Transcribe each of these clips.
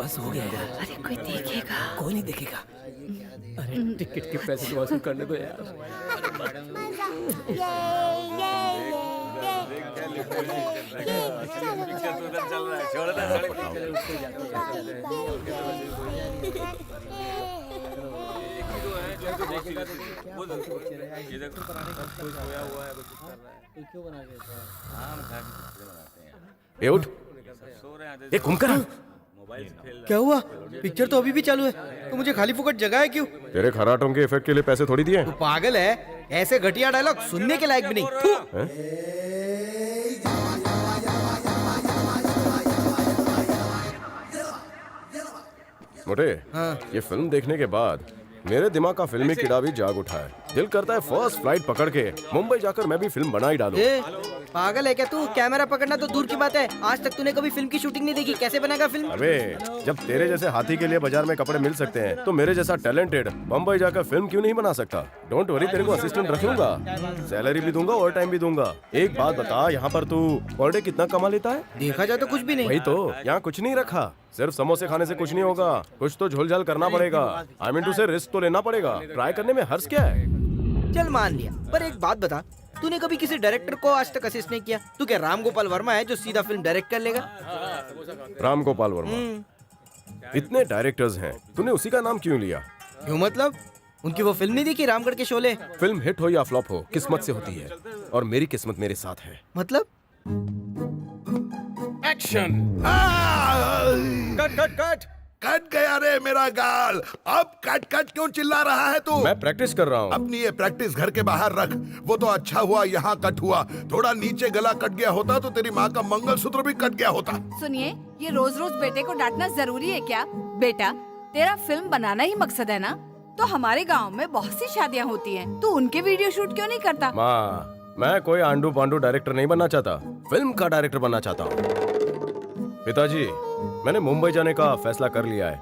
बस हो गया यार। अरे कोई देखेगा। कोई नहीं देखेगा। अरे टिकट के पैसे तो वसूल करने दो यार। ए उठ, ए घूम कर। क्या हुआ? पिक्चर तो अभी भी चालू है, तो मुझे खाली फुकट जगह है क्यों? तेरे खराटों के इफेक्ट के लिए पैसे थोड़ी दिए। तू पागल है? ऐसे घटिया डायलॉग सुनने के लायक भी नहीं। थू। मोटे, हाँ। ये फिल्म देखने के बाद मेरे दिमाग का फिल्मी कीड़ा भी जाग उठा है। दिल करता है फर्स्ट फ्लाइट पकड़ के मुंबई जाकर मैं भी फिल्म बना ही डालूं। ए, पागल है क्या तू? कैमरा पकड़ना तो दूर की बात है, आज तक तूने कभी फिल्म की शूटिंग नहीं देखी, कैसे बनेगा फिल्म? अबे, जब तेरे जैसे हाथी के लिए बाजार में कपड़े मिल सकते हैं, तो मेरे जैसा टैलेंटेड मुंबई जाकर फिल्म क्यों नहीं बना सकता? डोंट वरी, तेरे को असिस्टेंट रखूंगा, सैलरी भी दूंगा, ओवर टाइम भी दूंगा। एक बात बता, यहाँ पर तू पर डे कितना कमा लेता है? देखा जाए तो कुछ भी नहीं। वही तो, यहाँ कुछ नहीं रखा। सिर्फ समोसे खाने से कुछ नहीं होगा, कुछ तो झोल-झाल करना पड़ेगा। आई मीन टू से रिस्क तो लेना पड़ेगा। ट्राई करने में हर्ज क्या है? चल मान लिया, पर एक बात बता, तूने कभी किसी डायरेक्टर को आज तक असिस्ट नहीं किया? तू क्या राम गोपाल वर्मा है जो सीधा फिल्म डायरेक्ट कर लेगा? राम गोपाल वर्मा। इतने डायरेक्टर्स हैं, तूने उसी का नाम क्यों लिया? क्यों मतलब? उनकी वो फिल्म नहीं देखी, रामगढ़ के शोले? फिल्म हिट हो या फ्लॉप हो, किस्मत से होती है, और मेरी किस्मत मेरे साथ है। मतलब? Action! Cut cut cut cut गया रे मेरा गाल। अब कट कट क्यों चिल्ला रहा है तू? मैं प्रैक्टिस कर रहा हूँ। अपनी ये प्रैक्टिस घर के बाहर रख। वो तो अच्छा हुआ यहाँ कट हुआ, थोड़ा नीचे गला कट गया होता तो तेरी माँ का मंगलसूत्र भी कट गया होता। सुनिए, ये रोज रोज बेटे को डांटना जरूरी है क्या? बेटा, तेरा फिल्म बनाना ही मकसद है ना? तो हमारे गांव में बहुत सी शादियाँ होती हैं, तू उनके वीडियो शूट क्यों नहीं करता? माँ, मैं कोई आंडू पांडू डायरेक्टर नहीं बनना चाहता, फिल्म का डायरेक्टर बनना चाहता हूँ। पिताजी, मैंने मुंबई जाने का फैसला कर लिया है,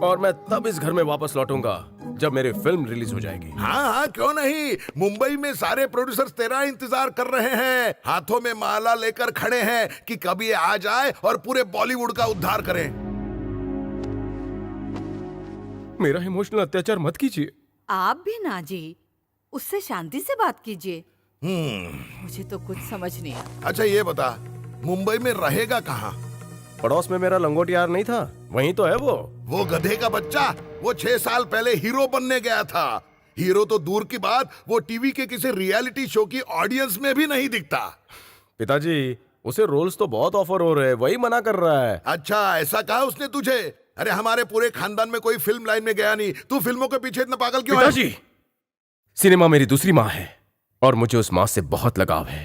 और मैं तब इस घर में वापस लौटूंगा जब मेरी फिल्म रिलीज हो जाएगी। हाँ हाँ, क्यों नहीं। मुंबई में सारे प्रोड्यूसर्स तेरा इंतजार कर रहे हैं, हाथों में माला लेकर खड़े हैं कि कभी ये आ जाए और पूरे बॉलीवुड का उद्धार करे। मेरा इमोशनल अत्याचार मत कीजिए। आप भी ना जी, उससे शांति से बात कीजिए। मुझे तो कुछ समझ नहीं आता। अच्छा ये बता, मुंबई में रहेगा कहाँ? पड़ोस में मेरा लंगोट यार नहीं था, वहीं तो है वो गधे का बच्चा, वो 6 साल पहले हीरो बनने गया था। हीरो तो दूर की बात, वो टीवी के किसी रियलिटी शो की ऑडियंस में भी नहीं दिखता। पिताजी, उसे रोल्स तो बहुत ऑफर हो रहे हैं, वही मना कर रहा है। अच्छा, ऐसा कहा उसने तुझे? अरे हमारे पूरे खानदान में कोई फिल्म लाइन में गया नहीं, तू फिल्मों के पीछे इतना पागल क्यों है? पिताजी, सिनेमा मेरी दूसरी माँ है, और मुझे उस माँ से बहुत लगाव है।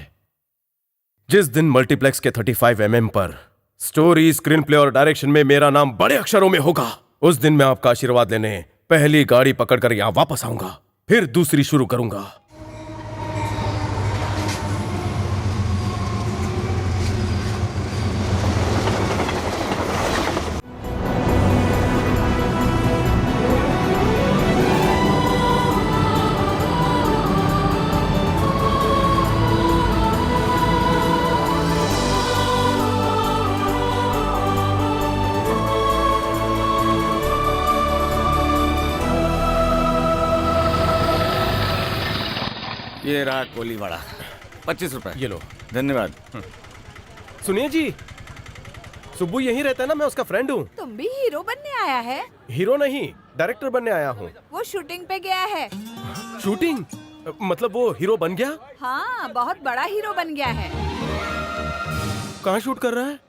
जिस दिन मल्टीप्लेक्स के 35mm पर स्टोरी, स्क्रीन प्ले और डायरेक्शन में मेरा नाम बड़े अक्षरों में होगा, उस दिन मैं आपका आशीर्वाद लेने पहली गाड़ी पकड़कर यहां वापस आऊंगा, फिर दूसरी शुरू करूंगा। ये रहा कोली वड़ा, 25 रुपए। ये लो। धन्यवाद। सुनिए जी, सुब्बू यहीं रहता है ना, मैं उसका फ्रेंड हूँ। तुम भी हीरो बनने आया है? हीरो नहीं, डायरेक्टर बनने आया हूँ। वो शूटिंग पे गया है। शूटिंग? मतलब वो हीरो बन गया? हाँ, बहुत बड़ा हीरो बन गया है। कहाँ शूट कर रहा है?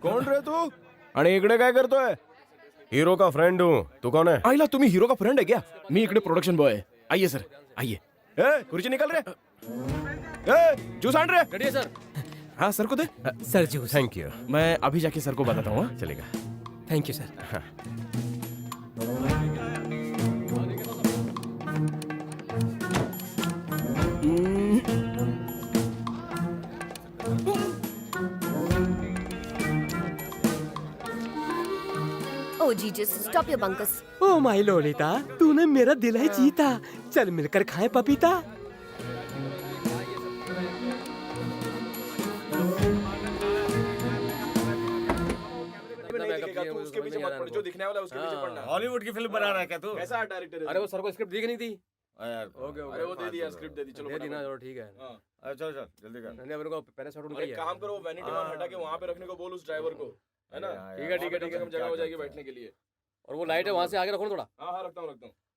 कोण रे तू? आणि इकडे काय करतोय? हीरो का फ्रेंड हूँ, तू कौन है? आईला तुम्ही हीरो का फ्रेंड है क्या? मी इकडे प्रोडक्शन बॉय है। आइए सर, आइए। ए, कुर्सी निकल रे। ए, जूस आन रे। रेडी है सर। हाँ सर को दे। Sir juice. Thank you. मैं अभी जाके सर को बताता हूँ। चलेगा। Thank you sir. Jesus, stop your bunks. Oh my Lolita, तूने मेरा दिल ही जीता। चल मिलकर खाएं पपीता। उसके पीछे मत पड़, जो दिखने वाला है उसके पीछे पड़ना। हॉलीवुड की फिल्म बना रहा है क्या तू? कैसा डायरेक्टर है? अरे वो सर को स्क्रिप्ट दी नहीं थी। यार ओके अरे वो दे दिया, स्क्रिप्ट दे दी, चलो दे दी ना, फटाफट। चलो ठीक है। हाँ। चल चल जल्दी कर। नहीं मेरे को पहले शॉट उनका और ही एक है। काम करो, वो वैनिटी वैन हटा के वहाँ पे रखने को बोल उस ड्राइवर को, है ना? हाँ, ठीक है, ठीक है, ठीक है। हम जगह हो जाएगी बैठने के लिए। और वो लाइट है वहाँ से आगे रखो ना थोड़ा। हाँ हाँ, रखता हूँ।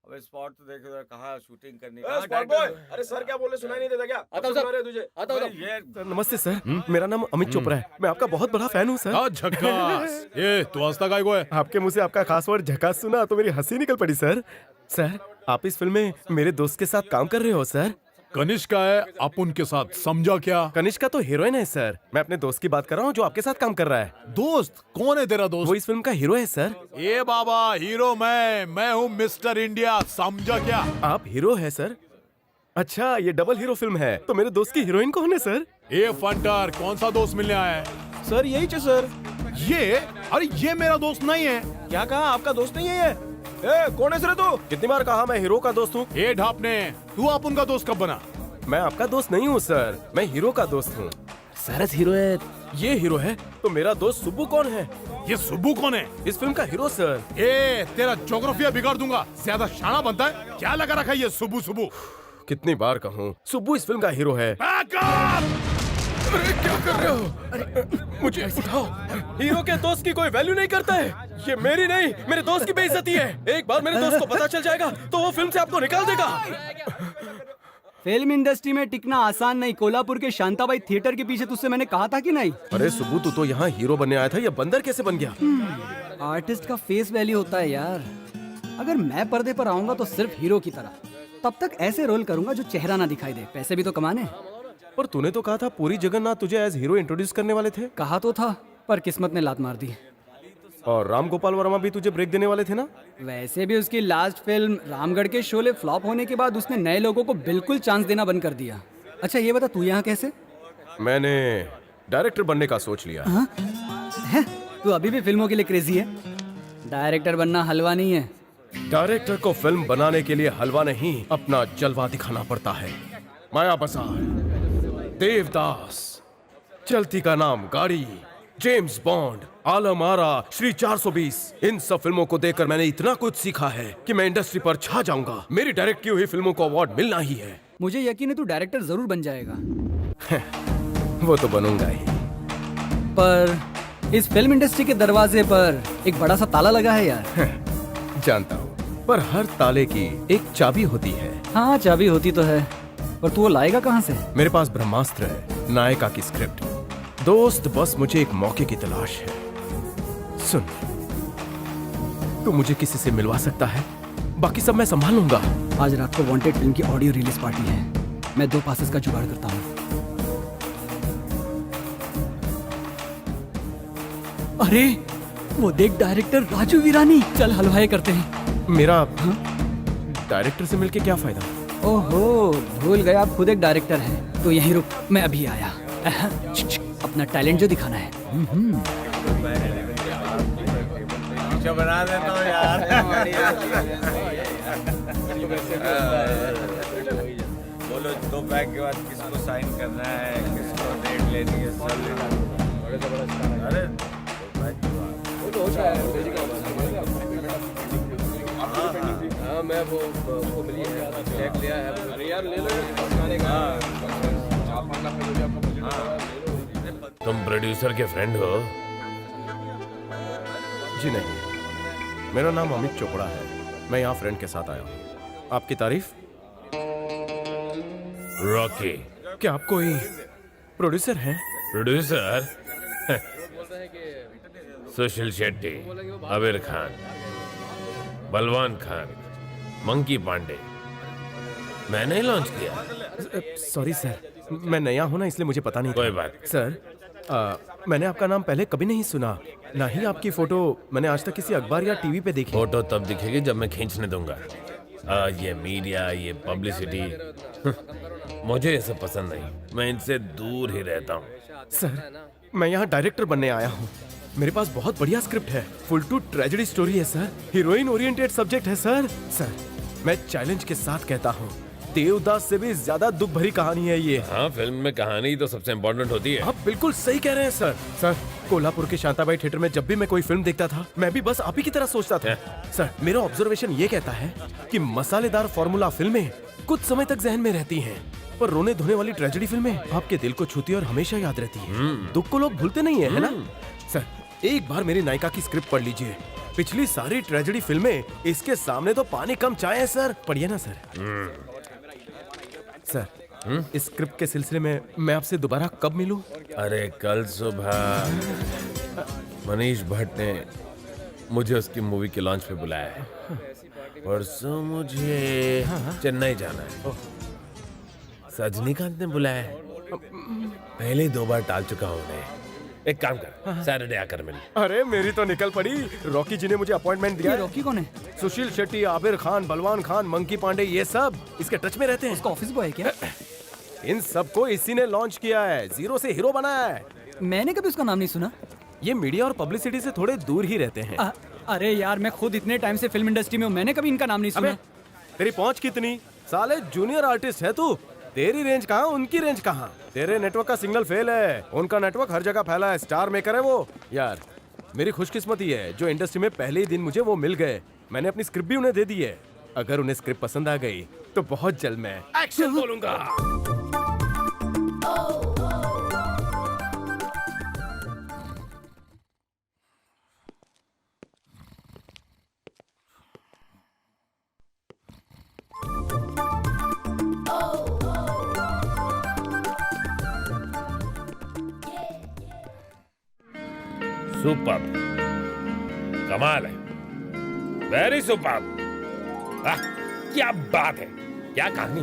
अबे स्पॉट तो देख उधर, कहाँ शूटिंग करनी ए, कहाँ स्पॉट बॉय, अरे सर क्या बोल रहे, सुनाई नहीं देता क्या? आता हूँ सुना सर। रहे तुझे? आता हूँ ये सर, नमस्ते सर। मेरा नाम अमित चोपड़ा है। मैं आपका बहुत बड़ा फैन हूँ सर। झक्कास। ये तू हंसता काय को है? आपके मुंह से आपका खास वर्ड झकास सुना तो मेरी हंसी निकल पड़ी सर। सर, आप इस फिल्म में मेरे दोस्त के साथ काम कर रहे हो सर। कनिष्का है, आप उनके साथ, समझा क्या? कनिष्का तो हीरोइन है सर। मैं अपने दोस्त की बात कर रहा हूँ जो आपके साथ काम कर रहा है। दोस्त कौन है तेरा दोस्त? वो इस फिल्म का हीरो है सर। ए बाबा, हीरो मैं हूँ मिस्टर इंडिया, समझा क्या? आप हीरो है सर? अच्छा, ये डबल हीरो फिल्म है। तो मेरे दोस्त की हीरोइन कौन है सर? ए फंटर, कौन सा दोस्त मिलने आया है? सर यही चे सर। ये? अरे ये मेरा दोस्त नहीं है। क्या कहा, आपका दोस्त नहीं है ये? ए, कौन है सर तू? कितनी बार कहा मैं हीरो का दोस्त हूँ? ए ढापने, तू आप उनका दोस्त कब बना? मैं आपका दोस्त नहीं हूँ सर, मैं हीरो का दोस्त हूँ। सरस हीरो है। ये हीरो है तो मेरा दोस्त सुब्बू कौन है? ये सुब्बू कौन है? इस फिल्म का हीरो सर। ए तेरा ज्योग्राफिया बिगाड़ दूंगा, ज्यादा शाना बनता है क्या? लगा रखा है ये सुब्बू सुब्बू? कितनी बार कहूँ, सुब्बू इस फिल्म का हीरो है। Back up! अरे क्या कर रहे हो? अरे मुझे उठाओ। हीरो के दोस्त की कोई वैल्यू नहीं करता है। ये मेरी नहीं, मेरे दोस्त की बेइज्जती है। एक बार मेरे दोस्त को पता चल जाएगा तो वो फिल्म से आपको निकाल देगा। फिल्म इंडस्ट्री में टिकना आसान नहीं। कोल्हापुर के शांताबाई थिएटर के पीछे तुझसे मैंने कहा था कि नहीं? अरे सुब्बू, तू तो यहाँ हीरो बनने आया था, ये बंदर कैसे बन गया? आर्टिस्ट का फेस वैल्यू होता है यार। अगर मैं पर्दे पर आऊंगा तो सिर्फ हीरो की तरह, तब तक ऐसे रोल करूंगा जो चेहरा ना दिखाई दे। पैसे भी तो कमाने। पर तूने तो कहा था पूरी जगन्नाथ तुझे एज हीरो इंट्रोड्यूस करने वाले थे। कहा तो था, पर किस्मत ने लात मार दी। और राम गोपाल वर्मा भी तुझे ब्रेक देने वाले थे ना? वैसे भी उसकी लास्ट फिल्म रामगढ़ के शोले फ्लॉप होने के बाद उसने नए लोगों को बिल्कुल चांस देना बंद कर दिया। अच्छा ये बता, तू यहाँ कैसे? मैंने डायरेक्टर बनने का सोच लिया। हाँ? है? तू अभी भी फिल्मों के लिए क्रेजी है? डायरेक्टर बनना हलवा नहीं है। डायरेक्टर को फिल्म बनाने के लिए हलवा नहीं, अपना जलवा दिखाना पड़ता है। माया बजार, देवदास, चलती का नाम गाड़ी, जेम्स बॉन्ड, आलम आरा, श्री 420, इन सब फिल्मों को देखकर मैंने इतना कुछ सीखा है कि मैं इंडस्ट्री पर छा जाऊंगा। मेरी डायरेक्ट की हुई फिल्मों को अवार्ड मिलना ही है। मुझे यकीन है तू डायरेक्टर जरूर बन जाएगा। वो तो बनूंगा ही। पर इस फिल्म इंडस्ट्री के दरवाजे पर एक बड़ा सा ताला लगा है यार। जानता हूँ, पर हर ताले की एक चाबी होती है। हाँ चाबी होती तो है, पर तू वो लाएगा कहाँ से? मेरे पास ब्रह्मास्त्र है, नायिका की स्क्रिप्ट। दोस्त, बस मुझे एक मौके की तलाश है। सुन, तू मुझे किसी से मिलवा सकता है, बाकी सब मैं संभाल लूंगा। आज रात को वांटेड फिल्म की ऑडियो रिलीज पार्टी है। मैं 2 पासेस का जुगाड़ करता हूँ। अरे वो देख, डायरेक्टर राजू वीरानी। चल हलवाई करते हैं। मेरा डायरेक्टर से मिलके क्या फायदा? ओहो, भूल गया आप खुद एक डायरेक्टर हैं। तो यहीं रुक, मैं अभी आया। अपना टैलेंट जो दिखाना है। बना देता हूँ यार। बोलो 2 पैक के बाद किसको साइन करना है, किसको डेट लेनी है, सब लेना। अरे 2 पैक के बाद हाँ मैं वो उसको मिली है, चेक लिया है। अरे यार ले लो खाने का। 4-5 लाख का जो भी आपका बजट है, ले लो। तुम प्रोड्यूसर के फ्रेंड हो? जी नहीं, मेरा नाम अमित चोपड़ा है। मैं यहाँ फ्रेंड के साथ आया हूँ। आपकी तारीफ? रॉकी, क्या आप कोई प्रोड्यूसर हैं? प्रोड्यूसर? सुशील शेट्टी, आमिर खान, बलवान खान, मंकी पांडे, मैंने ही लॉन्च किया। सॉरी सर, मैं नया हूँ ना, इसलिए मुझे पता नहीं। कोई बात। सर, मैंने आपका नाम पहले कभी नहीं सुना, ना ही आपकी फोटो मैंने आज तक किसी अखबार या टीवी पे देखी। फोटो तब दिखेगी जब मैं खींचने दूंगा। ये मीडिया, ये पब्लिसिटी, मुझे ये सब पसंद नहीं। मैं इनसे दूर ही रहता हूँ। सर, मैं यहाँ डायरेक्टर बनने आया हूँ। मेरे पास बहुत बढ़िया स्क्रिप्ट है, फुल टू ट्रेजेडी स्टोरी है सर, हीरोइन ओरिएंटेड सब्जेक्ट है सर। सर मैं चैलेंज के साथ कहता हूँ, देवदास से भी ज्यादा दुख भरी कहानी है ये। हाँ, फिल्म में कहानी तो सबसे इम्पोर्टेंट होती है। आप बिल्कुल सही कह रहे हैं सर। सर कोल्हापुर के शांताबाई थिएटर में जब भी मैं कोई फिल्म देखता था, मैं भी बस आप ही की तरह सोचता था। सर मेरा ऑब्जर्वेशन ये कहता है कि मसालेदार फॉर्मूला फिल्में कुछ समय तक जहन में रहती हैं, पर रोने धोने वाली ट्रेजेडी फिल्में आपके दिल को छूती और हमेशा याद रहती है। दुख को लोग भूलते नहीं है ना सर। एक बार मेरी नायिका की स्क्रिप्ट पढ़ लीजिए, पिछली सारी ट्रेजेडी फिल्में इसके सामने तो पानी कम चाय है सर। पढ़िए ना सर। सर इस स्क्रिप्ट के सिलसिले में मैं आपसे दोबारा कब मिलूं? अरे कल सुबह मनीष भट्ट ने मुझे उसकी मूवी के लॉन्च पे बुलाया है। परसों मुझे चेन्नई जाना है। रजनीकांत ने बुलाया है। पहले 2 बार टाल चुका हूँ उन्हें। एक काम कर, सैटरडे आकर मिल। अरे मेरी तो निकल पड़ी। रॉकी जी ने मुझे अपॉइंटमेंट दिया। रॉकी कौन है? सुशील शेट्टी, आबिर खान, बलवान खान, मंकी पांडे, ये सब इसके टच में रहते हैं। उसका ऑफिस बॉय है क्या? इन सबको इसी ने लॉन्च किया है, जीरो से हीरो बनाया है। मैंने कभी उसका नाम नहीं सुना। ये मीडिया और पब्लिसिटी से थोड़े दूर ही रहते हैं। अरे यार मैं खुद इतने टाइम से फिल्म इंडस्ट्री में हूँ, मैंने कभी इनका नाम नहीं सुना। तेरी पहुंच कितनी? साले जूनियर आर्टिस्ट है तू। तेरी रेंज कहाँ, उनकी रेंज कहाँ? तेरे नेटवर्क का सिग्नल फेल है, उनका नेटवर्क हर जगह फैला है। स्टार मेकर है वो। यार मेरी खुशकिस्मती है जो इंडस्ट्री में पहले ही दिन मुझे वो मिल गए। मैंने अपनी स्क्रिप्ट भी उन्हें दे दी है। अगर उन्हें स्क्रिप्ट पसंद आ गई तो बहुत जल्द मैं एक्शन बोलूंगा। सुपर, कमाल है, वेरी सुपर। क्या बात है, क्या कहानी,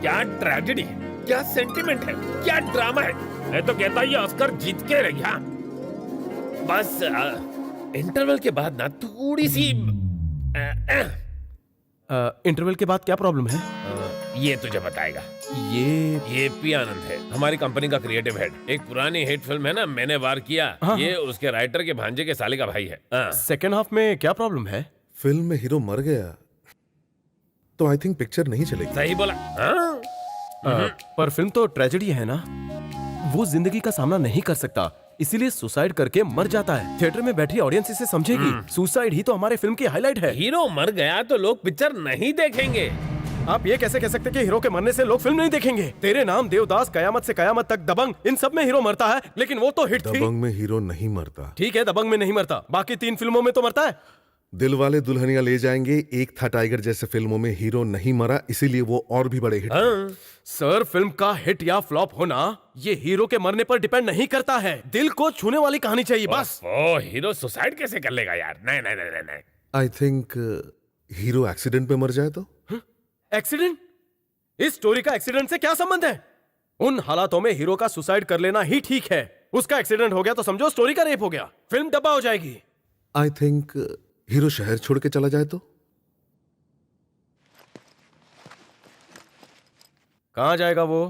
क्या ट्रेजेडी है, क्या सेंटिमेंट है, क्या ड्रामा है। मैं तो कहता ये ऑस्कर जीत के रही। हाँ बस इंटरवल के बाद ना थोड़ी सी इंटरवल के बाद क्या प्रॉब्लम है? ये तुझे बताएगा। ये पी आनंद है, हमारी कंपनी का क्रिएटिव हेड। एक पुरानी हिट फिल्म है ना, मैंने वार किया। ये उसके राइटर के भांजे के साले का भाई है। सेकेंड हाफ में क्या प्रॉब्लम है? फिल्म में हीरो मर गया तो आई थिंक पिक्चर नहीं चलेगी। सही बोला। पर फिल्म तो ट्रेजेडी है ना, वो जिंदगी का सामना नहीं कर सकता, इसीलिए सुसाइड करके मर जाता है। थिएटर में बैठी ऑडियंस इसे समझेगी। सुसाइड ही तो हमारे फिल्म की हाईलाइट है। हीरो मर गया तो लोग पिक्चर नहीं देखेंगे। आप ये कैसे कह सकते कि हीरो के मरने से लोग फिल्म नहीं देखेंगे? तेरे नाम, देवदास, कयामत से कयामत तक, दबंग, इन सब में हीरो मरता है, लेकिन वो तो हिट थी। दबंग में हीरो नहीं मरता। ठीक है, दबंग में नहीं मरता, बाकी 3 फिल्मों में तो मरता है। दिल वाले दुल्हनिया ले जाएंगे, एक था टाइगर जैसे फिल्मों में हीरो नहीं मरा, इसीलिए वो और भी बड़े हिट। सर फिल्म का हिट या फ्लॉप होना ये हीरो के मरने पर डिपेंड नहीं करता है। दिल को छूने वाली कहानी चाहिए बस। ओ हीरो सुसाइड कैसे कर लेगा यार? नहीं नहीं नहीं नहीं। आई थिंक हीरो एक्सीडेंट पे मर जाए तो। एक्सीडेंट? इस स्टोरी का एक्सीडेंट से क्या संबंध है? उन हालातों में हीरो का सुसाइड कर लेना ही ठीक है। उसका एक्सीडेंट हो गया तो समझो स्टोरी का रेप हो गया, फिल्म डब्बा हो जाएगी। आई थिंक हीरो शहर छोड़ के चला जाए तो। कहां जाएगा वो?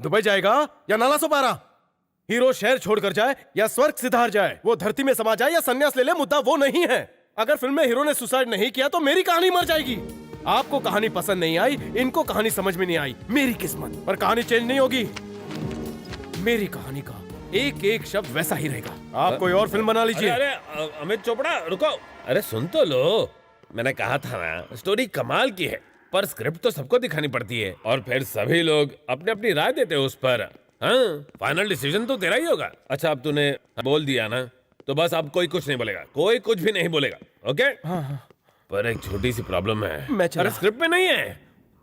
दुबई जाएगा या नाला सोपारा? हीरो शहर छोड़कर जाए या स्वर्ग सिधार जाए, वो धरती में समा जाए या संन्यास ले ले, मुद्दा वो नहीं है। अगर फिल्म में हीरो ने सुसाइड नहीं किया तो मेरी कहानी मर जाएगी। आपको कहानी पसंद नहीं आई, इनको कहानी समझ में नहीं आई, मेरी किस्मत, पर कहानी चेंज नहीं होगी। मेरी कहानी का एक एक शब्द वैसा ही रहेगा। आप कोई और फिल्म बना लीजिए। अरे अमित चोपड़ा रुको, अरे सुन तो लो। मैंने कहा था ना स्टोरी कमाल की है, पर स्क्रिप्ट तो सबको दिखानी पड़ती है और फिर सभी लोग अपनी अपनी राय देते हैं उस पर। हाँ, फाइनल डिसीजन तो तेरा ही होगा। अच्छा अब तूने बोल दिया ना, तो बस अब कोई कुछ नहीं बोलेगा, कोई कुछ भी नहीं बोलेगा। ओके? हाँ। पर एक छोटी सी प्रॉब्लम है। अरे स्क्रिप्ट में नहीं है।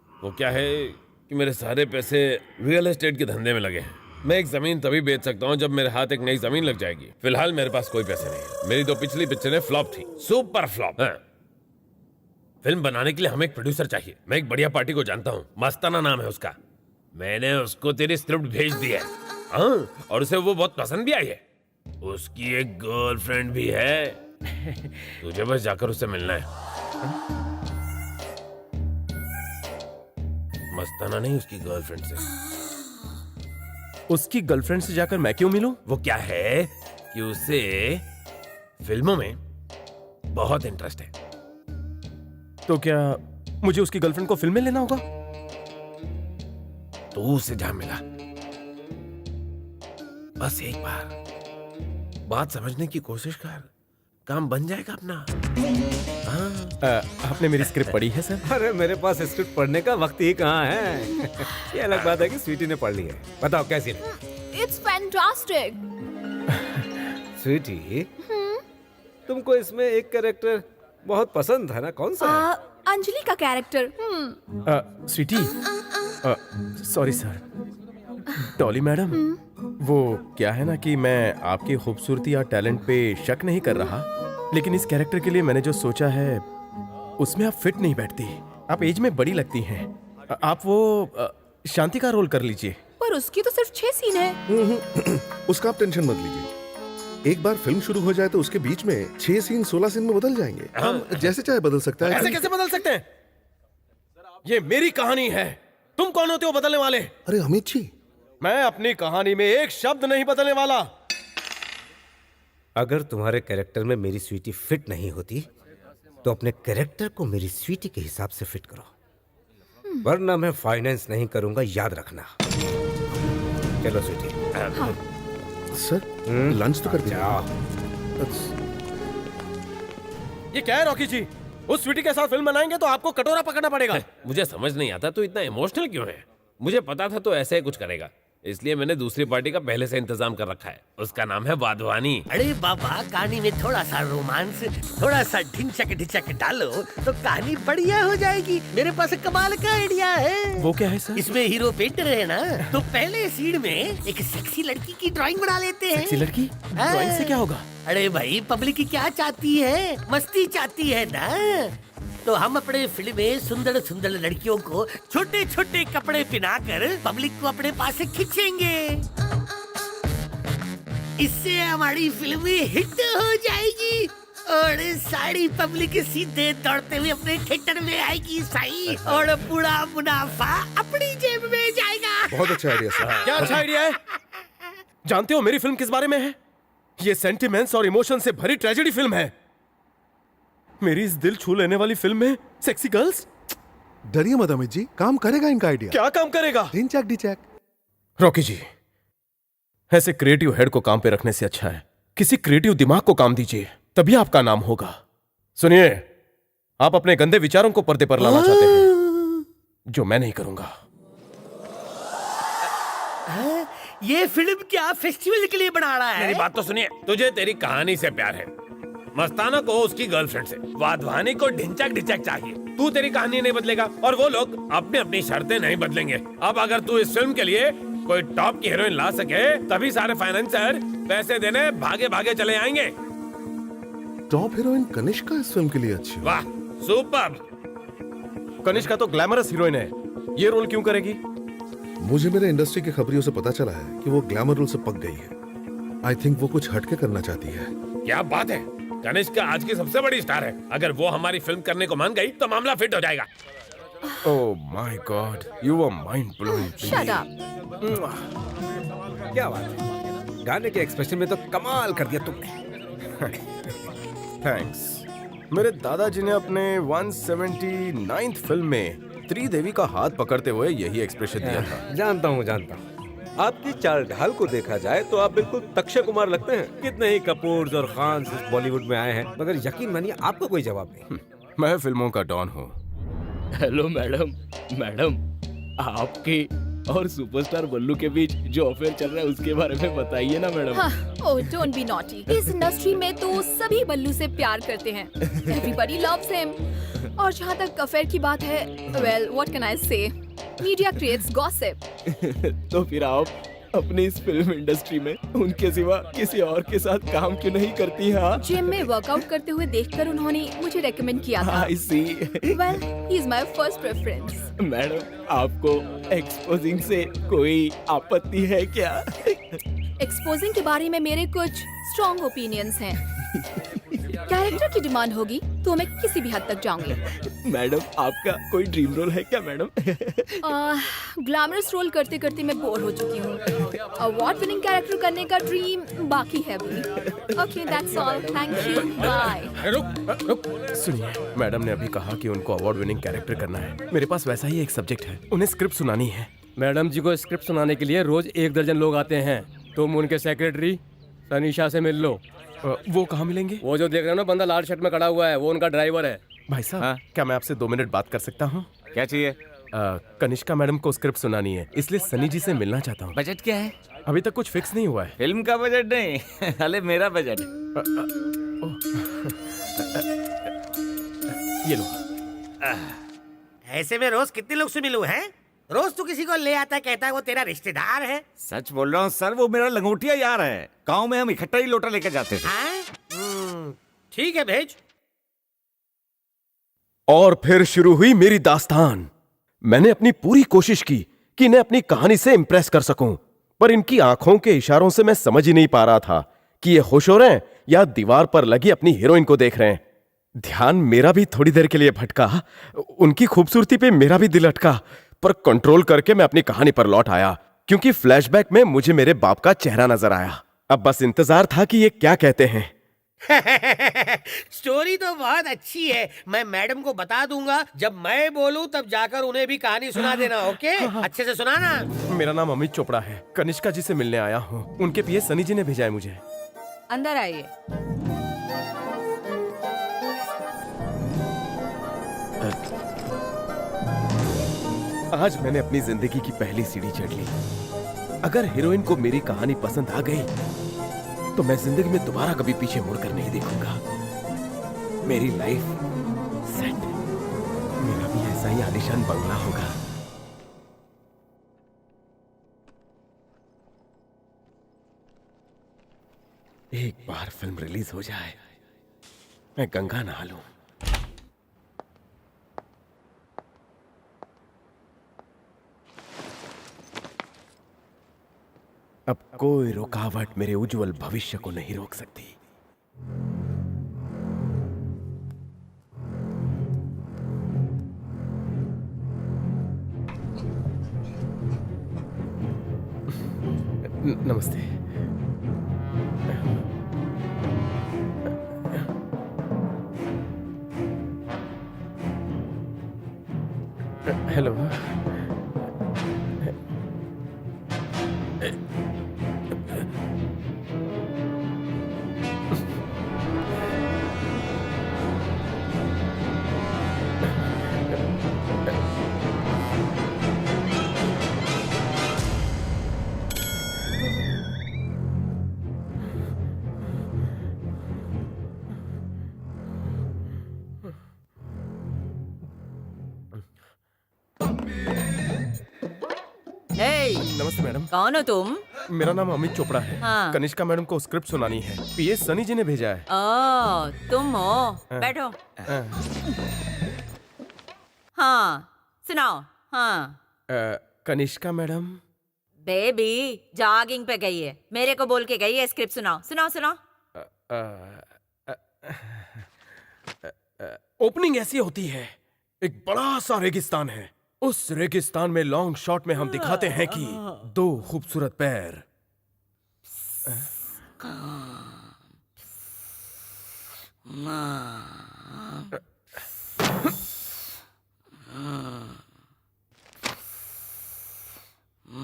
वो क्या है कि मेरे सारे पैसे रियल एस्टेट के धंधे में लगे हैं। मैं एक जमीन तभी बेच सकता हूँ जब मेरे हाथ एक नई जमीन लग जाएगी। फिलहाल मेरे पास कोई पैसे नहीं। मेरी तो पिछली पिक्चरें फ्लॉप थी, सुपर फ्लॉप। हाँ। फिल्म बनाने के लिए हमें एक प्रोड्यूसर चाहिए। मैं एक बढ़िया पार्टी को जानता हूँ, मस्ताना नाम है उसका। मैंने उसको तेरी स्क्रिप्ट भेज दी है। हाँ, और उसे वो बहुत पसंद भी आई है। उसकी एक गर्लफ्रेंड भी है। तुझे बस जाकर उससे मिलना है। मस्ताना नहीं, उसकी गर्लफ्रेंड से। उसकी गर्लफ्रेंड से जाकर मैं क्यों मिलूं? वो क्या है कि उसे फिल्मों में बहुत इंटरेस्ट है। तो क्या मुझे उसकी गर्लफ्रेंड को फिल्म में लेना होगा? तू उसे जहां मिला, बस एक बार बात समझने की कोशिश कर, काम बन जाएगा अपना। आपने मेरी स्क्रिप्ट पढ़ी है सर? अरे मेरे पास स्क्रिप्ट पढ़ने का वक्त ही कहाँ है। ये अलग बात है कि स्वीटी ने पढ़ ली है। बताओ कैसी है? It's fantastic. स्वीटी, तुमको इसमें एक कैरेक्टर बहुत पसंद था ना, कौन सा है? अंजलि का character. Sweety, sorry sir, Dolly madam, वो क्या है ना कि मैं आपकी खूबसूरती या टैलेंट पे शक नहीं कर रहा, लेकिन इस कैरेक्टर के लिए मैंने जो सोचा है उसमें आप फिट नहीं बैठती। आप एज में बड़ी लगती हैं। आप वो शांति का रोल कर लीजिए। पर उसकी तो सिर्फ 6 सीन है। उसका आप टेंशन मत लीजिए। एक बार फिल्म शुरू हो जाए तो उसके बीच में 6 सीन 16 सीन में बदल जाएंगे। हम जैसे चाहे बदल सकता है। ऐसे कैसे बदल सकते हैं? ये मेरी कहानी है, तुम कौन होते हो बदलने वाले? अरे अमित जी, मैं अपनी कहानी में एक शब्द नहीं बदलने वाला। अगर तुम्हारे कैरेक्टर में मेरी स्वीटी फिट नहीं होती तो अपने कैरेक्टर को मेरी स्वीटी के हिसाब से फिट करो, वरना मैं फाइनेंस नहीं करूंगा, याद रखना। चलो स्वीटी। सर लंच तो कर दिया। ये क्या है रॉकी जी? उस स्वीटी के साथ फिल्म बनाएंगे तो आपको कटोरा पकड़ना पड़ेगा। मुझे समझ नहीं आता तो इतना इमोशनल क्यों है? मुझे पता था तो ऐसे ही कुछ करेगा, इसलिए मैंने दूसरी पार्टी का पहले से इंतजाम कर रखा है। उसका नाम है वाधवानी। अरे बाबा, कहानी में थोड़ा सा रोमांस, थोड़ा सा ढिंचक ढिंचक डालो तो कहानी बढ़िया हो जाएगी। मेरे पास कमाल का आइडिया है। वो क्या है सर? इसमें हीरो पेंटर है ना, तो पहले सीन में एक सेक्सी लड़की की ड्राइंग बना लेते हैं। सेक्सी लड़की? ड्राइंग से क्या होगा? अरे भाई, पब्लिक क्या चाहती है? मस्ती चाहती है ना। तो हम अपने फिल्म में सुंदर सुंदर लड़कियों को छोटे छोटे कपड़े पहनाकर पब्लिक को अपने पास से खींचेंगे। इससे हमारी फिल्म हिट हो जाएगी और सारी पब्लिक सीधे दौड़ते हुए अपने थिएटर में आएगी सही, और पूरा मुनाफा अपनी जेब में जाएगा। बहुत अच्छा आइडिया सर। क्या अच्छा आइडिया है? जानते हो मेरी फिल्म किस बारे में है? ये सेंटिमेंट्स और इमोशन से भरी ट्रेजेडी फिल्म है। मेरी इस दिल छू लेने वाली फिल्म में सेक्सी गर्ल्स। डरिए मत अमित जी, काम करेगा इनका आइडिया। क्या काम करेगा? ढिंचक ढिंचक। रॉकी जी, ऐसे क्रिएटिव हेड को काम पे रखने से अच्छा है किसी क्रिएटिव दिमाग को काम दीजिए, तभी आपका नाम होगा। सुनिए, आप अपने गंदे विचारों को पर्दे पर लाना चाहते हैं, जो मैं नहीं करूंगा। ये फिल्म क्या फेस्टिवल के लिए बना रहा है? मेरी बात तो सुनिए, तुझे तेरी कहानी से प्यार है, मस्ताना को उसकी गर्लफ्रेंड से, वाधवानी को ढिंचक ढिंचक चाहिए। तू तेरी कहानी नहीं बदलेगा और वो लोग अपनी अपनी शर्तें नहीं बदलेंगे। अब अगर तू इस फिल्म के लिए कोई टॉप की हीरोइन ला सके तभी सारे फाइनेंसर पैसे देने भागे भागे चले आएंगे। टॉप हीरोइन कनिष्का इस फिल्म के लिए अच्छी। वाह, सुपर्ब। कनिष्का तो ग्लैमरस हीरोइन है, ये रोल क्यों करेगी? मुझे मेरे इंडस्ट्री की खबरियों से पता चला है कि वो ग्लैमर रोल से पक गई है। आई थिंक वो कुछ हटके करना चाहती है। क्या बात है, कनिष्का आज की सबसे बड़ी स्टार है। अगर वो हमारी फिल्म करने को मान गई तो मामला फिट हो जाएगा। Oh my god, you are mind blowing. Shut up. क्या बात है, गाने के एक्सप्रेशन में तो कमाल कर दिया तुमने। थैंक्स। मेरे दादाजी ने अपने 179th फिल्म में त्रिदेवी का हाथ पकड़ते हुए यही एक्सप्रेशन दिया था। जानता हूँ। आपकी चाल ढाल को देखा जाए तो आप बिल्कुल अक्षय कुमार लगते हैं। कितने ही कपूर और खान बॉलीवुड में आए हैं, मगर यकीन मानिए आपको कोई जवाब नहीं। मैं फिल्मों का डॉन हूँ। हेलो मैडम, आपकी और सुपरस्टार बल्लू के बीच जो अफेयर चल रहा है उसके बारे में बताइए ना madam. Oh don't be naughty. इस इंडस्ट्री में तो सभी बल्लू से प्यार करते हैं। Everybody loves him. और जहाँ तक अफेयर की बात है, वेल व्हाट कैन आई से, मीडिया क्रिएट्स गॉसिप। तो फिर आप अपनी इस फिल्म इंडस्ट्री में उनके सिवा किसी और के साथ काम क्यों नहीं करती हैं? जिम में वर्कआउट करते हुए देखकर उन्होंने मुझे रेकमेंड किया था। I see. Well he is my first preference. Madam, आपको एक्सपोजिंग से कोई आपत्ति है क्या? एक्सपोजिंग के बारे में मेरे कुछ स्ट्रॉन्ग ओपिनियंस हैं। कैरेक्टर की डिमांड होगी तो मैं किसी भी हद तक जाऊंगी। मैडम आपका कोई ड्रीम रोल है क्या मैडम? ग्लैमरस रोल करते करते मैं बोर हो चुकी हूँ। अवार्ड विनिंग कैरेक्टर करने का ड्रीम बाकी है अभी। Okay that's all, thank you, bye. रुक सुनिए, मैडम ने अभी कहा कि उनको अवार्ड विनिंग कैरेक्टर करना है। मेरे पास वैसा ही एक सब्जेक्ट है, उन्हें स्क्रिप्ट सुनानी है। मैडम जी को स्क्रिप्ट सुनाने के लिए रोज 1 दर्जन लोग आते हैं। तुम उनके सेक्रेटरी तनीषा से मिल लो। वो कहाँ मिलेंगे? वो जो देख रहे हो ना, बंदा लाल शर्ट में खड़ा हुआ है, वो उनका ड्राइवर है। भाई साहब, क्या मैं आपसे 2 मिनट बात कर सकता हूँ? क्या चाहिए? कनिष्का मैडम को स्क्रिप्ट सुनानी है, इसलिए सनी जी से मिलना चाहता हूँ। बजट क्या है? अभी तक कुछ फिक्स नहीं हुआ है। फिल्म का बजट नहीं, अले मेरा बजट। ये लो। ऐसे में रोज कितने लोग से मिलूं हैं? रोज तू किसी को ले आता कहता है वो तेरा रिश्तेदार है। सच बोल रहा हूँ सर, वो मेरा लंगोटिया यार है। गांव में हम इकट्ठा ही लोटा लेकर जाते थे। ठीक है भेज। और फिर शुरू हुई मेरी दास्तान। मैंने अपनी पूरी कोशिश की कि इन्हें अपनी कहानी से इंप्रेस कर सकूं, पर इनकी आंखों के इशारों से मैं समझ ही नहीं पा रहा था कि ये खुश हो रहे हैं या दीवार पर लगी अपनी हीरोइन को देख रहे हैं। ध्यान मेरा भी थोड़ी देर के लिए भटका, उनकी खूबसूरती पे मेरा भी दिल अटका, पर कंट्रोल करके मैं अपनी कहानी पर लौट आया, क्योंकि फ्लैशबैक में मुझे मेरे बाप का चेहरा नजर आया। अब बस इंतजार था कि ये क्या कहते हैं। स्टोरी तो बहुत अच्छी है, मैं मैडम को बता दूंगा। जब मैं बोलूं तब जाकर उन्हें भी कहानी सुना देना, ओके? अच्छे से सुनाना। मेरा नाम अमित चोपड़ा है, कनिष्का जी से मिलने आया हूँ। उनके पीए सनी जी ने भेजा है मुझे। अंदर आइए। आज मैंने अपनी जिंदगी की पहली सीढ़ी चढ़ ली। अगर हीरोइन को मेरी कहानी पसंद आ गई तो मैं जिंदगी में दोबारा कभी पीछे मुड़कर नहीं देखूंगा। मेरी लाइफ सेट। मेरा भी ऐसा ही आलीशान बंगला होगा। एक बार फिल्म रिलीज हो जाए, मैं गंगा नहा लूं। अब कोई रुकावट मेरे उज्जवल भविष्य को नहीं रोक सकती। नमस्ते। हेलो। नमस्ते मैडम। कौन हो तुम? मेरा नाम अमित चोपड़ा है। हाँ। कनिष्का मैडम को स्क्रिप्ट सुनानी है, पीए सनी जी ने भेजा है। तुम हो? बैठो। हाँ सुनाओ। हाँ। कनिष्का मैडम बेबी जॉगिंग पे गई है, मेरे को बोल के गई है स्क्रिप्ट सुनाओ। सुनाओ सुनाओ। ओपनिंग ऐसी होती है, एक बड़ा सा रेगिस्तान है। उस रेगिस्तान में लॉन्ग शॉट में हम दिखाते हैं कि 2 खूबसूरत पैर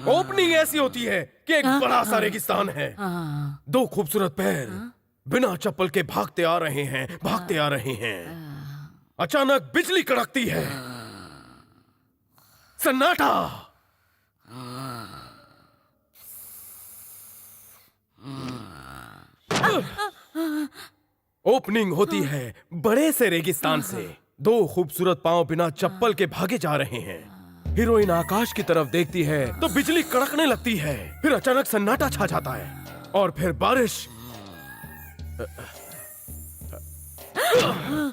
ओपनिंग ऐसी होती है कि एक बड़ा सा रेगिस्तान है, 2 खूबसूरत पैर बिना चप्पल के भागते आ रहे हैं, भागते आ रहे हैं। अचानक बिजली कड़कती है, सन्नाटा। ओपनिंग होती है बड़े से रेगिस्तान से। 2 खूबसूरत पांव बिना चप्पल के भागे जा रहे हैं। हीरोइन आकाश की तरफ देखती है तो बिजली कड़कने लगती है, फिर अचानक सन्नाटा छा जाता है और फिर बारिश।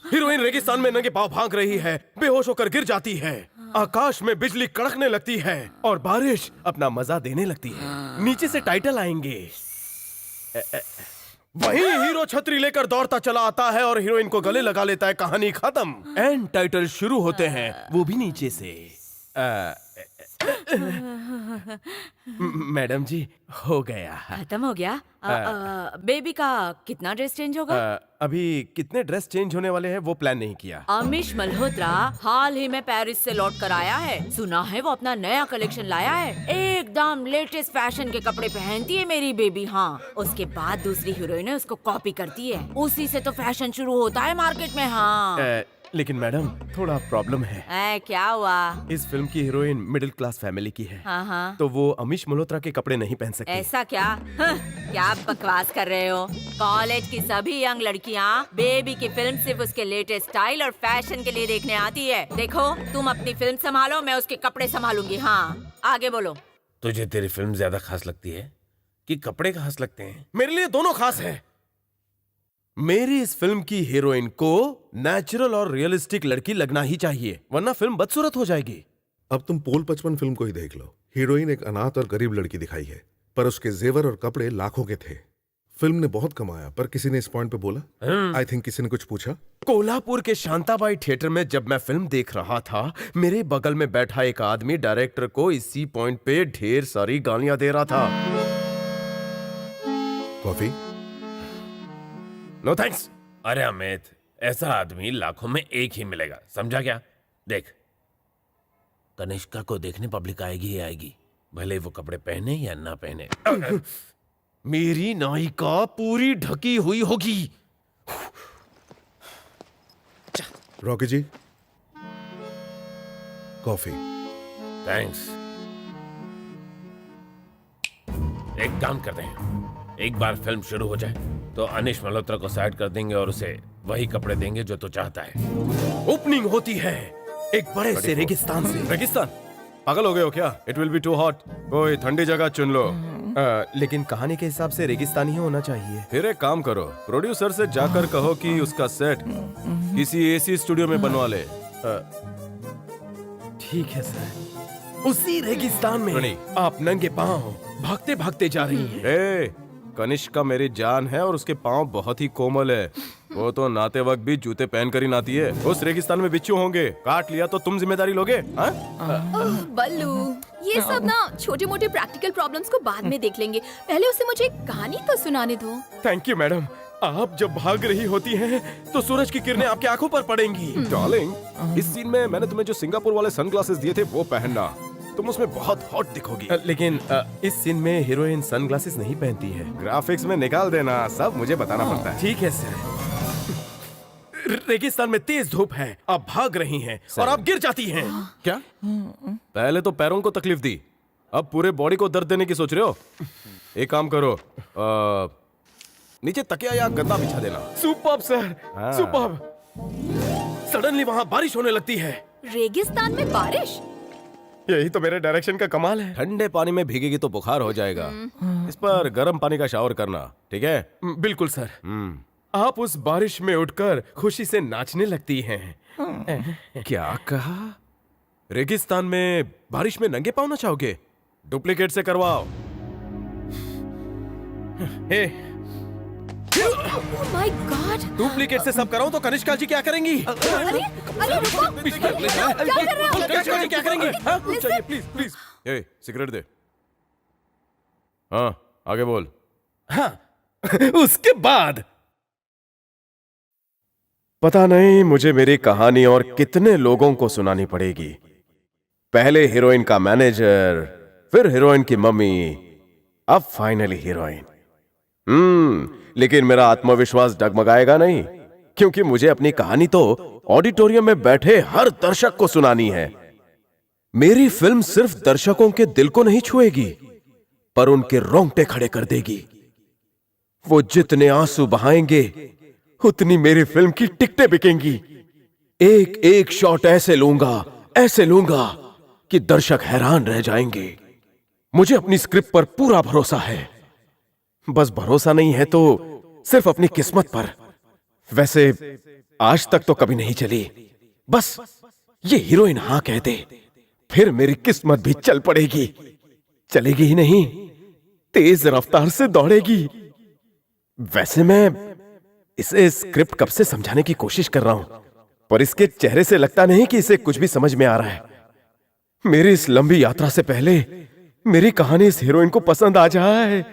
हीरोइन रेगिस्तान में नंगे पांव भाग रही है, बेहोश होकर गिर जाती है। आकाश में बिजली कड़कने लगती है और बारिश अपना मजा देने लगती है। नीचे से टाइटल आएंगे, वहीं हीरो छतरी लेकर दौड़ता चला आता है और हीरोइन को गले लगा लेता है। कहानी खत्म। एंड टाइटल शुरू होते हैं, वो भी नीचे से। मैडम जी, हो गया। खत्म हो गया। बेबी का कितना ड्रेस चेंज होगा? अभी कितने ड्रेस चेंज होने वाले हैं वो प्लान नहीं किया। अमीश मल्होत्रा हाल ही में पेरिस से लौट कर आया है। सुना है वो अपना नया कलेक्शन लाया है। एकदम लेटेस्ट फैशन के कपड़े पहनती है मेरी बेबी। हाँ, उसके बाद दूसरी हीरोइन उसको कॉपी करती है। उसी से तो फैशन शुरू होता है मार्केट में। हाँ लेकिन मैडम, थोड़ा प्रॉब्लम है। क्या हुआ? इस फिल्म की हीरोइन मिडिल क्लास फैमिली की है। हाँ। तो वो अमीश मल्होत्रा के कपड़े नहीं पहन सकती। ऐसा क्या? क्या बकवास कर रहे हो? कॉलेज की सभी यंग लड़कियाँ बेबी की फिल्म सिर्फ उसके लेटेस्ट स्टाइल और फैशन के लिए देखने आती है। देखो, तुम अपनी फिल्म संभालो, मैं उसके कपड़े संभालूंगी। हाँ, आगे बोलो। तुझे तेरी फिल्म ज्यादा खास लगती है कि कपड़े खास लगते हैं? मेरे लिए दोनों खास है। मेरी इस फिल्म की हीरोइन को नेचुरल और रियलिस्टिक लड़की लगना ही चाहिए, वरना फिल्म बदसूरत हो जाएगी। अब तुम पोल 55 फिल्म को ही देख लो। हीरोइन एक अनाथ और गरीब लड़की दिखाई है, पर उसके जेवर और कपड़े लाखों के थे। फिल्म ने बहुत कमाया, पर किसी ने इस पॉइंट पे बोला? आई थिंक किसी ने कुछ पूछा। कोल्हापुर के शांताबाई थिएटर में जब मैं फिल्म देख रहा था, मेरे बगल में बैठा एक आदमी डायरेक्टर को इसी पॉइंट पे ढेर सारी गालियां दे रहा था। कॉफी? No thanks. अरे अमित, ऐसा आदमी लाखों में एक ही मिलेगा, समझा क्या? देख, कनिष्का को देखने पब्लिक आएगी ही आएगी, भले वो कपड़े पहने या ना पहने। मेरी नायिका पूरी ढकी हुई होगी। रॉकी जी, कॉफी। थैंक्स। एक काम करते हैं, एक बार फिल्म शुरू हो जाए तो अनीश मल्होत्रा को साइड कर देंगे और उसे वही कपड़े देंगे जो तू चाहता है। ओपनिंग होती है एक बड़े से रेगिस्तान से। रेगिस्तान? पागल हो गए हो क्या? It will be too hot. कोई ठंडी जगह चुन लो। लेकिन कहानी के हिसाब से रेगिस्तान ही होना चाहिए। फिर एक काम करो, प्रोड्यूसर से जाकर कहो कि उसका सेट किसी एसी स्टूडियो में बनवा ले। ठीक है सर। उसी रेगिस्तान में आप नंगे पांव भागते भागते जा रही हैं। कनिष्का मेरी जान है और उसके पांव बहुत ही कोमल है। वो तो नहाते वक्त भी जूते पहन कर ही नहाती है। उस रेगिस्तान में बिच्छू होंगे, काट लिया तो तुम जिम्मेदारी लोगे? बल्लू, ये सब ना छोटे मोटे प्रैक्टिकल प्रॉब्लम्स को बाद में देख लेंगे। पहले उसे मुझे एक कहानी तो सुनाने दो। Thank you madam. आप जब भाग रही होती हैं तो सूरज की किरणें आपकी आंखों पर पड़ेंगी। डार्लिंग, इस सीन में मैंने तुम्हें जो सिंगापुर वाले सनग्लासेस दिए थे वो पहनना, तुम उसमें बहुत हॉट दिखोगी। लेकिन इस सीन में हीरोइन सनग्लासेस नहीं पहनती है। ग्राफिक्स में निकाल देना, सब मुझे बताना पड़ता है। ठीक है सर। रेगिस्तान में तेज धूप है, आप भाग रही हैं और आप गिर जाती हैं। क्या? पहले तो पैरों को तकलीफ दी, अब पूरे बॉडी को दर्द देने की सोच रहे हो? एक काम करो, नीचे तकिया या गद्दा बिछा देना। Superb sir, superb. सडनली वहाँ बारिश होने लगती है। रेगिस्तान में बारिश? यही तो मेरे डायरेक्शन का कमाल है। ठंडे पानी में भीगेगी तो बुखार हो जाएगा। इस पर गर्म पानी का शावर करना, ठीक है? बिल्कुल सर। आप उस बारिश में उठकर खुशी से नाचने लगती हैं। क्या कहा? रेगिस्तान में बारिश में नंगे पाँव नचाओगे? डुप्लीकेट से करवाओ। हे, Oh my God! डुप्लीकेट से सब कराऊं तो कनिष्का जी क्या करेंगी? अरे रुको! क्या कर रहे हो? कनिष्का जी क्या करेंगी? चाहिए प्लीज प्लीज। ए, सिगरेट दे। हाँ, आगे बोल। हाँ, उसके बाद पता नहीं मुझे मेरी कहानी और कितने लोगों को सुनानी पड़ेगी। पहले हीरोइन का मैनेजर, फिर हीरोइन की मम्मी, अब फाइनली हीरोइन। लेकिन मेरा आत्मविश्वास डगमगाएगा नहीं, क्योंकि मुझे अपनी कहानी तो ऑडिटोरियम में बैठे हर दर्शक को सुनानी है। मेरी फिल्म सिर्फ दर्शकों के दिल को नहीं छुएगी, पर उनके रोंगटे खड़े कर देगी। वो जितने आंसू बहाएंगे, उतनी मेरी फिल्म की टिकटें बिकेंगी। एक एक शॉट ऐसे लूंगा कि दर्शक हैरान रह जाएंगे। मुझे अपनी स्क्रिप्ट पर पूरा भरोसा है। बस भरोसा नहीं है तो सिर्फ अपनी किस्मत पर। वैसे आज तक तो कभी नहीं चली। बस ये हीरोइन हाँ कह दे, फिर मेरी किस्मत भी चल पड़ेगी। चलेगी ही नहीं, तेज रफ्तार से दौड़ेगी। वैसे मैं इसे स्क्रिप्ट कब से समझाने की कोशिश कर रहा हूं, पर इसके चेहरे से लगता नहीं कि इसे कुछ भी समझ में आ रहा है। मेरी इस लंबी यात्रा से पहले मेरी कहानी इस हीरोइन को पसंद आ जाए।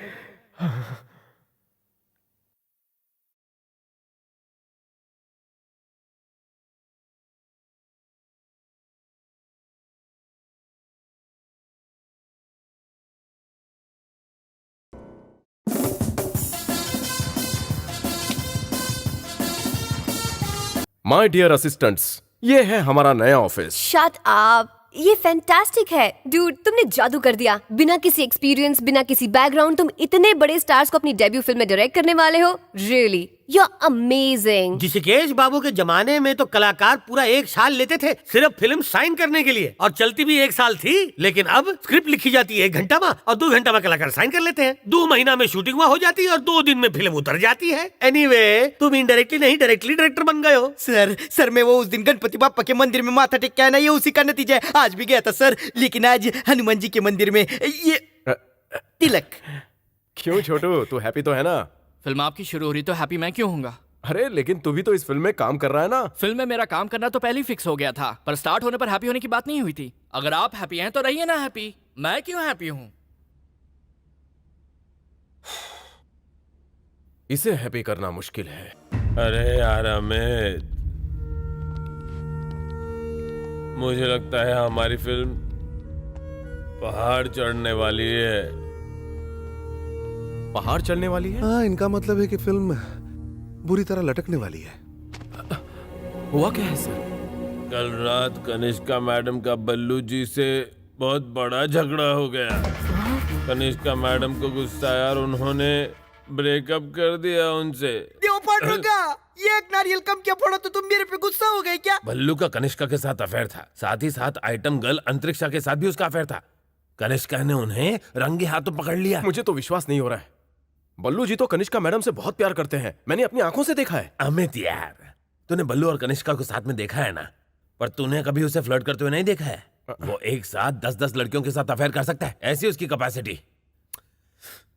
माय डियर असिस्टेंट्स, ये है हमारा नया ऑफिस। शट अप, ये फैंटास्टिक है डूड, तुमने जादू कर दिया। बिना किसी एक्सपीरियंस, बिना किसी बैकग्राउंड, तुम इतने बड़े स्टार्स को अपनी डेब्यू फिल्म में डायरेक्ट करने वाले हो। Really you are amazing. Rishikesh babu के जमाने में तो कलाकार पूरा 1 साल लेते थे सिर्फ फिल्म साइन करने के लिए, और चलती भी 1 साल थी। लेकिन अब स्क्रिप्ट लिखी जाती है 1 घंटा में और 2 घंटा में कलाकार साइन कर लेते हैं। 2 महीना में शूटिंग वहाँ हो जाती है और 2 दिन में फिल्म उतर जाती है। एनीवे, तुम इनडायरेक्टली नहीं डायरेक्टली डायरेक्टर बन गए हो। सर मैं वो उस दिन गणपति बापा के मंदिर में माथा टेक के आया ना, ये उसी का नतीजा है। आज भी गया था सर, लेकिन आज हनुमान जी के मंदिर में ये तिलक। क्यों छोटू, तू हैप्पी तो है ना? फिल्म आपकी शुरू हो रही तो हैप्पी मैं क्यों होऊंगा? अरे लेकिन तू भी तो इस फिल्म में काम कर रहा है ना। फिल्म में मेरा काम करना तो पहले ही फिक्स हो गया था, पर स्टार्ट होने पर हैप्पी होने की बात नहीं हुई थी। अगर आप हैप्पी हैं तो रहिए ना हैप्पी, मैं क्यों हैप्पी हूं? इसे हैप्पी करना मुश्किल है। अरे यार अमित, मुझे लगता है हमारी फिल्म पहाड़ चढ़ने वाली है। पहाड़ चढ़ने वाली है? हाँ, इनका मतलब है कि फिल्म बुरी तरह लटकने वाली है। हुआ क्या है सर? कल रात कनिष्का मैडम का बल्लू जी से बहुत बड़ा झगड़ा हो गया। कनिष्का मैडम को गुस्सा आया और उन्होंने ब्रेकअप कर दिया उनसे। ये एक नारियल कम क्या फोड़ा तो तुम मेरे पे गुस्सा हो गए क्या? बल्लू का कनिष्का के साथ अफेयर था, साथ ही साथ आइटम गर्ल अंतरिक्षा के साथ भी उसका अफेयर था। कनिष्का ने उन्हें रंगे हाथों पकड़ लिया। मुझे तो विश्वास नहीं हो रहा है। बल्लू जी तो कनिष्का मैडम से बहुत प्यार करते हैं, मैंने अपनी आंखों से देखा है। अमित यार, तूने बल्लू और कनिष्का को साथ में देखा है ना, पर तूने कभी उसे फ्लर्ट करते हुए नहीं देखा है। वो एक साथ 10-10 लड़कियों के साथ अफेयर कर सकता है, ऐसी उसकी कैपेसिटी।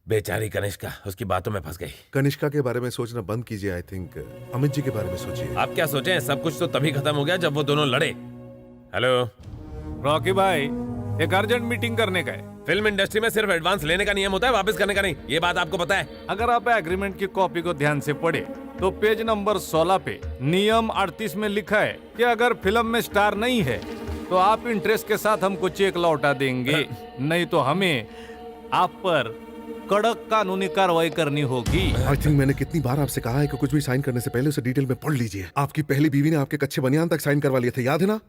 बेचारी कनिष्का उसकी बातों में फंस गई। कनिष्का के बारे में सोचना बंद कीजिए। आई थिंक अमित जी के बारे में सोचिए। आप क्या सोचें, सब कुछ तो तभी खत्म हो गया जब वो दोनों लड़े। हेलो रॉकी भाई, एक अर्जेंट मीटिंग करने का है। फिल्म इंडस्ट्री में सिर्फ एडवांस लेने का नियम होता है, वापस करने का नहीं। ये बात आपको पता है? अगर आप एग्रीमेंट की कॉपी को ध्यान से पढ़े तो पेज नंबर 16 पे नियम 38 में लिखा है कि अगर फिल्म में स्टार नहीं है तो आप इंटरेस्ट के साथ हमको चेक लौटा देंगे, नहीं तो हमें आप पर कड़क कानूनी कार्रवाई करनी होगी। आई थिंक मैंने कितनी बार आपसे कहा है कि कुछ भी साइन करने से पहले उसे डिटेल में पढ़ लीजिए। आपकी पहली बीवी ने आपके कच्चे बनियान तक साइन करवा लिए थे, याद है ना?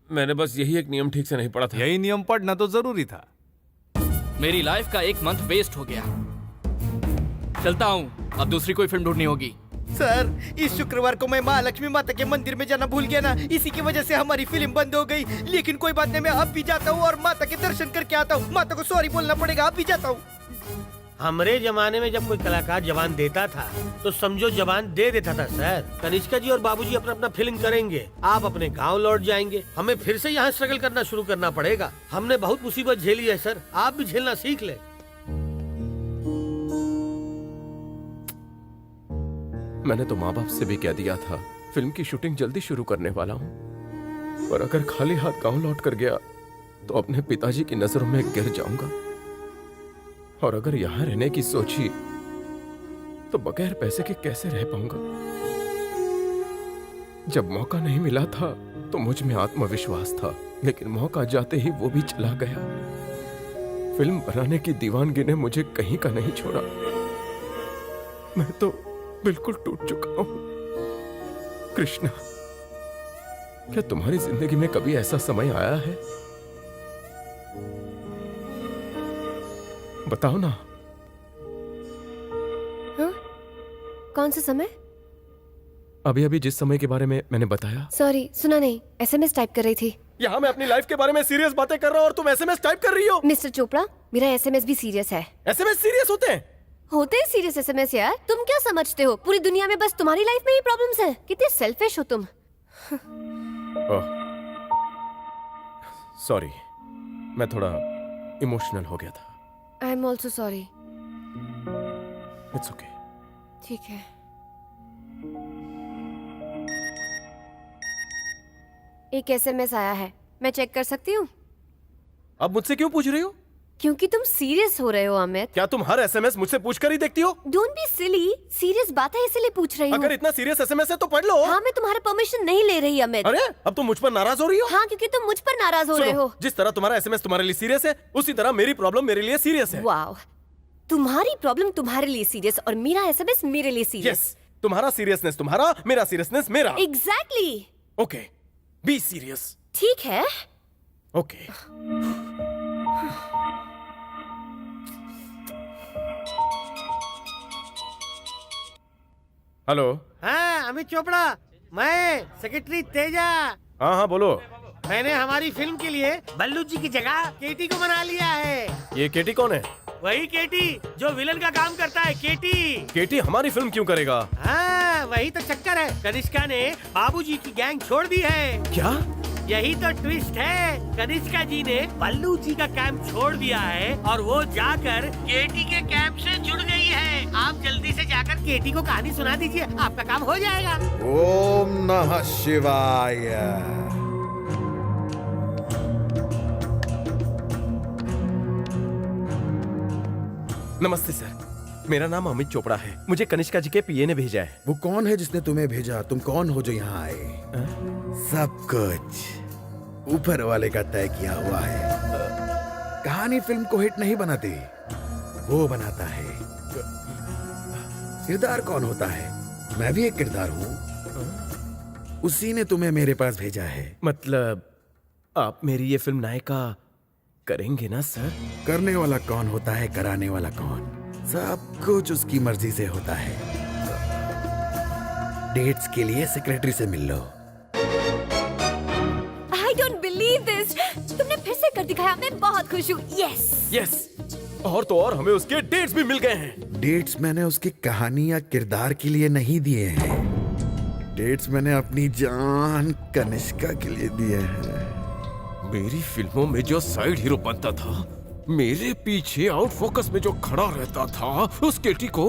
मैंने बस यही एक नियम ठीक से नहीं पढ़ा था। यही नियम पढ़ना तो जरूरी था। मेरी लाइफ का 1 मंथ वेस्ट हो गया। चलता हूँ, अब दूसरी कोई फिल्म ढूंढनी होगी। सर, इस शुक्रवार को मैं महालक्ष्मी माता के मंदिर में जाना भूल गया ना, इसी की वजह से हमारी फिल्म बंद हो गई। लेकिन कोई बात नहीं, मैं अब भी जाता हूँ और माता के दर्शन करके आता हूँ। माता को सॉरी बोलना पड़ेगा, अब भी जाता हूँ। हमरे जमाने में जब कोई कलाकार जवान देता था तो समझो जवान दे देता था सर। कनिष्का जी और बाबूजी अपना अपना फिल्म करेंगे, आप अपने गांव लौट जाएंगे, हमें फिर से यहाँ स्ट्रगल करना शुरू करना पड़ेगा। हमने बहुत मुसीबत झेली है सर, आप भी झेलना सीख ले। मैंने तो माँ बाप से भी कह दिया था फिल्म की शूटिंग जल्दी शुरू करने वाला हूँ, पर अगर खाली हाथ गांव लौट कर गया तो अपने पिताजी की नजरों में गिर जाऊंगा। और अगर यहां रहने की सोची तो बगैर पैसे के कैसे रह पाऊंगा। जब मौका नहीं मिला था तो मुझ में आत्मविश्वास था, लेकिन मौका जाते ही वो भी चला गया। फिल्म बनाने की दीवानगी ने मुझे कहीं का नहीं छोड़ा। मैं तो बिल्कुल टूट चुका हूं। कृष्णा, क्या तुम्हारी जिंदगी में कभी ऐसा समय आया है? बताओ ना। हाँ? कौन सा समय? अभी अभी जिस समय के बारे में मैंने बताया। सॉरी, सुना नहीं। एसएमएस टाइप कर रही थी। यहाँ मैं अपनी लाइफ के बारे में सीरियस बातें कर रहा हूँ और तुम एसएमएस टाइप कर रही हो। मिस्टर चोपड़ा, मेरा एसएमएस भी सीरियस है। एसएमएस सीरियस होते हैं? होते हैं सीरियस एसएमएस यार। तुम क्या समझते हो पूरी दुनिया में बस तुम्हारी लाइफ में ही प्रॉब्लम्स हैं? कितने सेल्फिश हो तुम। सॉरी, मैं थोड़ा इमोशनल हो गया था। I am also sorry. It's okay. ठीक है। एक SMS आया है, मैं चेक कर सकती हूँ? अब मुझसे क्यों पूछ रही हो? क्योंकि तुम सीरियस हो रहे हो अमित। क्या तुम हर SMS मुझसे पूछकर ही देखती हो? डोंट बी सिली, सीरियस बात है इसीलिए पूछ रही हूँ। अगर इतना सीरियस SMS है तो पढ़ लो। हाँ, मैं तुम्हारा परमिशन नहीं ले रही अमित। अरे अब तुम मुझ पर नाराज हो रही हो? हाँ, क्योंकि तुम मुझ पर नाराज हो रहे हो। जिस तरह तुम्हारा SMS तुम्हारे लिए सीरियस है, उसी तरह मेरी प्रॉब्लम मेरे लिए सीरियस है। वाओ, तुम्हारी प्रॉब्लम तुम्हारे लिए सीरियस और मेरा SMS मेरे लिए सीरियस। यस, तुम्हारा सीरियसनेस तुम्हारा, मेरा सीरियसनेस मेरा। एग्जैक्टली। Okay, be serious. ठीक है। ओके। हेलो। हाँ, अमित चोपड़ा, मैं सेक्रेटरी तेजा। हाँ हाँ बोलो। मैंने हमारी फिल्म के लिए बल्लू जी की जगह केटी को बना लिया है। ये केटी कौन है? वही केटी जो विलन का काम करता है, केटी। केटी हमारी फिल्म क्यों करेगा? हाँ, वही तो चक्कर है। कनिष्का ने बाबूजी की गैंग छोड़ दी है। क्या? यही तो ट्विस्ट है। कनिष्का जी ने बल्लू जी का कैंप छोड़ दिया है और वो जाकर केटी के कैंप से जुड़ गई है। आप जल्दी से जाकर केटी को कहानी सुना दीजिए, आपका काम हो जाएगा। ओम नमः शिवाय। नमस्ते सर, मेरा नाम अमित चोपड़ा है। मुझे कनिष्का जी के पीए ने भेजा है। वो कौन है जिसने तुम्हें भेजा? तुम कौन हो जो यहाँ आए? सब कुछ ऊपर वाले का तय किया हुआ है। कहानी फिल्म को हिट नहीं बनाती, वो बनाता है। किरदार कौन होता है? मैं भी एक किरदार हूँ। उसी ने तुम्हें मेरे पास भेजा है। मतलब आप मेरी ये फिल्म नायिका करेंगे ना सर? करने वाला कौन होता है, कराने वाला कौन? सब कुछ उसकी मर्जी से होता है। डेट्स के लिए सेक्रेटरी से मिल लो। I don't believe this. तुमने फिर से कर दिखाया, मैं बहुत खुश हूँ। यस यस, और तो और हमें उसके डेट्स भी मिल गए हैं। डेट्स मैंने उसकी कहानी या किरदार के लिए नहीं दिए हैं। डेट्स मैंने अपनी जान कनिष्का के लिए दिए हैं। मेरी फिल्मों में जो साइड हीरो बनता था, मेरे पीछे आउट फोकस में जो खड़ा रहता था, उस केटी को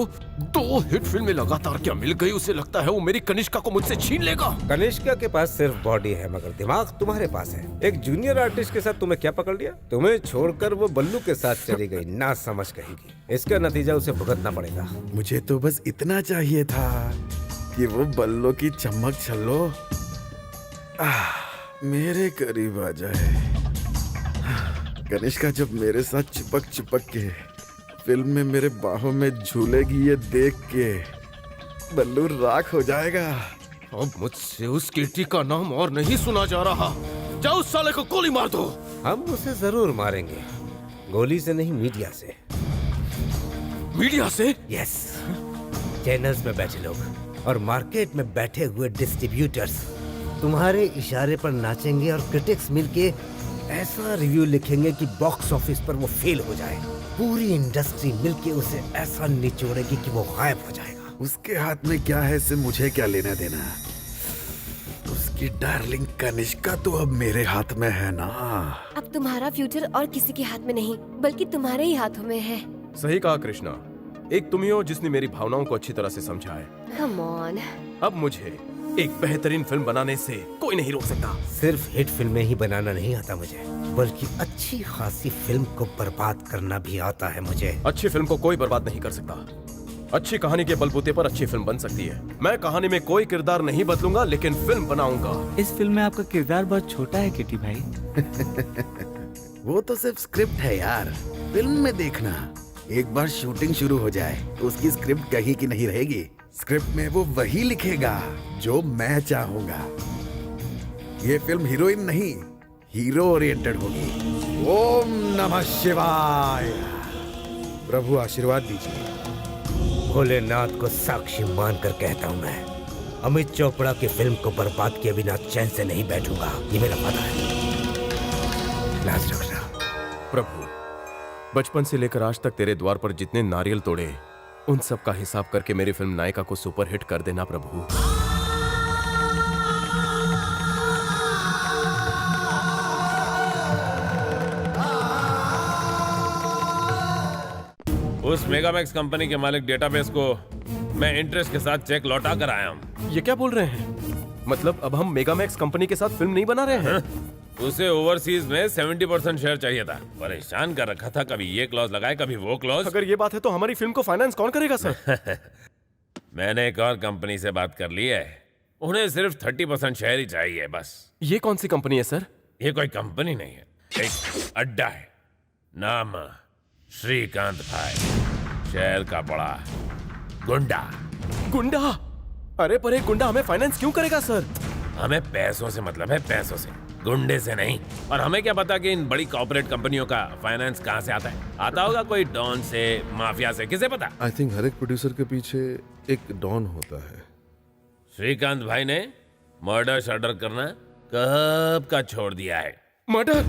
2 हिट फिल्में लगातार क्या मिल गई। उसे लगता है वो मेरी कनिष्का को मुझसे छीन लेगा। कनिष्का के पास सिर्फ बॉडी है मगर दिमाग तुम्हारे पास है। एक जूनियर आर्टिस्ट के साथ तुम्हें क्या पकड़ लिया? तुम्हें छोड़कर वो बल्लू के साथ चली गई, ना समझ कहेगी। इसका नतीजा उसे भुगतना पड़ेगा। मुझे तो बस इतना चाहिए था कि वो बल्लो की चमक छल्लो मेरे करीब आ जाए। कनिष्का जब मेरे साथ चिपक चिपक के फिल्म में मेरे बाहों में झूलेगी, ये देख के बल्लू राख हो जाएगा। अब मुझसे उस केटी का नाम और नहीं सुना जा रहा। जाओ उस साले को गोली मार दो। हम उसे जरूर मारेंगे, गोली से नहीं, मीडिया से। मीडिया से? यस। चैनल्स में बैठे लोग और मार्केट में बैठे हुए डिस्ट्रीब्यूटर्स तुम्हारे इशारे पर नाचेंगे और क्रिटिक्स मिलके ऐसा रिव्यू लिखेंगे कि बॉक्स ऑफिस पर वो फेल हो जाए। पूरी इंडस्ट्री मिलके उसे ऐसा निचोड़ेगी कि वो गायब हो जाएगा। उसके हाथ में क्या है इससे मुझे क्या लेना देना? उसकी डार्लिंग कनिष्का तो अब मेरे हाथ में है ना। अब तुम्हारा फ्यूचर और किसी के हाथ में नहीं, बल्कि तुम्हारे ही हाथों में है। सही कहा कृष्णा, एक तुम ही हो जिसने मेरी भावनाओं को अच्छी तरह से समझा है। Come on. अब मुझे एक बेहतरीन फिल्म बनाने से कोई नहीं रोक सकता। सिर्फ हिट फिल्में ही बनाना नहीं आता मुझे, बल्कि अच्छी खासी फिल्म को बर्बाद करना भी आता है मुझे। अच्छी फिल्म को कोई बर्बाद नहीं कर सकता। अच्छी कहानी के बलबूते पर अच्छी फिल्म बन सकती है। मैं कहानी में कोई किरदार नहीं बदलूंगा, लेकिन फिल्म बनाऊंगा। इस फिल्म में आपका किरदार बहुत छोटा है किटी भाई। वो तो सिर्फ स्क्रिप्ट है यार, फिल्म में देखना। एक बार शूटिंग शुरू हो जाए तो उसकी स्क्रिप्ट कहीं की नहीं रहेगी। स्क्रिप्ट में वो वही लिखेगा जो मैं चाहूंगा। ये फिल्म हीरोइन नहीं, हीरो ओरिएंटेड होगी। ओम नमः शिवाय। प्रभु आशीर्वाद दीजिए। भोलेनाथ को साक्षी मानकर कहता हूँ, मैं अमित चोपड़ा की फिल्म को बर्बाद किए बिना चैन से नहीं बैठूंगा। ये मेरा वादा है। लाज रखना। प्रभु, बचपन से लेकर आज तक तेरे द्वार पर जितने नारियल तोड़े, उन सब का हिसाब करके मेरी फिल्म नायिका को सुपरहिट कर देना प्रभु। उस मेगामैक्स कंपनी के मालिक डेटाबेस को मैं इंटरेस्ट के साथ चेक लौटा कर आया हूँ। ये क्या बोल रहे हैं? मतलब अब हम मेगामैक्स कंपनी के साथ फिल्म नहीं बना रहे हैं? उसे ओवरसीज में 70% शेयर चाहिए था। परेशान कर रखा था, कभी ये क्लॉज लगाए कभी वो क्लॉज। अगर ये बात है तो हमारी फिल्म को फाइनेंस कौन करेगा सर? मैंने एक और कंपनी से बात कर ली है, उन्हें सिर्फ 30% शेयर ही चाहिए बस। ये कौन सी कंपनी है सर? ये कोई कंपनी नहीं है, एक अड्डा है। नाम श्रीकांत भाई, शहर का बड़ा गुंडा। गुंडा? अरे पर एक गुंडा हमें फाइनेंस क्यों करेगा सर? हमें पैसों से मतलब है, पैसों से, गुंडे से नहीं। और हमें क्या पता कि इन बड़ी कॉर्पोरेट कंपनियों का फाइनेंस कहाँ से आता है। आता होगा कोई डॉन से, माफिया से, किसे पता। आई थिंक हर एक प्रोड्यूसर के पीछे एक डॉन होता है। श्रीकांत भाई ने मर्डर शर्डर करना कब का छोड़ दिया है। मर्डर?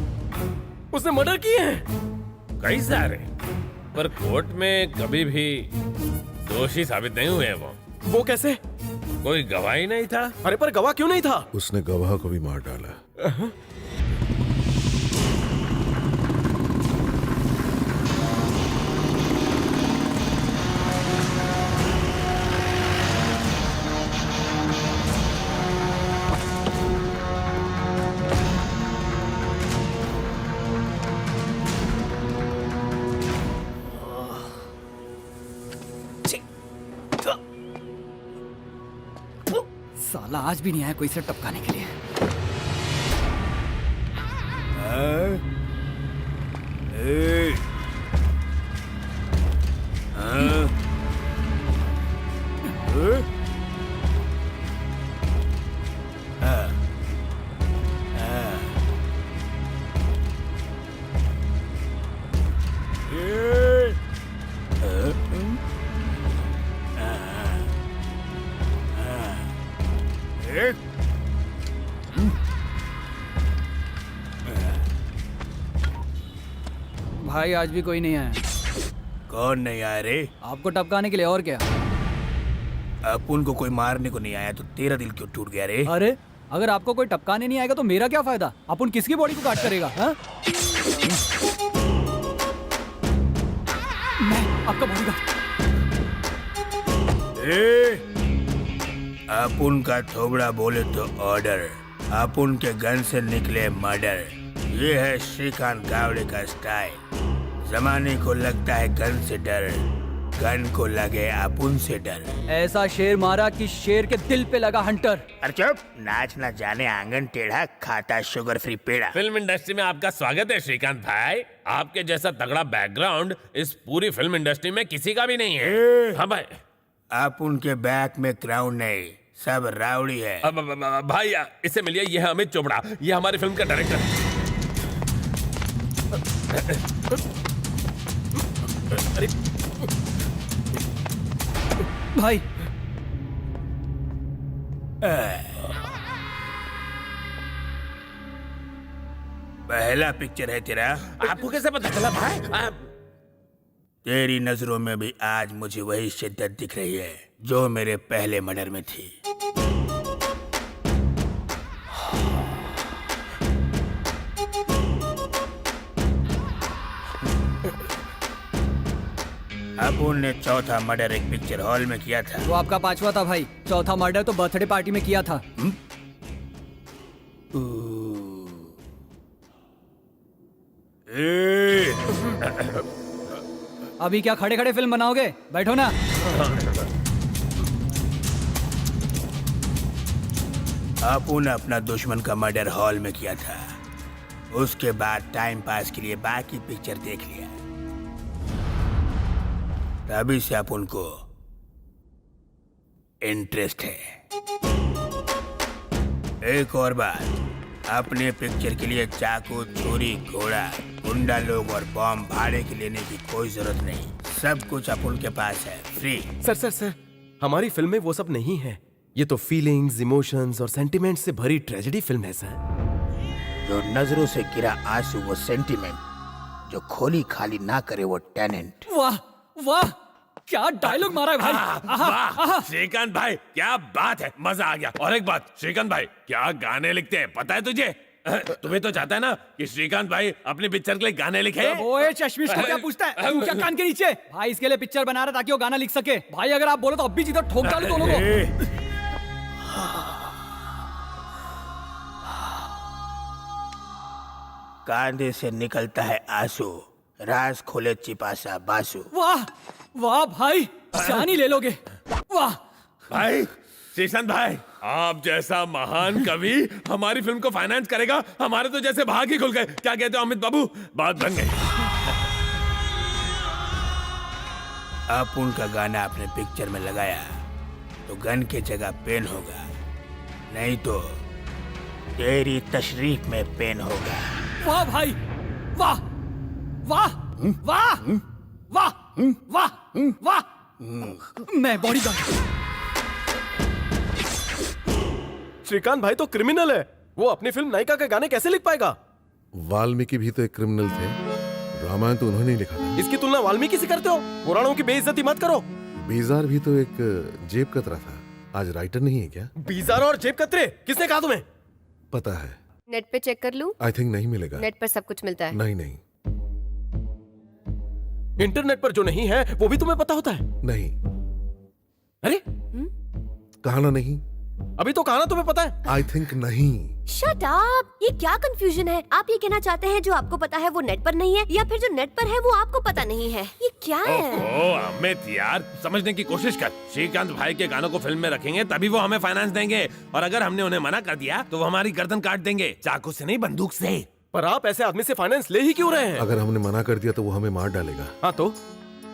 उसने मर्डर किए हैं? कई सारे, पर कोर्ट में कभी भी दोषी साबित नहीं हुए वो कैसे? कोई गवाह ही नहीं था। अरे पर गवाह क्यों नहीं था? उसने गवाह को भी मार डाला। साला आज भी नहीं आया कोई से टपकाने के लिए। भाई आज भी कोई नहीं आया। कौन नहीं आया रे? आपको टपकाने के लिए, और क्या? अपन को कोई मारने को नहीं आया तो तेरा दिल क्यों टूट गया रे? अरे अगर आपको कोई टपकाने नहीं आएगा तो मेरा क्या फायदा? अपन किसकी बॉडी को काट करेगा? हाँ? मैं आपका बॉडीगार्ड। अपन का थोबड़ा बोले तो ऑर्डर, अपन के गन से निकले मर्डर। ये है श्रीकांत गावड़े का स्टाइल। जमाने को लगता है गन से डर, गन को लगे अपन से डर। ऐसा शेर मारा कि शेर के दिल पे लगा हंटर। अरे चुप, नाच ना जाने आंगन टेढ़ा, खाता शुगर फ्री पेड़ा। फिल्म इंडस्ट्री में आपका स्वागत है श्रीकांत भाई। आपके जैसा तगड़ा बैकग्राउंड इस पूरी फिल्म इंडस्ट्री में किसी का भी नहीं है। हाँ भाई, आप उनके बैक में क्राउन नहीं, सब रावड़ी है। भाई इससे मिलिए, ये है अमित चोपड़ा, ये हमारी फिल्म का डायरेक्टर है। अरे भाई, पहला पिक्चर है तेरा। आपको कैसे पता चला भाई? तेरी नजरों में भी आज मुझे वही शिद्दत दिख रही है जो मेरे पहले मर्डर में थी। अपुन ने चौथा मर्डर एक पिक्चर हॉल में किया था। वो आपका पांचवा था भाई। चौथा मर्डर तो बर्थडे पार्टी में किया था। अभी क्या खड़े खड़े फिल्म बनाओगे? बैठो ना। अपुन अपना दुश्मन का मर्डर हॉल में किया था। उसके बाद टाइम पास के लिए बाकी पिक्चर देख लिया। तभी से अपुन को इंटरेस्ट है। एक और बात, अपने पिक्चर के लिए चाकू, छुरी, घोड़ा, गुंडा लोग और बॉम्ब भाड़े के लेने की कोई जरूरत नहीं। सब कुछ अपुन के पास है, फ्री। सर, हमारी फिल्म में वो सब नहीं है। ये तो फीलिंग्स, इमोशंस और सेंटिमेंट से भरी ट्रेजेडी फिल्म है सर। जो नजरों से गिरा आंसू वो सेंटिमेंट, जो खोली खाली ना करे वो टेनेंट। वाह वाह, क्या डायलॉग मारा है भाई। वाह श्रीकांत भाई, क्या बात है, मजा आ गया। और एक बात श्रीकांत भाई, क्या गाने लिखते हैं पता है तुझे? तुम्हें तो चाहता है ना कि श्रीकांत भाई अपनी पिक्चर के लिए गाने लिखे। ओए चश्मिश को क्या पूछता है तू? क्या कान के नीचे? भाई इसके लिए पिक्चर बना रहा ताकि वो गाना लिख सके। भाई अगर आप बोलो तो अब भी जिधर ठोक डालू दोनों को। कांधे से निकलता है आंसू, राज खोले चिपासा बासु। वाह वाह भाई, जान ही ले लोगे। वाह भाई श्रीकांत भाई, आप जैसा महान कवि हमारी फिल्म को फाइनेंस करेगा, हमारे तो जैसे भाग ही खुल गए। क्या कहते हो अमित बाबू, बात बन गई। अब उनका गाना आपने पिक्चर में लगाया तो गन की जगह पेन होगा, नहीं तो तेरी तशरीफ में पेन होगा। वाह भाई वाह वाह वाह वाह वाह वाह। मैं बॉडीगार्ड। श्रीकांत भाई तो क्रिमिनल है, वो अपनी फिल्म नायिका के गाने कैसे लिख पाएगा? वाल्मीकि भी तो एक क्रिमिनल थे, रामायण तो उन्होंने ही लिखा था। इसकी तुलना वाल्मीकि से करते हो? पुराणों की बेइज्जती मत करो। बीजार भी तो एक जेब कतरा था, आज राइटर नहीं है क्या? बीजार और जेब कतरे किसने कहा तुम्हें? पता है। नेट पे चेक कर लूं? आई थिंक नहीं मिलेगा। नेट पर सब कुछ मिलता है। नहीं नहीं इंटरनेट पर जो नहीं है वो भी तुम्हें पता होता है? नहीं। अरे कहाना नहीं। अभी तो कहाना तुम्हें पता है। आई थिंक नहीं। शट अप, ये क्या कंफ्यूजन है? आप ये कहना चाहते हैं जो आपको पता है वो नेट पर नहीं है, या फिर जो नेट पर है वो आपको पता नहीं है? ये क्या है? ओहो अमित यार, समझने की कोशिश कर। श्रीकांत भाई के गानों को फिल्म में रखेंगे तभी वो हमें फाइनेंस देंगे, और अगर हमने उन्हें मना कर दिया तो वो हमारी गर्दन काट देंगे, चाकू से नहीं बंदूक से। पर आप ऐसे आदमी से फाइनेंस ले ही क्यों रहे हैं? अगर हमने मना कर दिया तो वो हमें मार डालेगा। हाँ तो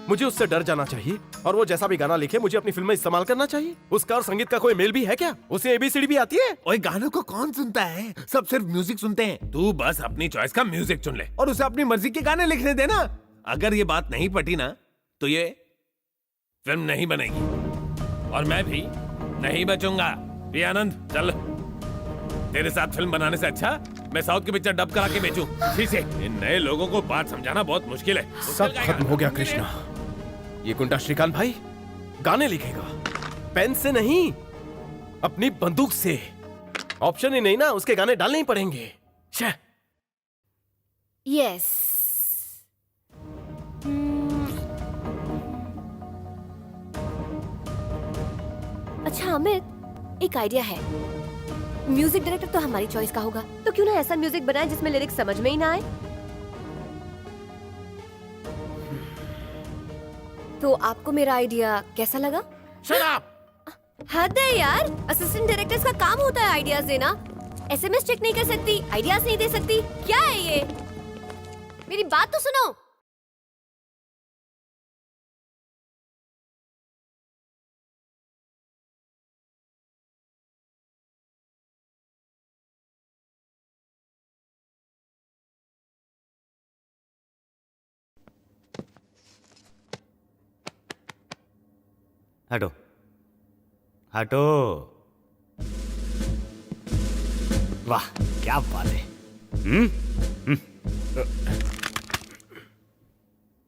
मुझे उससे डर जाना चाहिए, और वो जैसा भी गाना लिखे मुझे अपनी फिल्म में इस्तेमाल करना चाहिए। उसका और संगीत का कोई मेल भी है क्या? उसे एबीसीडी भी आती है? ओए गानों को कौन सुनता है, सब सिर्फ म्यूजिक सुनते हैं। तू बस अपनी चॉइस का म्यूजिक चुन ले और उसे अपनी मर्जी के गाने लिखने देना। अगर ये बात नहीं पटी ना तो ये फिल्म नहीं बनेगी, और मैं भी नहीं बचूंगा। आनंद चल, तेरे साथ फिल्म बनाने से अच्छा मैं साउथ की पिक्चर डब करा के बेचूं। ठीक है, इन नए लोगों को बात समझाना बहुत मुश्किल है। सब खत्म हो गया कृष्णा। ये गुंडा श्रीकांत भाई गाने लिखेगा, पेन से नहीं अपनी बंदूक से। ऑप्शन ही नहीं ना, उसके गाने डालने ही पड़ेंगे। यस। अच्छा अमित, एक आइडिया है। म्यूजिक डायरेक्टर तो हमारी चॉइस का होगा, तो क्यों ना ऐसा म्यूजिक बनाए जिसमें लिरिक्स समझ में ही ना आए? तो आपको मेरा आइडिया कैसा लगा? हद है यार, असिस्टेंट डायरेक्टर्स का काम होता है आइडियाज देना। एसएमएस चेक नहीं कर सकती, आइडियाज नहीं दे सकती, क्या है ये? मेरी बात तो सुनो। हटो हटो। वाह क्या बात है।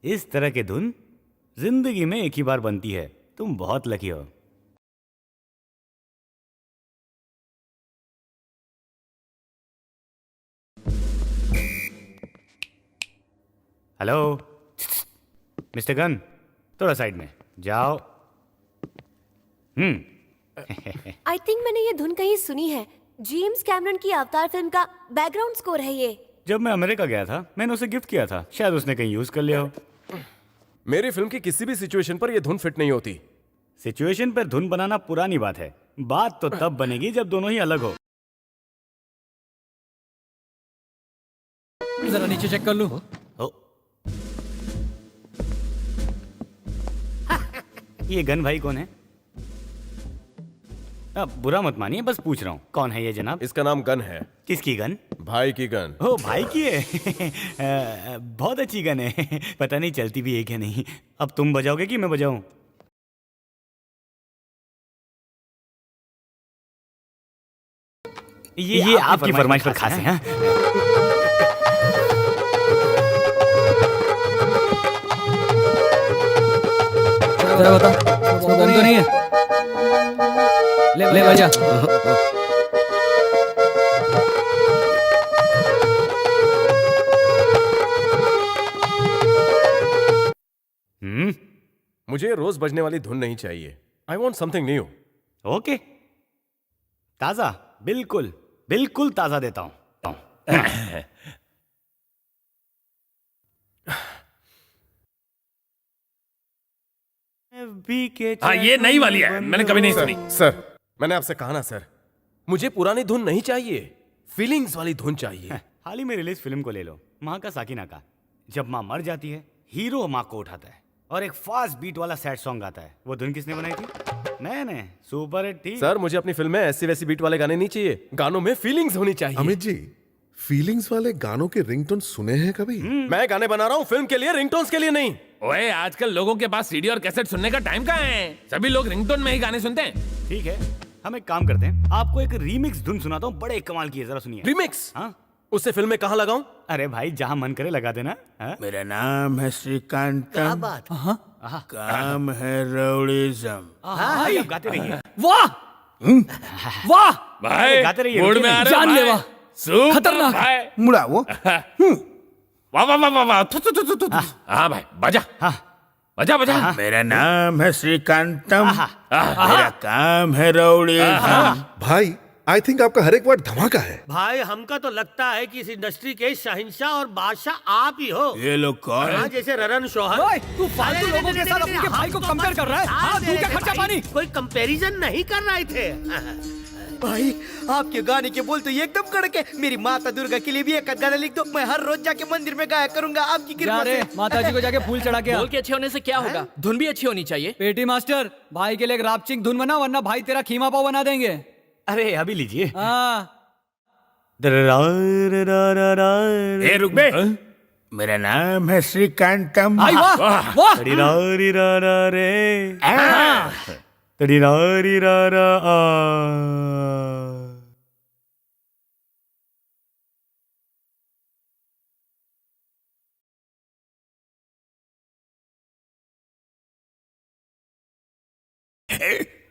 इस तरह के धुन जिंदगी में एक ही बार बनती है, तुम बहुत लकी हो। हेलो मिस्टर गन, थोड़ा साइड में जाओ। आई थिंक मैंने ये धुन कहीं सुनी है। जेम्स कैमरन की अवतार फिल्म का बैकग्राउंड स्कोर है ये। जब मैं अमेरिका गया था मैंने उसे गिफ्ट किया था, शायद उसने कहीं यूज कर लिया हो। मेरी फिल्म की किसी भी सिचुएशन पर यह धुन फिट नहीं होती। सिचुएशन पर धुन बनाना पुरानी बात है, बात तो तब बनेगी जब दोनों ही अलग हो। जरा नीचे चेक कर लूं। ये गन भाई कौन है? अब बुरा मत मानिए, बस पूछ रहा हूँ कौन है ये जनाब? इसका नाम गन है। किसकी गन? भाई की गन। ओ भाई की है। बहुत अच्छी गन है, पता नहीं चलती भी है क्या नहीं। अब तुम बजाओगे कि मैं बजाऊं? ये आपकी फरमाइश पर खास है। जरा बता, इसमें बम तो नहीं है? ले बजा। मुझे रोज बजने वाली धुन नहीं चाहिए। I want something new. Okay, ताजा, बिल्कुल बिल्कुल ताजा देता हूं। हाँ, ये नई वाली है, मैंने कभी नहीं सुनी। सर, मैंने आपसे कहा ना सर, मुझे पुरानी धुन नहीं चाहिए, फीलिंग्स वाली धुन चाहिए। हाल ही में रिलीज फिल्म को ले लो, माँ का साकिना का। जब माँ मर जाती है, हीरो माँ को उठाता है और एक फास्ट बीट वाला सैड सॉन्ग आता है। वो धुन किसने बनाई थी? मैंने। सुपर हिट थी। सर, मुझे अपनी फिल्म में ऐसी वैसी बीट वाले गाने नहीं चाहिए, गानों में फीलिंग्स होनी चाहिए। अमित जी, फीलिंग्स वाले गानों के रिंगटोन सुने हैं कभी? मैं गाने बना रहा हूँ फिल्म के लिए, रिंगटोन्स के लिए नहीं। ओए, आजकल लोगों के पास सीडी और कैसेट सुनने का टाइम कहाँ है? सभी लोग रिंगटोन में ही गाने सुनते हैं। ठीक है, हम एक काम करते हैं, आपको एक रीमिक्स धुन सुनाता हूँ, बड़े कमाल की है, जरा सुनिए। रीमिक्स? हाँ, उससे फिल्म में कहाँ लगाऊं? अरे भाई, जहाँ मन करे लगा देना। मेरा नाम है श्रीकांत। क्या बात? काम है रउडिज्म। भाई, आप गाते रहिए। वाह वाह भाई, गाते रहिए, मूड में आ रहे हो जानलेवा, भाई। खतरनाक। भाई। मुड़ा वो। वाह वाह वाह वाह वाह। थु, थु, थु, थु, थु। हाँ भाई, बजा बजा बजा। मेरा नाम है श्रीकांतम। मेरा काम है रउडिज्म। भाई, आई थिंक आपका हर एक वर्ड धमाका है। भाई, हमका तो लगता है कि इस इंडस्ट्री के शहंशाह और बादशाह आप ही हो। ये लोग कौन हाँ, है? जैसे ररन शौहर। ओए, तू फालतू लोगों के साथ अपने भाई को कंपेयर कर रहा है? हाँ, तू क्या खर्चा पानी? कोई कंपैरिजन नहीं कर रहे थे। भाई, आपके गाने के बोल तो ये एकदम कड़क है। मेरी माता दुर्गा के लिए भी एक गाना लिख दो, मैं हर रोज जाके मंदिर में गाया करूंगा आपकी कृपा से। माता जी को जाके फूल चढ़ा के आ। बोल के अच्छे होने से क्या होगा? धुन भी अच्छी होनी चाहिए। पेटी मास्टर, भाई के लिए एक रापचिंग धुन बना, वरना भाई तेरा खीमा पाव बना देंगे। अरे अभी लीजिए। रुक बे। मेरा नाम है श्रीकांतम। वाह वाह।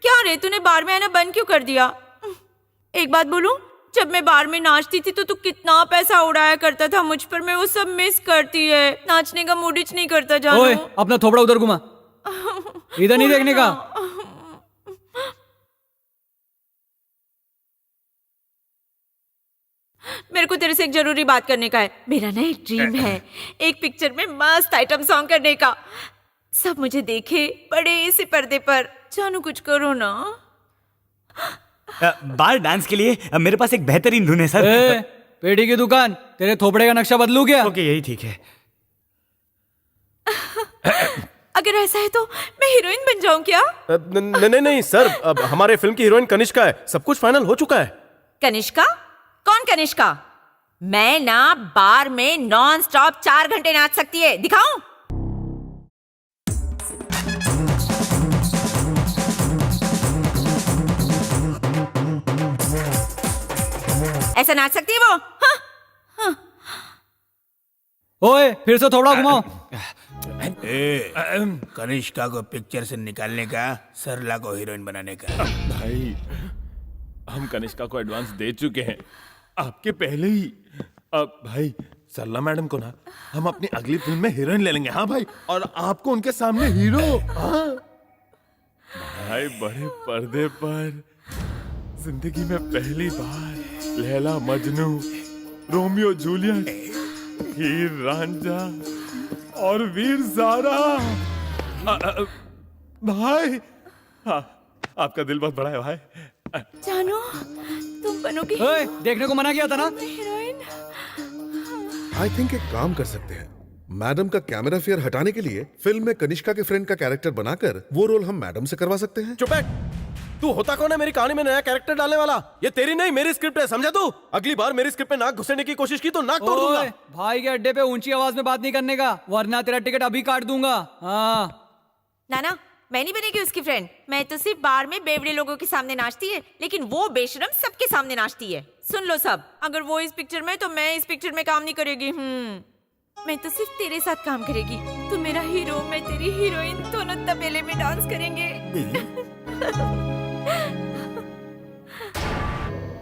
क्या रे, तूने बार में आना बंद क्यों कर दिया? एक बात बोलूं, जब मैं बार में नाचती थी तो तू कितना पैसा उड़ाया करता था मुझ पर। मैं वो सब मिस करती है। नाचने का मूड ही नहीं करता जानू। ओए, अपना थोबड़ा उधर घुमा, इधर नहीं देखने का। मेरे को तेरे से एक जरूरी बात करने का है। मेरा ना एक ड्रीम है, एक पिक्चर में मस्त आइटम सॉन्ग करने का। सब मुझे देखे बड़े से पर्दे पर। जानू, कुछ करो ना। बार डांस के लिए मेरे पास एक बेहतरीन धुन है सर। पेटी की दुकान, तेरे थोपड़े का नक्शा बदलू क्या? ओके, यही ठीक है। अगर ऐसा है तो मैं हीरोइन बन जाऊं क्या? नहीं नहीं सर, अब हमारे फिल्म की हीरोइन कनिष्का है, सब कुछ फाइनल हो चुका है। कनिष्का? कौन कनिष्का? मैं ना बार में नॉन स्टॉप 4 घंटे नाच सकती है, दिखाऊं? ऐसा नाच सकती है वो? हाँ, हाँ। ओए, फिर से थोड़ा घुमाओ। कनिष्का को पिक्चर से निकालने का, सरला को हीरोइन बनाने का। भाई, हम कनिष्का को एडवांस दे चुके हैं आपके पहले ही। अब भाई, सरला मैडम को ना हम अपनी अगली फिल्म में हीरोइन ले लेंगे। हाँ भाई, और आपको उनके सामने हीरो। हाँ भाई, बड़े पर्दे पर जिंदगी में पहली बार लैला मजनू, रोमियो जूलियट, हीर रांझा और वीर ज़ारा। भाई, हाँ, आपका दिल बहुत बड़ा है भाई। जानू, तुम बनोगी? ओए, देखने को मना किया था ना। हीरोइन। आई थिंक एक काम कर सकते हैं, मैडम का कैमरा फेयर हटाने के लिए फिल्म में कनिष्का के फ्रेंड का कैरेक्टर बनाकर वो रोल हम मैडम से करवा सकते हैं। चुप है, तू होता कौन है मेरी कहानी में नया कैरेक्टर डालने वाला? ये तेरी नहीं, मेरी स्क्रिप्ट है, समझा तू? अगली बार मेरी स्क्रिप्ट में नाक घुसेने की कोशिश की तो नाक तोड़ दूंगा। भाई के अड्डे पे ऊंची आवाज में बात नहीं करने का, वरना तेरा टिकट अभी काट दूंगा। हाँ। नाना, मैं नहीं बनेगी उसकी फ्रेंड। मैं तो सिर्फ बार में बेवड़े लोगों के सामने नाचती है, लेकिन वो बेशरम सबके सामने नाचती है। सुन लो सब, अगर वो इस पिक्चर में तो मैं इस पिक्चर में काम नहीं करेगी। मैं तो सिर्फ तेरे साथ काम करेगी। तू मेरा हीरो, मैं तेरी हीरोइन, दोनों तबेले में डांस करेंगे।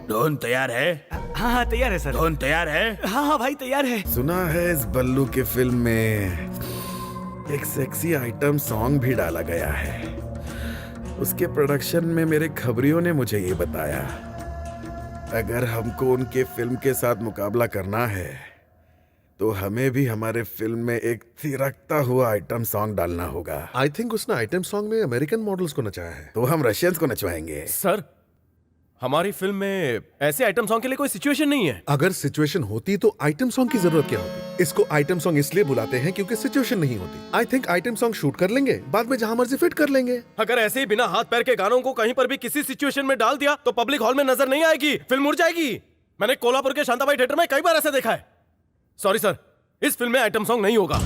धुन तैयार है? हाँ, तैयार है सर। धुन तैयार है? हाँ भाई, तैयार है। सुना है इस बल्लू के फिल्म में एक सेक्सी आइटम सॉन्ग भी डाला गया है। उसके प्रोडक्शन में मेरे खबरियों ने मुझे ये बताया, अगर हमको उनके फिल्म के साथ मुकाबला करना है तो हमें भी हमारे फिल्म में एक थिरकता हुआ आइटम सॉन्ग डालना होगा। आई थिंक उसने आइटम सॉन्ग में अमेरिकन मॉडल्स को नचाया है। तो हम रशियंस को नचवाएंगे। सर, हमारी फिल्म में ऐसे आइटम सॉन्ग के लिए कोई सिचुएशन नहीं है। अगर सिचुएशन होती तो आइटम सॉन्ग की जरूरत क्या होती? इसको आइटम सॉन्ग इसलिए बुलाते हैं क्योंकि सिचुएशन नहीं होती। I think item song shoot कर लेंगे, बाद में जहां मर्जी फिट कर लेंगे। अगर ऐसे ही बिना हाथ पैर के गानों को कहीं पर भी किसी सिचुएशन में डाल दिया तो पब्लिक हॉल में नजर नहीं आएगी, फिल्म उड़ जाएगी। मैंने कोल्हापुर के शांताबाई थिएटर में कई बार ऐसा देखा है। सॉरी सर, इस फिल्म में आइटम सॉन्ग नहीं होगा।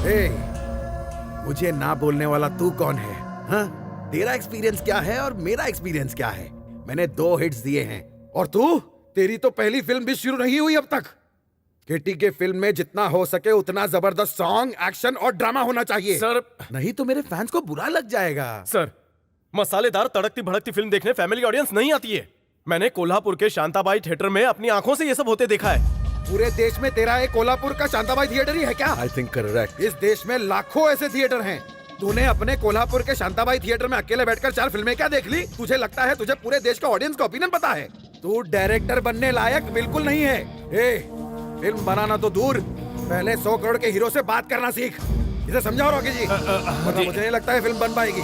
मुझे ना बोलने वाला तू कौन है? हाँ? तेरा एक्सपीरियंस क्या है और मेरा एक्सपीरियंस क्या है? मैंने 2 हिट्स दिए हैं और तू, तेरी तो पहली फिल्म भी शुरू नहीं हुई अब तक। केटी के फिल्म में जितना हो सके उतना जबरदस्त सॉन्ग, एक्शन और ड्रामा होना चाहिए सर। नहीं तो मेरे फैंस को बुरा लग जाएगा। सर, मसालेदार तड़कती भड़कती फिल्म देखने फैमिली ऑडियंस नहीं आती है। मैंने कोल्हापुर के शांताबाई थिएटर में अपनी आंखों से ये सब होते देखा है। पूरे देश में तेरा एक कोल्हापुर का शांताबाई थिएटर ही है क्या? I think correct. इस देश में लाखों ऐसे थिएटर हैं। तूने अपने कोल्हापुर के शांताबाई थिएटर में अकेले बैठकर 4 फिल्में क्या देख ली? तुझे लगता है तुझे पूरे देश का ऑडियंस का ओपिनियन पता है? तू डायरेक्टर बनने लायक बिल्कुल नहीं है। फिल्म बनाना तो दूर, पहले 100 करोड़ के हीरो से बात करना सीख। इसे समझाओ रॉकी जी, वरना मुझे नहीं लगता है फिल्म बन पाएगी।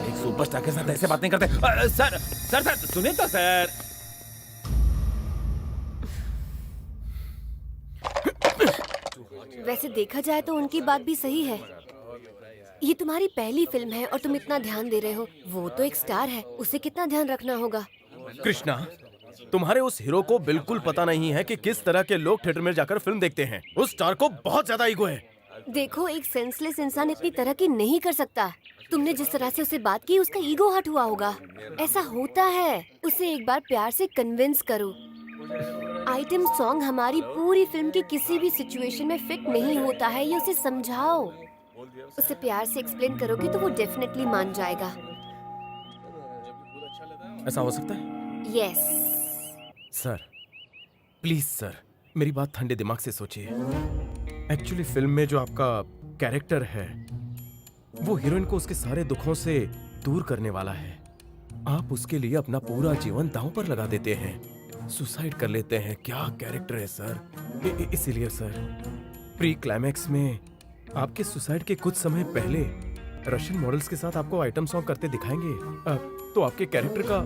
एक सुपरस्टार के साथ ऐसे बात नहीं करते। सर सर सर सुनिए तो सर। वैसे देखा जाए तो उनकी बात भी सही है। ये तुम्हारी पहली फिल्म है और तुम इतना ध्यान दे रहे हो। वो तो एक स्टार है, उसे कितना ध्यान रखना होगा। कृष्णा, तुम्हारे उस हीरो को बिल्कुल पता नहीं है कि किस तरह के लोग थिएटर में जाकर फिल्म देखते हैं। उस स्टार को बहुत ज्यादा ईगो है। देखो, एक सेंसलेस इंसान इतनी तरक्की नहीं कर सकता। तुमने जिस तरह से उससे बात की, उसका ईगो हर्ट हुआ होगा। ऐसा होता है। उसे एक बार प्यार से कन्विंस करो। आइटम सॉन्ग हमारी पूरी फिल्म की किसी भी सिचुएशन में फिट नहीं होता है, ये उसे समझाओ। उसे प्यार से एक्सप्लेन करोगे तो वो डेफिनेटली मान जाएगा। ऐसा हो सकता है? यस सर, प्लीज सर, मेरी बात ठंडे दिमाग से सोचिए। एक्चुअली फिल्म में जो आपका कैरेक्टर है वो हीरोइन को उसके सारे दुखों से दूर करने वाला है। आप उसके लिए अपना पूरा जीवन दांव पर लगा देते हैं, सुसाइड कर लेते हैं। क्या कैरेक्टर है सर। इसीलिए सर, प्री क्लाइमैक्स में आपके सुसाइड के कुछ समय पहले रशियन मॉडल्स के साथ आपको आइटम सॉन्ग करते दिखाएंगे। तो आपके कैरेक्टर का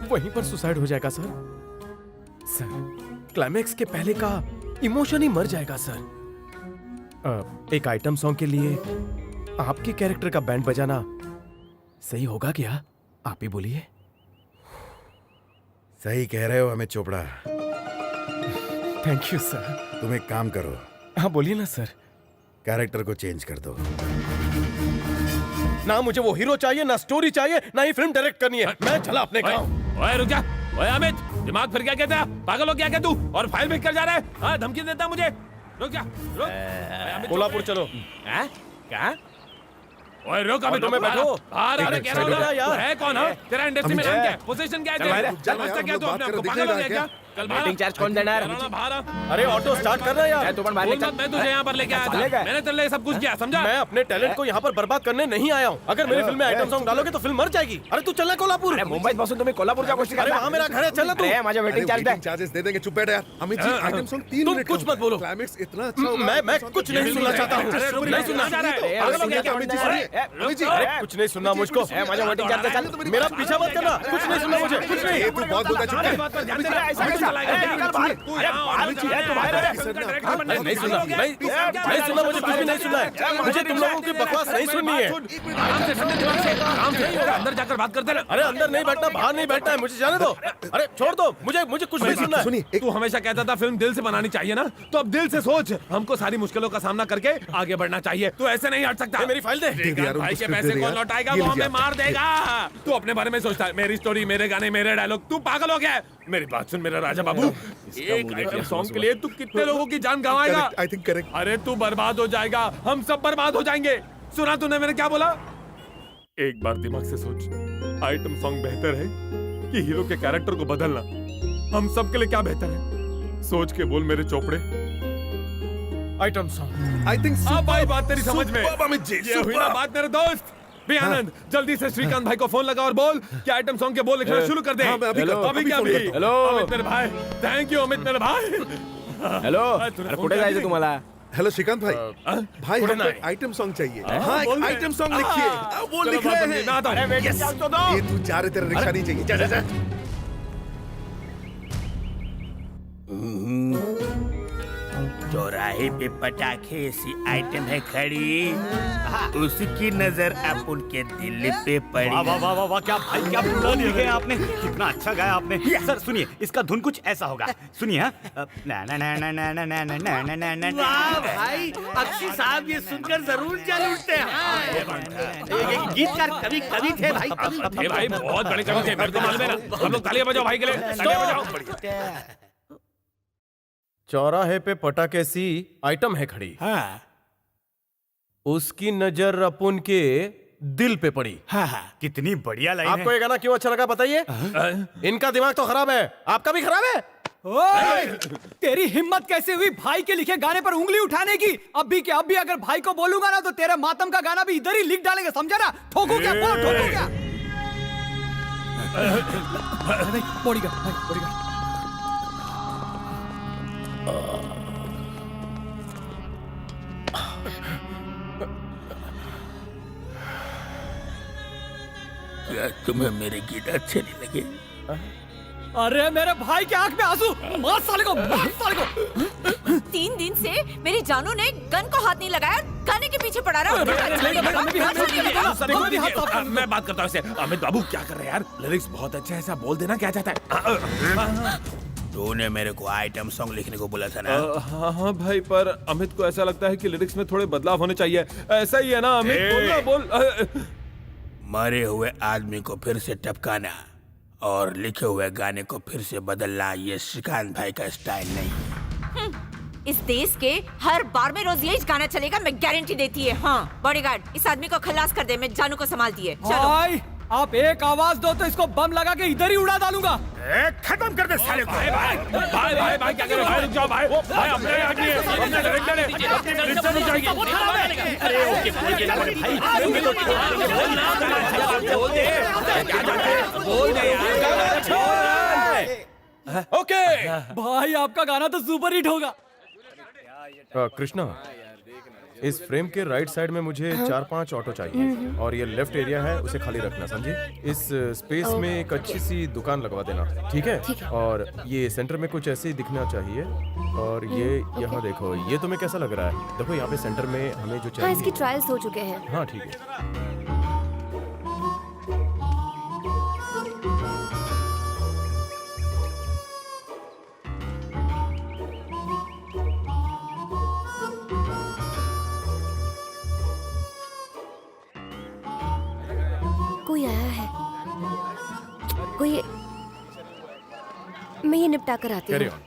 वहीं पर सुसाइड हो जाएगा सर। सर, क्लाइमैक्स के पहले का इमोशन ही मर जाएगा सर। एक आइटम सॉन्ग के लिए आपके कैरेक्टर का बैंड बजाना सही होगा क्या? आप ही बोलिए। सही कह रहे हो Amit Chopra. Thank you sir. तुम एक काम करो। हाँ बोलिए ना सर। कैरेक्टर को चेंज कर दो। ना मुझे वो हीरो चाहिए, ना स्टोरी चाहिए, ना ही फिल्म डायरेक्ट करनी है। मैं चला अपने काम। ओए रुक जा। ओए अमित, दिमाग फिर क्या कहता है? पागल हो गया क्या तू? और फाइल बिक कर जा रहा है? हाँ, धमकी देता मुझे। रुक जा, रुक। कोल्हापुर चलो। हैं? क्या? ओए रुक अमित, में बैठो। बाहर आ क्या रहा है यार? है कौन? तेरा इंडस्ट्री में नाम क्या है? पोजीशन क्या है तेरी? समझता क्या तू अपने आप को? पागल हो गया क्या? कल वेटिंग चार्ज कौन देना है? अरे ऑटो स्टार्ट कर रहा यार। मैं तुझे यहाँ पर लेके आया था। मैंने तेरे लिए सब कुछ किया, समझा? मैं अपने टैलेंट को यहाँ पर बर्बाद करने नहीं आया हूँ। अगर मेरी फिल्म में आइटम सॉन्ग डालोगे तो फिल्म मर जाएगी। अरे तू चलना कोल्हापुर। मुंबई पासून तुम्ही कोल्हापूरच्या गोष्टी अरे वहाँ मेरा घर है, चलना तू। माझ्या वेटिंग चार्जेस दे देंगे। चुप बैठ यार। Amit ji, item song 3 minute कुछ मत बोलो। क्लाइमैक्स इतना अच्छा होगा। मैं कुछ नहीं सुनना चाहता हूँ। नहीं सुनना। कुछ नहीं सुनना मुझको। माझ्या वेटिंग चार्ज चाल। मेरा पीछा मत करना। कुछ नहीं सुनना मुझे। कुछ नहीं। तू बहुत बोलता नहीं सुनना। नहीं सुनना मुझे। कुछ भी नहीं सुनना है मुझे। तुम लोगों की बकवास नहीं सुननी है। अंदर जाकर बात करते रहे। अरे अंदर नहीं बैठना, बाहर नहीं बैठना है। मुझे जाने दो। अरे छोड़ दो मुझे कुछ नहीं सुनना है। तू हमेशा कहता था फिल्म दिल से बनानी चाहिए ना, तो अब दिल से सोच। हमको सारी मुश्किलों का सामना करके आगे बढ़ना चाहिए। तू ऐसे नहीं हट सकता। मेरी फाइल दे। भाई के पैसे कौन लौटाएगा? वो हमें मार देगा। तू अपने बारे में सोचता है। मेरी स्टोरी, मेरे गाने, मेरे डायलॉग। तू पागल हो गया है। मेरी बात सुन मेरा राजा बाबू। एक आइटम सॉन्ग के लिए तू कितने लोगों की जान गंवाएगा? I think correct. अरे तू बर्बाद हो जाएगा, हम सब बर्बाद हो जाएंगे। सुना तूने मैंने क्या बोला? एक बार दिमाग से सोच। आइटम सॉन्ग बेहतर है कि हीरो के कैरेक्टर को बदलना? हम सब के लिए क्या बेहतर है? सोच के बोल मेरे Chopde. Item song. I think अब भाई बात तेरी समझ में। अमित जी, ये हुई ना बात मेरे दोस्त। भी आनंद, जल्दी से श्रीकांत भाई को फोन लगा और बोल कि आइटम सॉन्ग के बोल लिखना शुरू कर दे। हाँ, मैं अभी करता हूँ, अभी अभी क्या फोन अभी? करता हूँ। अमित मेरे भाई, थैंक यू अमित मेरे भाई। हॅलो तुला अरे फोन कुठे कर जायचं दी? तुम्हाला? हेलो श्रीकांत भाई भाई कुठे हमको नाही? एक आइटम सॉन्ग चाहिए। हाँ, हाँ, बोल एक रहे। आइटम सॉन्ग लिखिए। वो चलो, लिख बात रहे बन गई, मैं आता हूँ। हैं। अरे, Yes. तो दो। ये तू जा रहे, तेरा रिक्शा नहीं चाहिए। जा जा जा। चौराहे पे पटाखे ऐसी आइटम है खड़ी, उसकी नजर अपन के दिल पे पड़ी। वाह वाह वाह वाह वाह, क्या भाई क्या बोला लिखे आपने, कितना अच्छा गाया आपने। सर सुनिए, इसका धुन कुछ ऐसा होगा, सुनिए। हाँ? ना ना ना ना ना ना ना ना ना ना ना ना। वाह भाई, अक्षय साहब ये सुनकर जरूर चल उठते हैं। एक गीतकार कवि कवि थे भाई, कवि ये भाई बहुत बड़े कवि थे, मेरे को मालूम है ना। हम लोग तालियां बजाओ भाई के लिए, तालियां बजाओ। चौराहे पे पटाखे सी आइटम है खड़ी। हाँ उसकी नजर अपुन के दिल पे पड़ी। हाँ हाँ, कितनी बढ़िया लाइन आपको है। ये गाना क्यों अच्छा लगा बताइए? इनका दिमाग तो खराब है, आपका भी खराब है। ओए, तेरी हिम्मत कैसे हुई भाई के लिखे गाने पर उंगली उठाने की? अभी के अभी अगर भाई को बोलूंगा ना तो तेरे मातम का गाना भी इधर ही लिख डालेंगे, समझा ना? ठोको क्या, बोलो ठोको क्या? बॉडीगार्ड भाई, बॉडीगार्ड। क्या तुम्हें मेरे गीत अच्छे नहीं लगे? अरे मेरे भाई के आंख में आंसू, मार साले को, मार साले को। 3 दिन से मेरी जानू ने गन को हाथ नहीं लगाया, गाने के पीछे पड़ा रहा। मैं बात करता हूँ इससे। अमित बाबू क्या कर रहे हैं यार? लिरिक्स बहुत अच्छा है, ऐसा बोल देना क्या चाहता है। तूने मेरे को आइटम सॉन्ग लिखने को बोला था ना? हाँ हाँ भाई, पर अमित को ऐसा लगता है कि लिरिक्स में थोड़े बदलाव होने चाहिए। ऐसा ही है ना अमित? बोल ना बोल। मरे हुए आदमी को फिर से टपकाना और लिखे हुए गाने को फिर से बदलना, ये श्रीकांत भाई का स्टाइल नहीं। इस देश के हर बार में रोज यही गाना चलेगा, मैं गारंटी देती है। हाँ बॉडीगार्ड, इस आदमी को खलास कर दे, मैं जानू को संभालती है। चलो भाई आप एक आवाज दो तो इसको बम लगा के इधर ही उड़ा डालूंगा। खत्म कर दे साले को। भाई भाई भाई भाई भाई क्या कर रहे हो? भाई रुक जाओ भाई। भाई अपने आगे अपने डायरेक्टर है, अपने डायरेक्टर रुक जाएगी। अरे ओके भाई बोल दे यार। ओके भाई आपका गाना तो सुपर हिट होगा। कृष्णा, इस फ्रेम के राइट साइड में मुझे 4-5 ऑटो चाहिए और ये लेफ्ट एरिया है, उसे खाली रखना, समझे? इस स्पेस में एक अच्छी सी दुकान लगवा देना, ठीक है? और ये सेंटर में कुछ ऐसे ही दिखना चाहिए। और ये यहाँ देखो, ये तुम्हें कैसा लग रहा है? देखो यहाँ पे सेंटर में हमें जो हाँ, इसकी चाहिए। ट्रायल्स हो चुके हैं। हाँ ठीक है। कोई आया है, कोई, मैं ये निपटा कर आती Carry हूँ।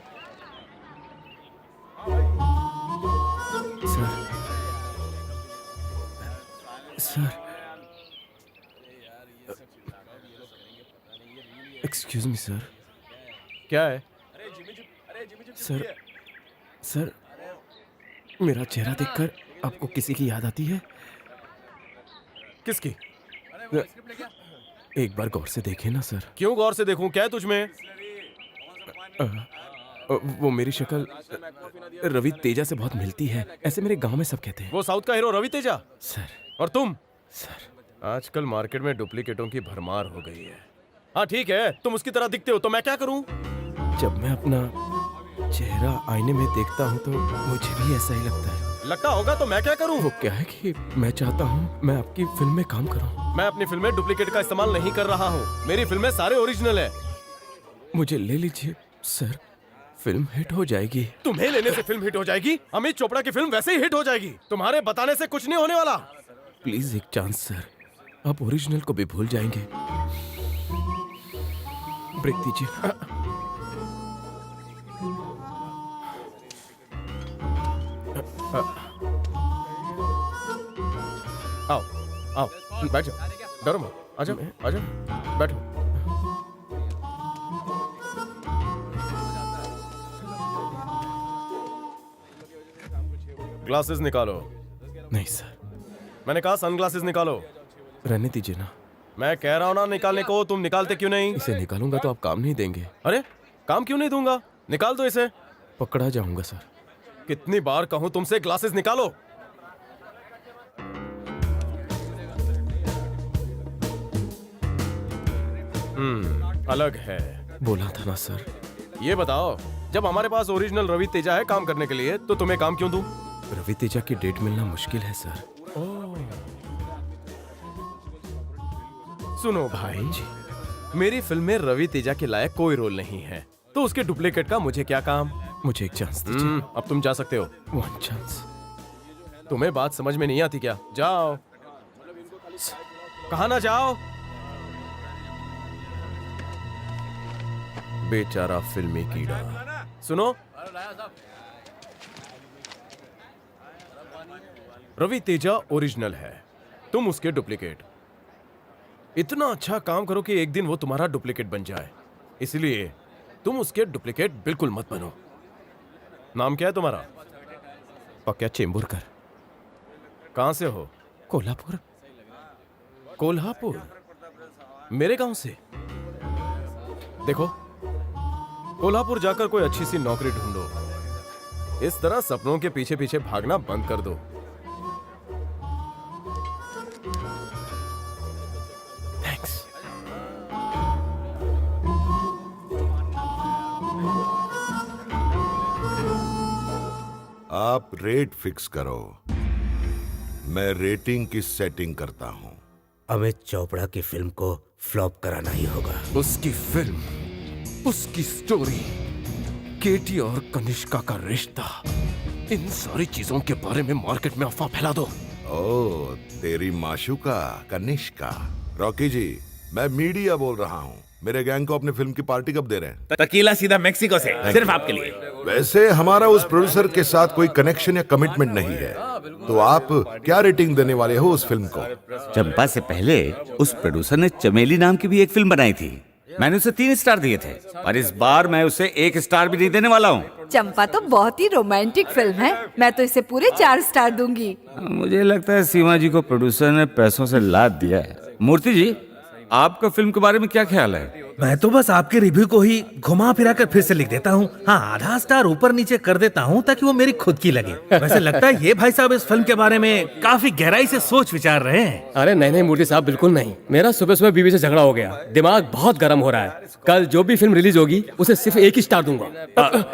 Sir, excuse me sir. क्या है? सर, मेरा चेहरा देखकर आपको किसी की याद आती है? किसकी? एक बार गौर से देखे ना सर। क्यों गौर से देखूं? क्या है तुझमें? वो मेरी शक्ल रवि तेजा से बहुत मिलती है, ऐसे मेरे गांव में सब कहते हैं। वो साउथ का हीरो रवि तेजा सर। और तुम? सर, आजकल मार्केट में डुप्लीकेटों की भरमार हो गई है। हाँ ठीक है, तुम उसकी तरह दिखते हो तो मैं क्या करूं? जब मैं अपना चेहरा आईने में देखता हूं तो मुझे भी ऐसा ही लगता है। लगता होगा तो मैं क्या करूं? वो क्या है कि मैं चाहता हूं मैं आपकी फिल्म में काम करूं। मैं अपनी फिल्म में डुप्लीकेट का इस्तेमाल नहीं कर रहा हूं, मेरी फिल्में सारे ओरिजिनल है। मुझे ले लीजिए सर, फिल्म हिट हो जाएगी। तुम्हें लेने से फिल्म हिट हो जाएगी? अमित चोपड़ा की फिल्म वैसे ही हिट हो जाएगी, तुम्हारे बताने से कुछ नहीं होने वाला। प्लीज एक चांस सर, आप ओरिजिनल को भी भूल जाएंगे। ब्रेक दीजिए। आओ आओ, बैठ जाओ, डरो मत, आ जाओ आ जाओ, बैठो। ग्लासेस निकालो। नहीं सर। मैंने कहा सनग्लासेस निकालो। रहने दीजिए ना। मैं कह रहा हूं ना निकालने को, तुम निकालते क्यों नहीं? इसे निकालूंगा तो आप काम नहीं देंगे। अरे काम क्यों नहीं दूंगा? निकाल दो इसे। पकड़ा जाऊंगा सर। कितनी बार कहूं तुमसे ग्लासेस निकालो। अलग है। बोला था ना सर। ये बताओ, जब हमारे पास ओरिजिनल रवि तेजा है काम करने के लिए, तो तुम्हें काम क्यों दूं? रवि तेजा की डेट मिलना मुश्किल है सर। सुनो भाई जी, मेरी फिल्म में रवि तेजा के लायक कोई रोल नहीं है, तो उसके डुप्लीकेट का मुझे क्या काम? मुझे एक चांस दीजिए। अब तुम जा सकते हो। One chance. तुम्हें बात समझ में नहीं आती क्या? जाओ। कहा ना जाओ। बेचारा फिल्मी कीड़ा। सुनो, रवि तेजा ओरिजिनल है, तुम उसके डुप्लीकेट। इतना अच्छा काम करो कि एक दिन वो तुम्हारा डुप्लीकेट बन जाए, इसलिए तुम उसके डुप्लीकेट बिल्कुल मत बनो। नाम क्या है तुम्हारा? पक्या चेंबूरकर। कहां से हो? कोल्हापुर। कोल्हापुर? मेरे गांव से? देखो, कोल्हापुर जाकर कोई अच्छी सी नौकरी ढूंढो। इस तरह सपनों के पीछे पीछे भागना बंद कर दो। थैंक्स। आप रेट फिक्स करो, मैं रेटिंग की सेटिंग करता हूं। अमित चोपड़ा की फिल्म को फ्लॉप कराना ही होगा। उसकी फिल्म, उसकी स्टोरी, केटी और कनिष्का का रिश्ता, इन सारी चीजों के बारे में मार्केट में अफवाह फैला दो। ओ, तेरी माशूका कनिष्का। रॉकी जी, मैं मीडिया बोल रहा हूँ। मेरे गैंग को अपने फिल्म की पार्टी कब दे रहे हैं? तकीला सीधा मेक्सिको से, सिर्फ आपके लिए। वैसे हमारा उस प्रोड्यूसर के साथ कोई कनेक्शन या कमिटमेंट नहीं है, तो आप क्या रेटिंग देने वाले हो उस फिल्म को? चंपा से पहले उस प्रोड्यूसर ने चमेली नाम की भी एक फिल्म बनाई थी, मैंने उसे 3 स्टार दिए थे, और इस बार मैं उसे 1 स्टार भी नहीं देने वाला हूँ। चंपा तो बहुत ही रोमांटिक फिल्म है, मैं तो इसे पूरे 4 स्टार दूंगी। मुझे लगता है सीमा जी को प्रोड्यूसर ने पैसों से लाद दिया है। मूर्ति जी, आपका फिल्म के बारे में क्या ख्याल है? मैं तो बस आपके रिव्यू को ही घुमा फिरा कर फिर से लिख देता हूँ। हाँ, आधा स्टार ऊपर नीचे कर देता हूँ ताकि वो मेरी खुद की लगे। वैसे लगता है ये भाई साहब इस फिल्म के बारे में काफी गहराई से सोच विचार रहे हैं। अरे नहीं मूर्ति साहब, बिल्कुल नहीं। मेरा सुबह सुबह बीवी से झगड़ा हो गया, दिमाग बहुत गर्म हो रहा है। कल जो भी फिल्म रिलीज होगी उसे सिर्फ 1 ही स्टार दूंगा।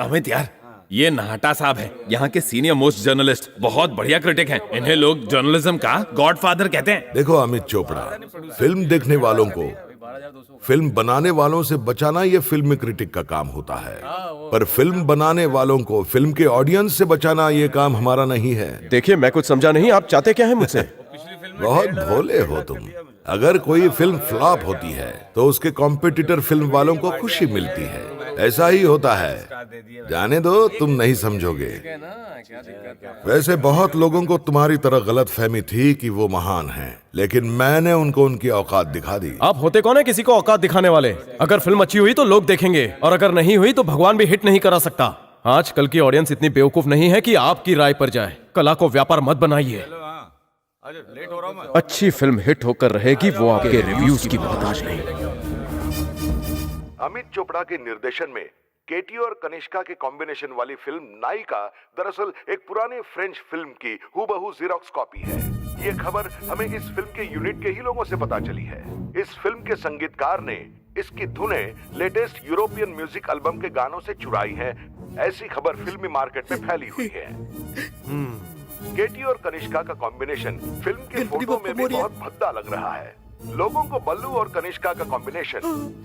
अमित यार, ये नाहटा साहब है, यहाँ के सीनियर मोस्ट जर्नलिस्ट, बहुत बढ़िया क्रिटिक हैं। इन्हें लोग जर्नलिज्म का गॉडफादर कहते हैं। देखो अमित चोपड़ा, फिल्म देखने वालों को फिल्म बनाने वालों से बचाना ये फिल्म क्रिटिक का काम होता है, पर फिल्म बनाने वालों को फिल्म के ऑडियंस से बचाना ये काम हमारा नहीं है। देखिए, मैं कुछ समझा नहीं, आप चाहते क्या है मुझसे? बहुत भोले हो तुम। अगर कोई फिल्म फ्लॉप होती है तो उसके कॉम्पिटिटर फिल्म वालों को खुशी मिलती है, ऐसा ही होता है। जाने दो, तुम नहीं समझोगे। वैसे बहुत लोगों को तुम्हारी तरह गलत फहमी थी कि वो महान हैं, लेकिन मैंने उनको उनकी औकात दिखा दी। आप होते कौन है किसी को औकात दिखाने वाले? अगर फिल्म अच्छी हुई तो लोग देखेंगे, और अगर नहीं हुई तो भगवान भी हिट नहीं करा सकता। आजकल की ऑडियंस इतनी बेवकूफ नहीं है कि आपकी राय पर जाए। कला को व्यापार मत बनाइए। अच्छी फिल्म हिट होकर रहेगी, वो आपके रिव्यूज की मोहताज नहीं। अमित चोपड़ा के निर्देशन में केटी और कनिष्का के कॉम्बिनेशन वाली फिल्म नायिका दरअसल एक पुरानी फ्रेंच फिल्म की हूबहू जेरोक्स कॉपी है। ये खबर हमें इस फिल्म के यूनिट के ही लोगों से पता चली है। इस फिल्म के संगीतकार ने इसकी धुनें लेटेस्ट यूरोपियन म्यूजिक एल्बम के गानों से चुराई हैं। ऐसी खबर फिल्मी मार्केट में फैली हुई है। केटी और कनिष्का का कॉम्बिनेशन फिल्म के फोटो में भी बहुत भद्दा लग रहा है। लोगों को बल्लू और कनिष्का का कॉम्बिनेशन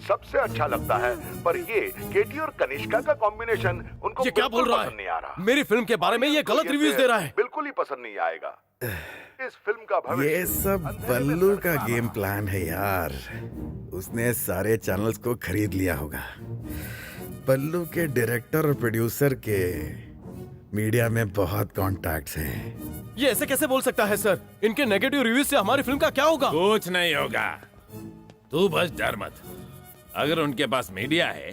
सबसे अच्छा लगता है, पर ये केटी और कनिष्का का कॉम्बिनेशन उनको ये क्या बोल रहा है? नहीं आ रहा। मेरी फिल्म के बारे में ये गलत रिव्यूज दे रहा है। बिल्कुल ही पसंद नहीं आएगा। इस फिल्म का भविष्य ये सब बल्लू का गेम प्लान है यार। उसने सारे चैनल्स को खरीद लिया होगा। बल्लू के डायरेक्टर और प्रोड्यूसर के मीडिया में बहुत कॉन्टैक्ट्स हैं। ये ऐसे कैसे बोल सकता है सर? इनके नेगेटिव रिव्यूज से हमारी फिल्म का क्या होगा? कुछ नहीं होगा, तू बस डर मत। अगर उनके पास मीडिया है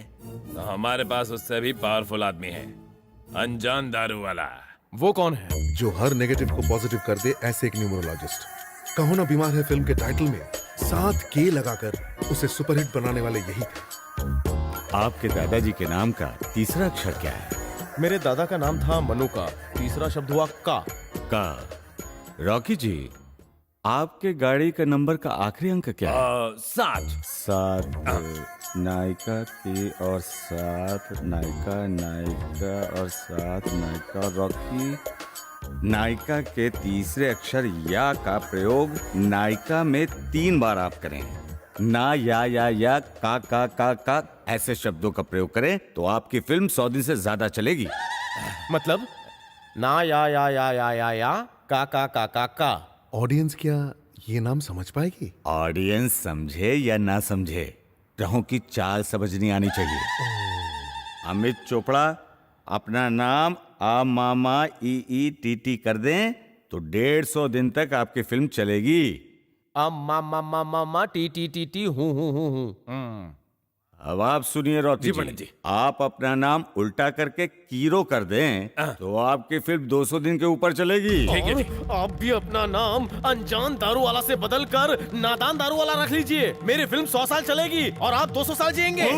तो हमारे पास उससे भी पावरफुल आदमी है, अनजान दारू वाला। वो कौन है? जो हर नेगेटिव को पॉजिटिव कर दे, ऐसे एक न्यूमरोलॉजिस्ट। कहो ना बीमार है फिल्म के टाइटल में 7 के लगाकर उसे सुपरहिट बनाने वाले यही थे। आपके दादाजी के नाम का तीसरा अक्षर क्या है? मेरे दादा का नाम था मनु का, तीसरा शब्द हुआ का। रॉकी जी, आपके गाड़ी का नंबर का आखिरी अंक क्या है? 7 नायका की और 7 नायका और 7 नायका। रॉकी, नायका के तीसरे अक्षर या का प्रयोग नायका में 3 बार आप करें। ना, या, का ऐसे शब्दों का प्रयोग करें तो आपकी फिल्म 100 दिन से ज्यादा चलेगी। मतलब ना, या, का। ऑडियंस क्या ये नाम समझ पाएगी? ऑडियंस समझे या ना समझे, ग्रहों की चाल समझनी आनी चाहिए। अमित चोपड़ा, अपना नाम आ मामा ई टी कर दें तो 150 दिन तक आपकी फिल्म चलेगी। मामा टी हूँ। अब आप सुनिए रॉकी जी, आप अपना नाम उल्टा करके कीरो कर दें तो आपकी फिल्म 200 दिन के ऊपर चलेगी। आप भी अपना नाम अनजान दारू वाला से बदल कर नादान दारू वाला रख लीजिए। मेरी फिल्म 100 साल चलेगी और आप 200 साल जिएंगे।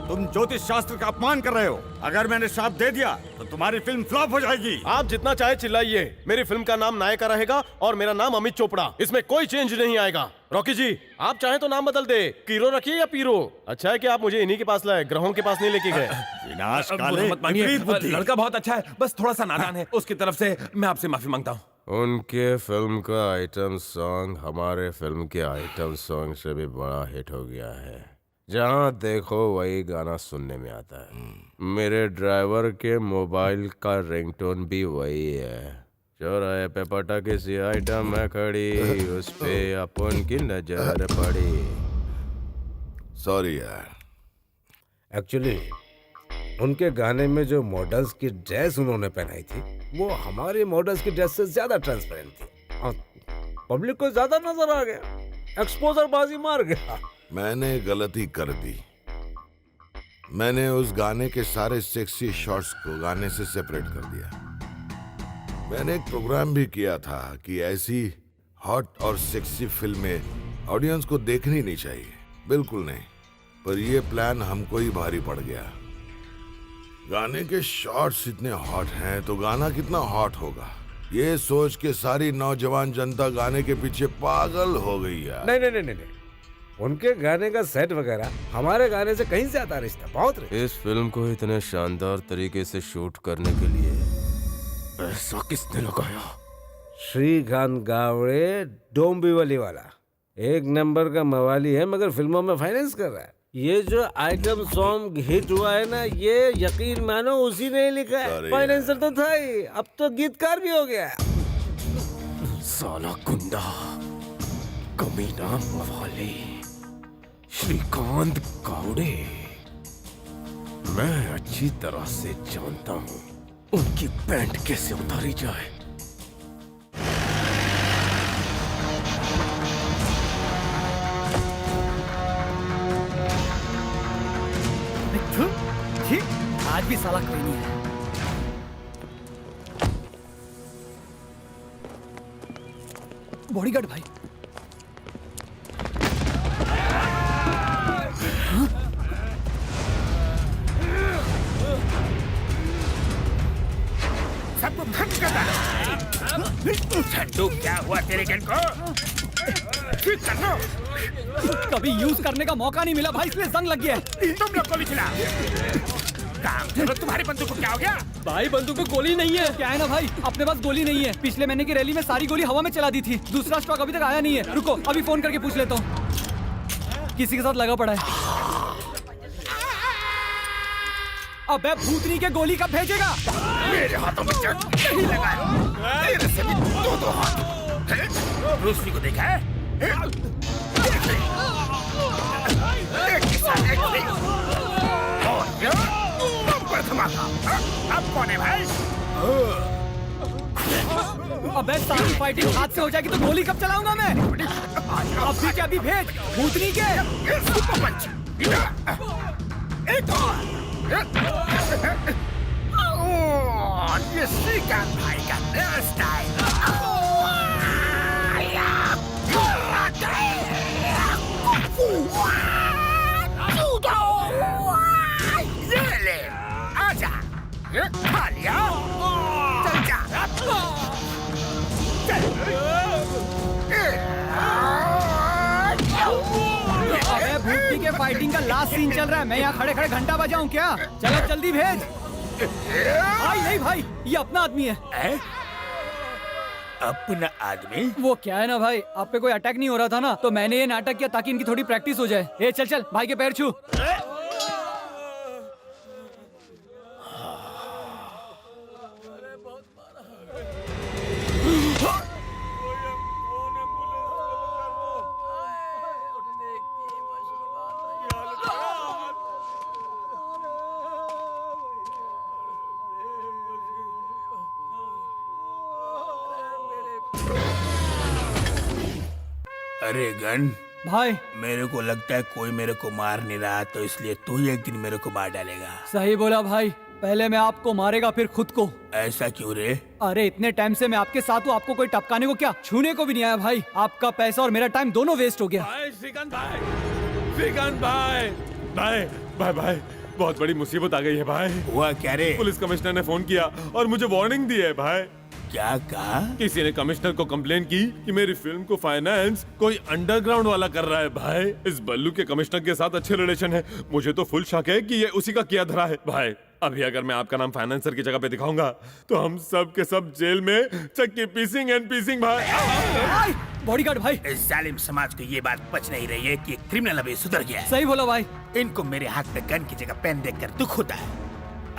तुम ज्योतिष शास्त्र का अपमान कर रहे हो। अगर मैंने श्राप दे दिया तो तुम्हारी फिल्म फ्लॉप हो जाएगी। आप जितना चाहे चिल्लाइए, मेरी फिल्म का नाम नायका रहेगा और मेरा नाम अमित चोपड़ा। इसमें कोई चेंज नहीं आएगा। रॉकी जी, आप चाहे तो नाम बदल दे, कीरो रखिए या पीरो। अच्छा है कि आप मुझे इन्हीं के पास लाए, ग्रहों के पास नहीं लेके गए। विनाश काले, मत मानिए, लड़का बहुत अच्छा है, बस थोड़ा सा नादान है। उसकी तरफ से मैं आपसे माफी मांगता हूँ। उनके फिल्म का आइटम सॉन्ग हमारे फिल्म के आइटम सॉन्ग से भी बड़ा हिट हो गया है। जहाँ देखो वही गाना सुनने में आता है। मेरे ड्राइवर के मोबाइल का रिंगटोन भी वही है। चौराहे पे पटाखे सी आइटम है खड़ी, उस पे अपन की नजर पड़ी। सॉरी यार। एक्चुअली उनके गाने में जो मॉडल्स की ड्रेस उन्होंने पहनाई थी वो हमारे मॉडल्स की ड्रेस से ज्यादा ट्रांसपेरेंट थी और पब्लिक को ज्यादा नजर आ गया, एक्सपोजर बाजी मार गया। मैंने गलती कर दी। मैंने उस गाने के सारे सेक्सी शॉट्स को गाने से सेपरेट कर दिया। मैंने एक प्रोग्राम भी किया था कि ऐसी हॉट और सेक्सी फिल्में ऑडियंस को देखनी नहीं चाहिए, बिल्कुल नहीं। पर ये प्लान हमको ही भारी पड़ गया। गाने के शॉट्स इतने हॉट हैं तो गाना कितना हॉट होगा, ये सोच के सारी नौजवान जनता गाने के पीछे पागल हो गई यार। नहीं, उनके गाने का सेट वगैरह हमारे गाने से कहीं ज्यादा रिश्ता बहुत इस फिल्म को इतने शानदार तरीके से शूट करने के लिए पैसा किसने लगाया? श्रीकांत गावड़े, डोंबिवली वाला, 1 नंबर का मवाली है मगर फिल्मों में फाइनेंस कर रहा है। ये जो आइटम सॉन्ग हिट हुआ है ना, ये यकीन मानो उसी ने लिखा है। फाइनेंसर तो था ही, अब तो गीतकार भी हो गया। साला गुंडा, कमीना मवाली, श्रीकांत गावड़े, मैं अच्छी तरह से जानता हूँ उनकी पैंट कैसे उतारी जाए। आज भी साला कोई नहीं है। बॉडीगार्ड भाई, सबको खत्म कर दो। ठंडू, क्या हुआ तेरे गन को? ठीक कर लो। कभी यूज करने का मौका नहीं मिला भाई, इसलिए जंग लग गया। तुम लोग को भी खिला। काम चलो, तुम्हारी बंदूक को क्या हो गया? भाई बंदूक में गोली नहीं है। क्या है ना भाई, अपने पास गोली नहीं है। पिछले महीने की रैली में सारी गोली हवा में चला दी थी। दूसरा स्टॉक अभी तक आया नहीं है। रुको, अभी फोन करके पूछ लेता हूँ। किसी के साथ लगा पड़ा है। अबे भूतनी के गोली कब भेजेगा? मेरे हाथों में जंग नहीं लगा है। तेरे से भी 2 हाथ। ब्रूस ली को देखा है? एक के साथ एक भी। और ये बम्पर धमाका। अब कौन है भाई? अबे सारी फाइटिंग हाथ से हो जाएगी तो गोली कब चलाऊंगा मैं? अभी के अभी भेज भूतनी के। Super punch. एक और। ये श्रीकांत भाई का नया स्टाइल। ये ले, आजा, खा लिया, चल जा, अबे भूतनी के फाइटिंग का लास्ट सीन चल रहा है, मैं यहाँ खड़े खड़े घंटा बजाऊं क्या? चलो जल्दी भेज। भाई नहीं भाई, ये अपना आदमी है। अपना आदमी? वो क्या है ना भाई, आप पे कोई अटैक नहीं हो रहा था ना, तो मैंने ये नाटक किया ताकि इनकी थोड़ी प्रैक्टिस हो जाए। ए चल चल, भाई के पैर छू। अरे गन भाई, मेरे को लगता है कोई मेरे को मार नहीं रहा, तो इसलिए तू ही एक दिन मेरे को मार डालेगा। सही बोला भाई, पहले मैं आपको मारेगा फिर खुद को। ऐसा क्यों रे? अरे इतने टाइम से मैं आपके साथ हूँ, आपको कोई टपकाने को क्या, छूने को भी नहीं आया भाई। आपका पैसा और मेरा टाइम दोनों वेस्ट हो गया। श्रीकांत भाई, भाई भाई भाई, बहुत बड़ी मुसीबत आ गई है भाई। हुआ क्या रे? पुलिस कमिश्नर ने फोन किया और मुझे वार्निंग दी है भाई। क्या कहा? किसी ने कमिश्नर को कंप्लेन की कि मेरी फिल्म को फाइनेंस कोई अंडरग्राउंड वाला कर रहा है भाई। इस बल्लू के कमिश्नर के साथ अच्छे रिलेशन है, मुझे तो फुल शक है कि ये उसी का किया धरा है भाई। अभी अगर मैं आपका नाम फाइनेंसर की जगह पे दिखाऊंगा तो हम सब के सब जेल में चक्की पीसिंग एंड पीसिंग भाई। बॉडीगार्ड भाई, इस जालिम समाज को ये बात पच नहीं रही है कि क्रिमिनल अभी सुधर गया है। सही बोला भाई। इनको मेरे हाथ में गन की जगह पेन देखकर दुख होता है।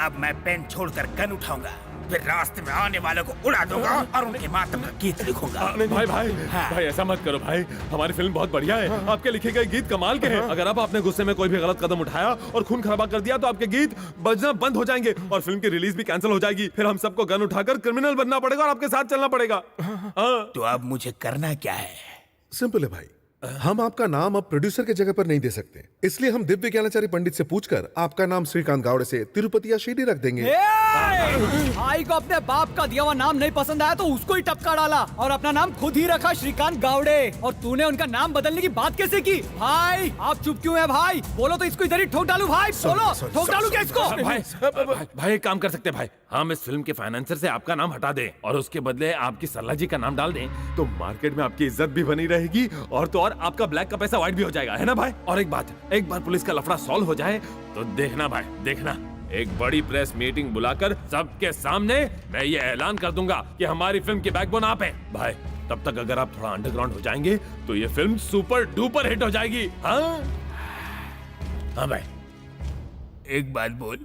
अब मैं पेन छोड़कर गन उठाऊंगा, फिर रास्ते में आने वालों को उड़ा दूंगा और उनके मातम का गीत लिखूंगा। नहीं भाई भाई, भाई ऐसा मत करो भाई, हमारी फिल्म बहुत बढ़िया है, आपके लिखे गए गीत कमाल के हैं। अगर आप अपने गुस्से में कोई भी गलत कदम उठाया और खून खराबा कर दिया तो आपके गीत बजना बंद हो जाएंगे और फिल्म की रिलीज भी कैंसिल हो जाएगी। फिर हम सबको गन उठाकर क्रिमिनल बनना पड़ेगा और आपके साथ चलना पड़ेगा। तो अब मुझे करना क्या है? सिंपल है भाई, हम आपका नाम अब प्रोड्यूसर के जगह पर नहीं दे सकते, इसलिए हम दिव्य ज्ञानाचारी पंडित से पूछकर आपका नाम श्रीकांत गावड़े से तिरुपति या शिरडी रख देंगे। भाई को अपने बाप का दिया हुआ नाम नहीं पसंद आया तो उसको ही टपका डाला और अपना नाम खुद ही रखा श्रीकांत गावड़े। और तूने उनका नाम बदलने की बात कैसे की? भाई आप चुप क्यों है भाई? बोलो तो इसको इधर ही ठोक डालू भाई, बोलो ठोक डालू क्या इसको? भाई एक काम कर सकते हैं भाई, हम इस फिल्म के फाइनेंसर से आपका नाम हटा दें और उसके बदले आपकी सरला जी का नाम डाल दें, तो मार्केट में आपकी इज्जत भी बनी रहेगी और तो और आपका ब्लैक का पैसा व्हाइट भी हो जाएगा, है ना भाई? और एक बात, एक बार पुलिस का लफड़ा सॉल्व हो जाए तो देखना भाई, देखना एक बड़ी प्रेस मीटिंग बुलाकर सबके सामने मैं ये ऐलान कर दूंगा कि हमारी फिल्म की बैकबोन आप हैं भाई। तब तक अगर आप थोड़ा अंडरग्राउंड हो जाएंगे तो ये फिल्म सुपर डुपर हिट हो जाएगी। हाँ हाँ भाई, एक बात बोल,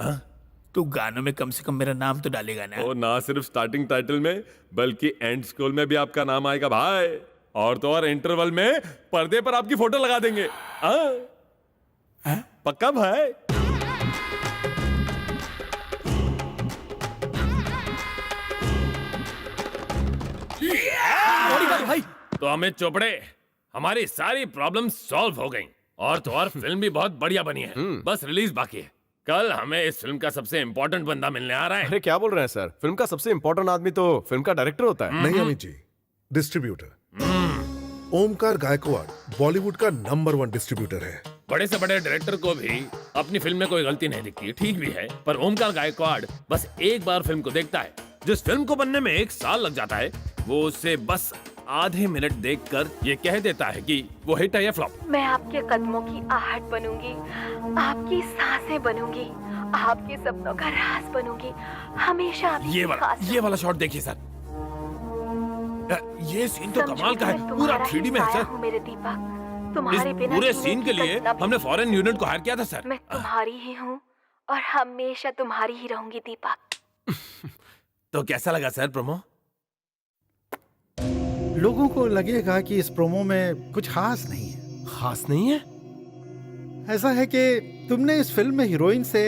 तू गानों में कम से कम मेरा नाम तो डालेगा ना? और ना सिर्फ स्टार्टिंग टाइटल में बल्कि एंड स्क्रोल में भी आपका नाम आएगा भाई। और तो और इंटरवल में पर्दे पर आपकी फोटो लगा देंगे। पक्का भाई? भाई तो अमित चोपड़े, हमारी सारी प्रॉब्लम सॉल्व हो गई और तो और फिल्म भी बहुत बढ़िया बनी है, बस रिलीज बाकी है। कल हमें इस फिल्म का सबसे इम्पोर्टेंट बंदा मिलने आ रहा है। अरे क्या बोल रहे हैं सर, फिल्म का सबसे इम्पोर्टेंट आदमी तो फिल्म का डायरेक्टर होता है। नहीं अमित जी, डिस्ट्रीब्यूटर। ओमकार गायकवाड़ बॉलीवुड का नंबर 1 डिस्ट्रीब्यूटर है। बड़े से बड़े डायरेक्टर को भी अपनी फिल्म में कोई गलती नहीं दिखती, ठीक भी है, पर ओमकार गायकवाड़ बस एक बार फिल्म को देखता है। जिस फिल्म को बनने में 1 साल लग जाता है वो उसे बस आधे मिनट देखकर ये कह देता है कि वो हिट है या फ्लॉप। मैं आपके कदमों की आहट बनूंगी, आपकी सांसें बनूंगी, आपके सपनों का राज बनूंगी, हमेशा आपकी ये वाला शॉट देखिए सर, ये सीन तो कमाल का है, पूरा 3D में है सर। मेरे दीपक, तुम्हारे बिना पूरे सीन के लिए हमने फॉरेन यूनिट को हायर किया था सर। मैं तुम्हारी ही हूँ और हमेशा तुम्हारी ही रहूंगी दीपक। तो कैसा लगा सर प्रोमो? लोगों को लगेगा कि इस प्रोमो में कुछ खास नहीं है। खास नहीं है? ऐसा है कि तुमने इस फिल्म में हीरोइन से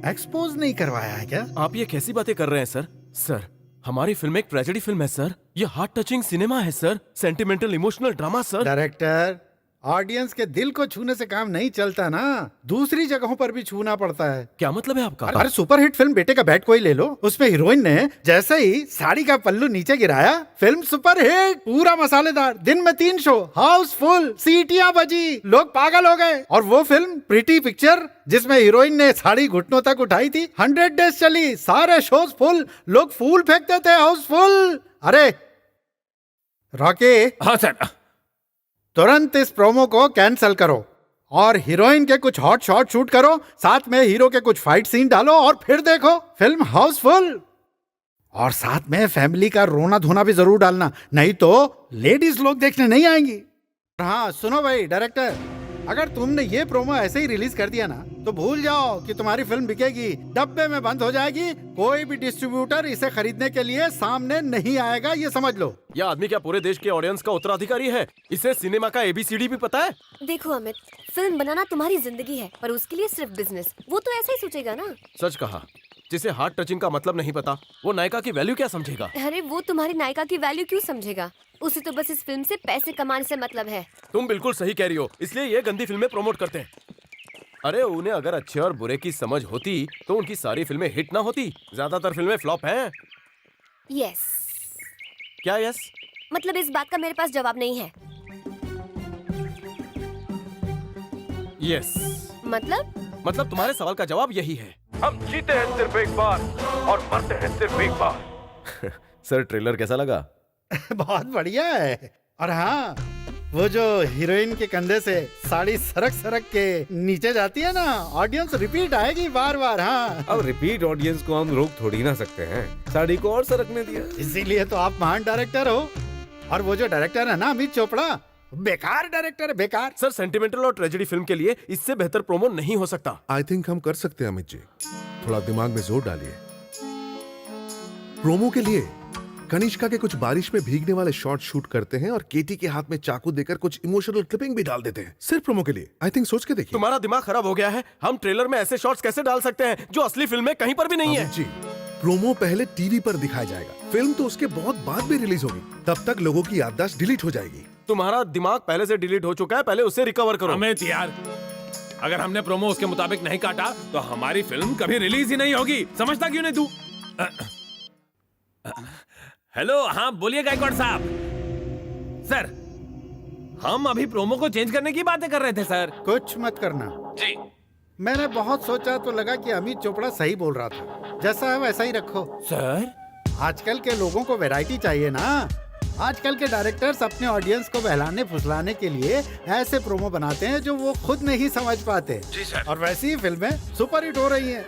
एक्सपोज नहीं करवाया है क्या? आप ये कैसी बातें कर रहे हैं सर? सर हमारी फिल्म एक ट्रेजेडी फिल्म है सर, ये हार्ट टचिंग सिनेमा है sir, sentimental emotional drama sir. Director, audience के दिल को छूने से काम नहीं चलता ना, दूसरी जगहों पर भी छूना पड़ता है। क्या मतलब है आपका? अरे सुपरहिट फिल्म बेटे का बैट कोई ले लो, उसमें हीरोइन ने जैसे ही साड़ी का पल्लू नीचे गिराया, फिल्म सुपरहिट, पूरा मसालेदार, दिन में 3 शो, हाउसफुल, सीटियां बजी, लोग पागल हो गए। और वो फिल्म प्रीटी पिक्चर जिसमें हीरोइन ने साड़ी घुटनों तक उठाई थी, 100 डेज चली, सारे शोज फुल, लोग फूल फेंकते थे, हाउसफुल। अरे रॉकी। हाँ सर। तुरंत इस प्रोमो को कैंसिल करो और हीरोइन के कुछ हॉट शॉट शूट करो, साथ में हीरो के कुछ फाइट सीन डालो और फिर देखो फिल्म हाउसफुल। और साथ में फैमिली का रोना धोना भी जरूर डालना, नहीं तो लेडीज लोग देखने नहीं आएंगी। हाँ सुनो भाई डायरेक्टर, अगर तुमने ये प्रोमो ऐसे ही रिलीज कर दिया ना तो भूल जाओ कि तुम्हारी फिल्म बिकेगी, डब्बे में बंद हो जाएगी, कोई भी डिस्ट्रीब्यूटर इसे खरीदने के लिए सामने नहीं आएगा, ये समझ लो। यह आदमी क्या पूरे देश के ऑडियंस का उत्तराधिकारी है? इसे सिनेमा का ABCD भी पता है? देखो अमित, फिल्म बनाना तुम्हारी जिंदगी है, पर उसके लिए सिर्फ बिजनेस, वो तो ऐसे ही सोचेगा ना। सच कहा, जिसे हार्ट टचिंग का मतलब नहीं पता, वो नायिका की वैल्यू क्या समझेगा? अरे वो तुम्हारी नायिका की वैल्यू क्यों समझेगा? उसे तो बस इस फिल्म से पैसे कमाने से मतलब है। तुम बिल्कुल सही कह रही हो, इसलिए ये गंदी फिल्में प्रमोट करते हैं। अरे उन्हें अगर अच्छे और बुरे की समझ होती तो उनकी सारी फिल्में हिट ना होती। ज्यादातर फिल्में फ्लॉप हैं। यस। क्या यस? मतलब इस बात का मेरे पास जवाब नहीं है। यस। मतलब तुम्हारे सवाल का जवाब यही है। हम जीते हैं सिर्फ एक बार और मरते हैं सिर्फ एक बार। सर ट्रेलर कैसा लगा? बहुत बढ़िया है। और हाँ, वो जो हीरोइन के कंधे से साड़ी सरक सरक के नीचे जाती है ना, ऑडियंस रिपीट आएगी बार बार। हाँ, अब रिपीट ऑडियंस को हम रोक थोड़ी ना सकते हैं, साड़ी को और सरकने दिया। इसीलिए तो आप महान डायरेक्टर हो। और वो जो डायरेक्टर है ना अमित चोपड़ा, बेकार डायरेक्टर है, बेकार। सर सेंटिमेंटल और ट्रेजेडी फिल्म के लिए इससे बेहतर प्रोमो नहीं हो सकता। आई थिंक हम कर सकते हैं अमित जी, थोड़ा दिमाग में जोर डालिए। प्रोमो के लिए कनिष्का के कुछ बारिश में भीगने वाले शॉट शूट करते हैं और केटी के हाथ में चाकू देकर कुछ इमोशनल क्लिपिंग भी डाल देते हैं, सिर्फ प्रोमो के लिए। आई थिंक सोच के देखिए। तुम्हारा दिमाग खराब हो गया है। हम ट्रेलर में ऐसे शॉट्स कैसे डाल सकते हैं जो असली फिल्म में कहीं पर भी नहीं है? जी, प्रोमो पहले टीवी पर दिखाया जाएगा, फिल्म तो उसके बहुत बाद में रिलीज होगी, तब तक लोगों की याददाश्त डिलीट हो जाएगी। तुम्हारा दिमाग पहले से डिलीट हो चुका है, पहले उसे रिकवर करो। अमित यार, अगर हमने प्रोमो उसके मुताबिक नहीं काटा तो हमारी फिल्म कभी रिलीज ही नहीं होगी। समझता क्यों नहीं तू? हेलो, हाँ बोलिए गायकवाड़ साहब। सर, हम अभी प्रोमो को चेंज करने की बातें कर रहे थे सर। कुछ मत करना जी। मैंने बहुत सोचा तो लगा कि अमित चोपड़ा सही बोल रहा था। जैसा है वैसा ही रखो सर। आजकल के लोगों को वैरायटी चाहिए ना। आजकल के डायरेक्टर्स अपने ऑडियंस को बहलाने फुसलाने के लिए ऐसे प्रोमो बनाते हैं जो वो खुद नहीं समझ पाते। जी सर। और वैसी ही फिल्में सुपर हिट हो रही हैं।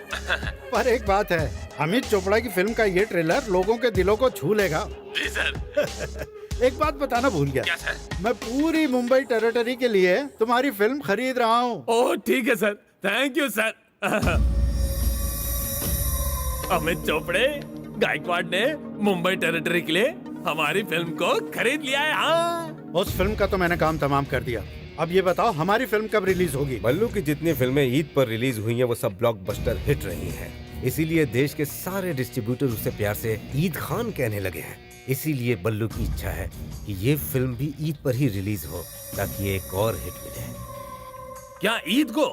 पर एक बात है, अमित चोपड़ा की फिल्म का ये ट्रेलर लोगों के दिलों को छू लेगा। जी सर। एक बात बताना भूल गया। क्या सर? मैं पूरी मुंबई टेरिटरी के लिए तुम्हारी फिल्म खरीद रहा हूँ। ओह ठीक है sir, thank you sir. Amit Chopde Gaikwad ने मुंबई टेरिटरी के लिए हमारी फिल्म को खरीद लिया है। हाँ, उस फिल्म का तो मैंने काम तमाम कर दिया। अब ये बताओ हमारी फिल्म कब रिलीज होगी? बल्लू की जितनी फिल्में ईद पर रिलीज हुई हैं वो सब ब्लॉकबस्टर हिट रही हैं। इसीलिए देश के सारे डिस्ट्रीब्यूटर उसे प्यार से ईद खान कहने लगे हैं। इसीलिए बल्लू की इच्छा है कि ये फिल्म भी ईद पर ही रिलीज हो ताकि एक और हिट मिले। क्या ईद को?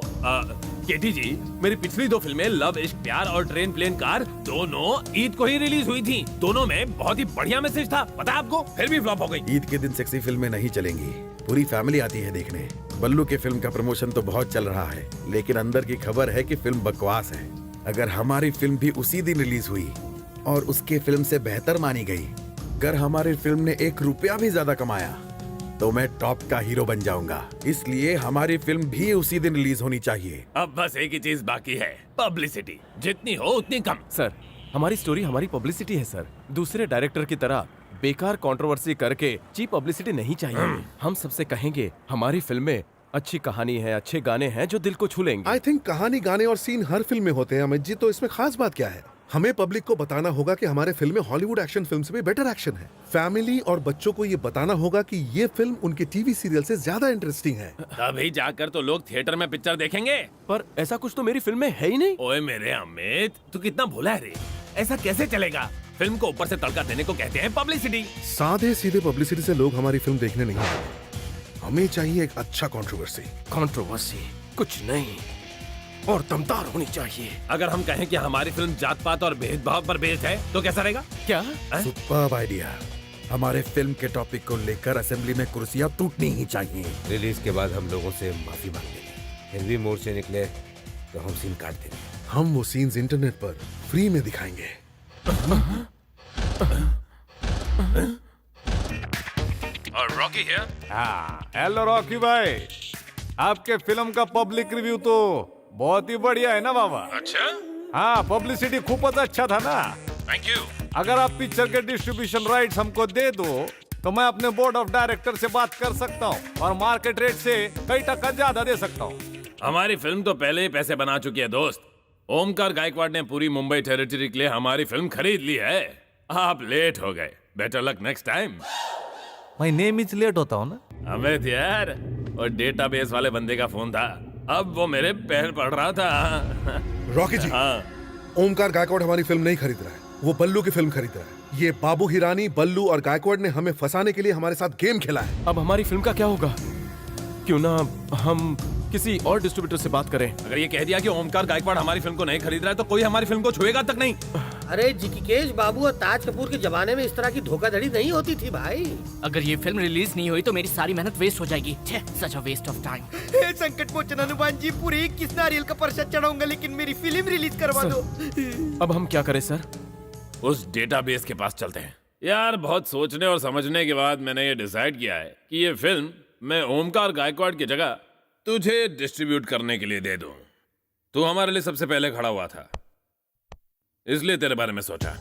केटी जी, मेरी पिछली 2 फिल्में लव इश्क प्यार और ट्रेन प्लेन कार दोनों ईद को ही रिलीज हुई थी। दोनों में बहुत ही बढ़िया मैसेज था, पता है आपको? फिर भी फ्लॉप हो गई। ईद के दिन सेक्सी फिल्में नहीं चलेंगी, पूरी फैमिली आती है देखने। बल्लू के फिल्म का प्रमोशन तो बहुत चल रहा है, लेकिन अंदर की खबर है कि फिल्म बकवास है। अगर हमारी फिल्म भी उसी दिन रिलीज हुई और उसके फिल्म से बेहतर मानी गई, अगर हमारी फिल्म ने 1 रुपया भी ज्यादा कमाया तो मैं टॉप का हीरो बन जाऊंगा। इसलिए हमारी फिल्म भी उसी दिन रिलीज होनी चाहिए। अब बस एक ही चीज बाकी है, पब्लिसिटी। जितनी हो उतनी कम। सर, हमारी स्टोरी हमारी पब्लिसिटी है सर। दूसरे डायरेक्टर की तरह बेकार कंट्रोवर्सी करके चीप पब्लिसिटी नहीं चाहिए। हम सबसे कहेंगे हमारी फिल्म में अच्छी कहानी है, अच्छे गाने हैं जो दिल को छू लेंगे। आई थिंक कहानी, गाने और सीन हर फिल्म में होते हैं अमित जी, तो इसमें खास बात क्या है? हमें पब्लिक को बताना होगा कि हमारे फिल्म में हॉलीवुड एक्शन फिल्म से भी बेटर एक्शन है। फैमिली और बच्चों को ये बताना होगा कि ये फिल्म उनके टीवी सीरियल से ज्यादा इंटरेस्टिंग है। तभी जाकर तो लोग थिएटर में पिक्चर देखेंगे। पर ऐसा कुछ तो मेरी फिल्म में है ही नहीं। ओए मेरे अमित, तू कितना भोला है रे। ऐसा कैसे चलेगा? फिल्म को ऊपर से तड़का देने को कहते हैं पब्लिसिटी। सादे सीधे पब्लिसिटी से लोग हमारी फिल्म देखने नहीं आते। हमें चाहिए एक अच्छा कंट्रोवर्सी। कंट्रोवर्सी कुछ नहीं और दमदार होनी चाहिए। अगर हम कहें कि हमारी फिल्म जात पात और भेदभाव पर बेस्ड है तो कैसा रहेगा? क्या? Superb idea. हमारे फिल्म के टॉपिक को लेकर असेंबली में कुर्सियां टूटनी ही चाहिए। रिलीज के बाद हम लोगों से माफी मांग लेंगे, फिर भी मोड़ से निकले तो हम सीन काट देंगे। हम वो सीन्स इंटरनेट पर फ्री में दिखाएंगे। और रॉकी है? हाँ, हेलो रॉकी भाई, आपके फिल्म का पब्लिक रिव्यू तो बहुत ही बढ़िया है ना बाबा? अच्छा? हाँ, पब्लिसिटी खूब अच्छा था ना। Thank you. अगर आप पिक्चर के डिस्ट्रीब्यूशन राइट्स हमको दे दो तो मैं अपने बोर्ड ऑफ डायरेक्टर से बात कर सकता हूँ और मार्केट रेट से कई टक्का ज्यादा दे सकता हूँ। हमारी फिल्म तो पहले ही पैसे बना चुकी है दोस्त। ओमकार गायकवाड़ ने पूरी मुंबई टेरिटरी के लिए हमारी फिल्म खरीद ली है। आप लेट हो गए। Better luck next time. मैं नेमिच लेट होता हूँ ना। अमित यार, और डेटाबेस वाले बंदे का फोन था, अब वो मेरे पैर पड़ रहा था। रॉकी जी, हाँ। ओमकार गायकवाड़ हमारी फिल्म नहीं खरीद रहा है, वो बल्लू की फिल्म खरीद रहा है। ये बाबू हिरानी, बल्लू और गायकवाड़ ने हमें फंसाने के लिए हमारे साथ गेम खेला है। अब हमारी फिल्म का क्या होगा? क्यों ना हम किसी और डिस्ट्रीब्यूटर से बात करें। अगर ये कह दिया कि ओमकार गायकवाड़ हमारी फिल्म को नहीं खरीद रहा है तो कोई हमारी फिल्म को छुएगा तक नहीं। अरे जिकिकेश बाबू और ताज कपूर के जमाने में इस तरह की धोखाधड़ी नहीं होती थी भाई। अगर ये फिल्म रिलीज नहीं हुई तो मेरी सारी मेहनत वेस्ट हो जाएगी। सच अ वेस्ट ऑफ टाइम। संकट मोचन हनुमान जी, पूरे 21 नारियल का प्रसाद चढ़ाऊंगा, लेकिन मेरी फिल्म रिलीज करवा दो। अब हम क्या करें सर? उस डेटाबेस के पास चलते हैं। यार, बहुत सोचने और समझने के बाद मैंने ये डिसाइड किया है कि ये फिल्म मैं ओमकार गायकवाड़ की जगह तुझे डिस्ट्रीब्यूट करने के लिए दे दूं। तू हमारे लिए सबसे पहले खड़ा हुआ था, इसलिए तेरे बारे में सोचा।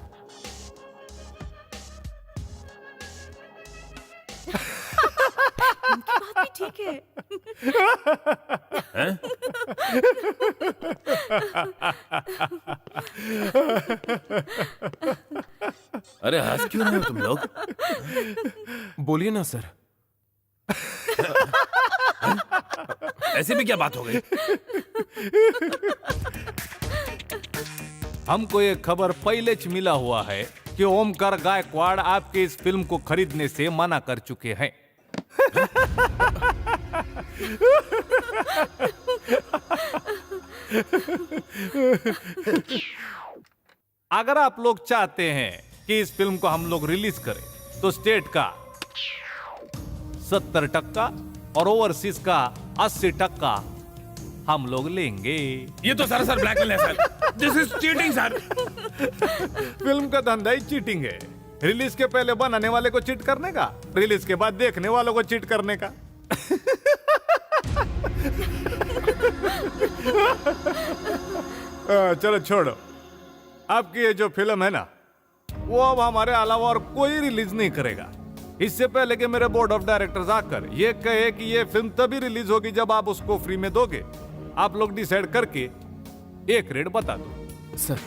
उनकी बात भी ठीक है। हैं? अरे हंस क्यों रहे हो तुम लोग? बोलिए ना सर। ऐसी भी क्या बात हो गई? हमको ये खबर पहले च मिला हुआ है कि ओमकार गायकवाड़ आपके इस फिल्म को खरीदने से मना कर चुके हैं। अगर आप लोग चाहते हैं कि इस फिल्म को हम लोग रिलीज करें तो स्टेट का 70% और ओवरसीज का 80% हम लोग लेंगे। ये तो सरासर ब्लैकमेल है sir. This is cheating sir. Film का धंधा ही चीटिंग है। रिलीज के पहले बनाने वाले को चीट करने का, रिलीज के बाद देखने वालों को चीट करने का। चलो छोड़ो, आपकी ये जो फिल्म है ना, वो अब हमारे अलावा और कोई रिलीज नहीं करेगा। इससे पहले कि मेरे बोर्ड ऑफ डायरेक्टर्स आकर ये कहे कि ये फिल्म तभी रिलीज होगी जब आप उसको फ्री में दोगे, आप लोग डिसाइड करके एक रेट बता दो। सर,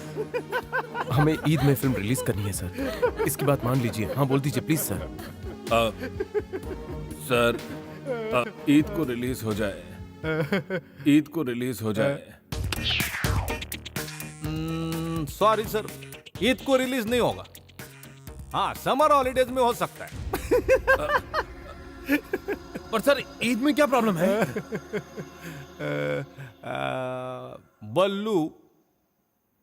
हमें ईद में फिल्म रिलीज करनी है सर, इसकी बात मान लीजिए। हाँ बोल दीजिए प्लीज सर। सर, ईद को रिलीज हो जाए, ईद को रिलीज हो जाए। सॉरी सर, ईद को रिलीज नहीं होगा। हाँ, समर हॉलीडेज में हो सकता है। पर सर, ईद में क्या प्रॉब्लम है? बल्लू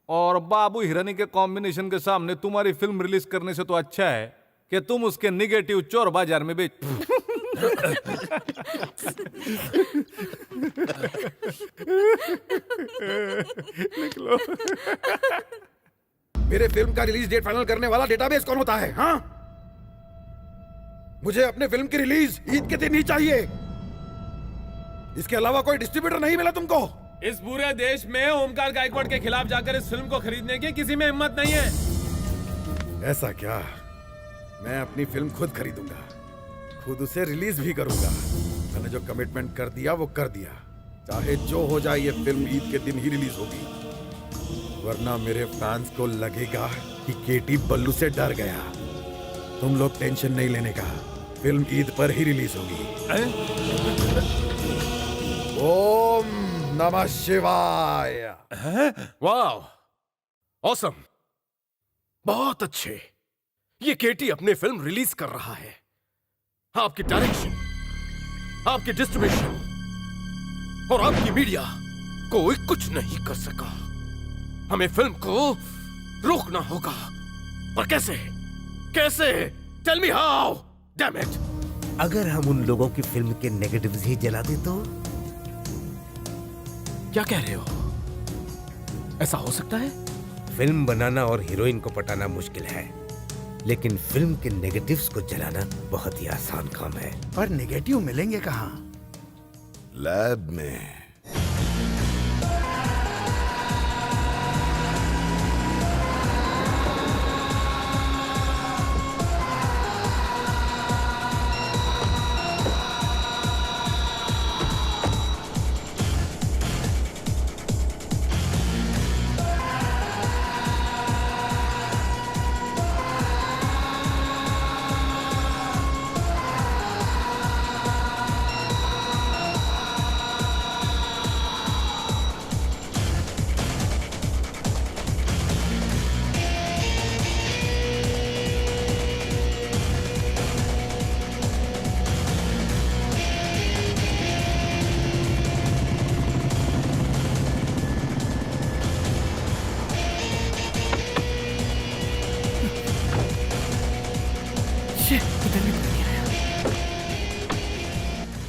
और बाबू हिरानी के कॉम्बिनेशन के सामने तुम्हारी फिल्म रिलीज करने से तो अच्छा है कि तुम उसके निगेटिव चोर बाजार में बेच। निकलो। मेरे फिल्म का रिलीज डेट फाइनल करने वाला डेटाबेस कौन होता है? हाँ, मुझे अपने फिल्म की रिलीज ईद के दिन ही चाहिए। इसके अलावा कोई डिस्ट्रीब्यूटर नहीं मिला तुमको? इस पूरे देश में ओमकार गायकवाड़ के खिलाफ जाकर इस फिल्म को खरीदने की किसी में हिम्मत नहीं है। ऐसा क्या? मैं अपनी फिल्म खुद खरीदूंगा, खुद उसे रिलीज भी करूंगा। मैंने जो कमिटमेंट कर दिया वो कर दिया। चाहे जो हो जाए, ये फिल्म ईद के दिन ही रिलीज होगी, वरना मेरे फैंस को लगेगा कि केटी बल्लू से डर गया। तुम लोग टेंशन नहीं लेने का, फिल्म ईद पर ही रिलीज होगी। ओम नमः शिवाय। वाह, ऑसम, बहुत अच्छे। ये केटी अपने फिल्म रिलीज कर रहा है। आपकी डायरेक्शन, आपकी डिस्ट्रीब्यूशन और आपकी मीडिया कोई कुछ नहीं कर सका। हमें फिल्म को रोकना होगा। पर कैसे? कैसे? Tell me how, damn it. अगर हम उन लोगों की फिल्म के नेगेटिव्स ही जला दें तो? क्या कह रहे हो? ऐसा हो सकता है? फिल्म बनाना और हीरोइन को पटाना मुश्किल है, लेकिन फिल्म के नेगेटिव्स को जलाना बहुत ही आसान काम है। पर नेगेटिव मिलेंगे कहाँ? लैब में।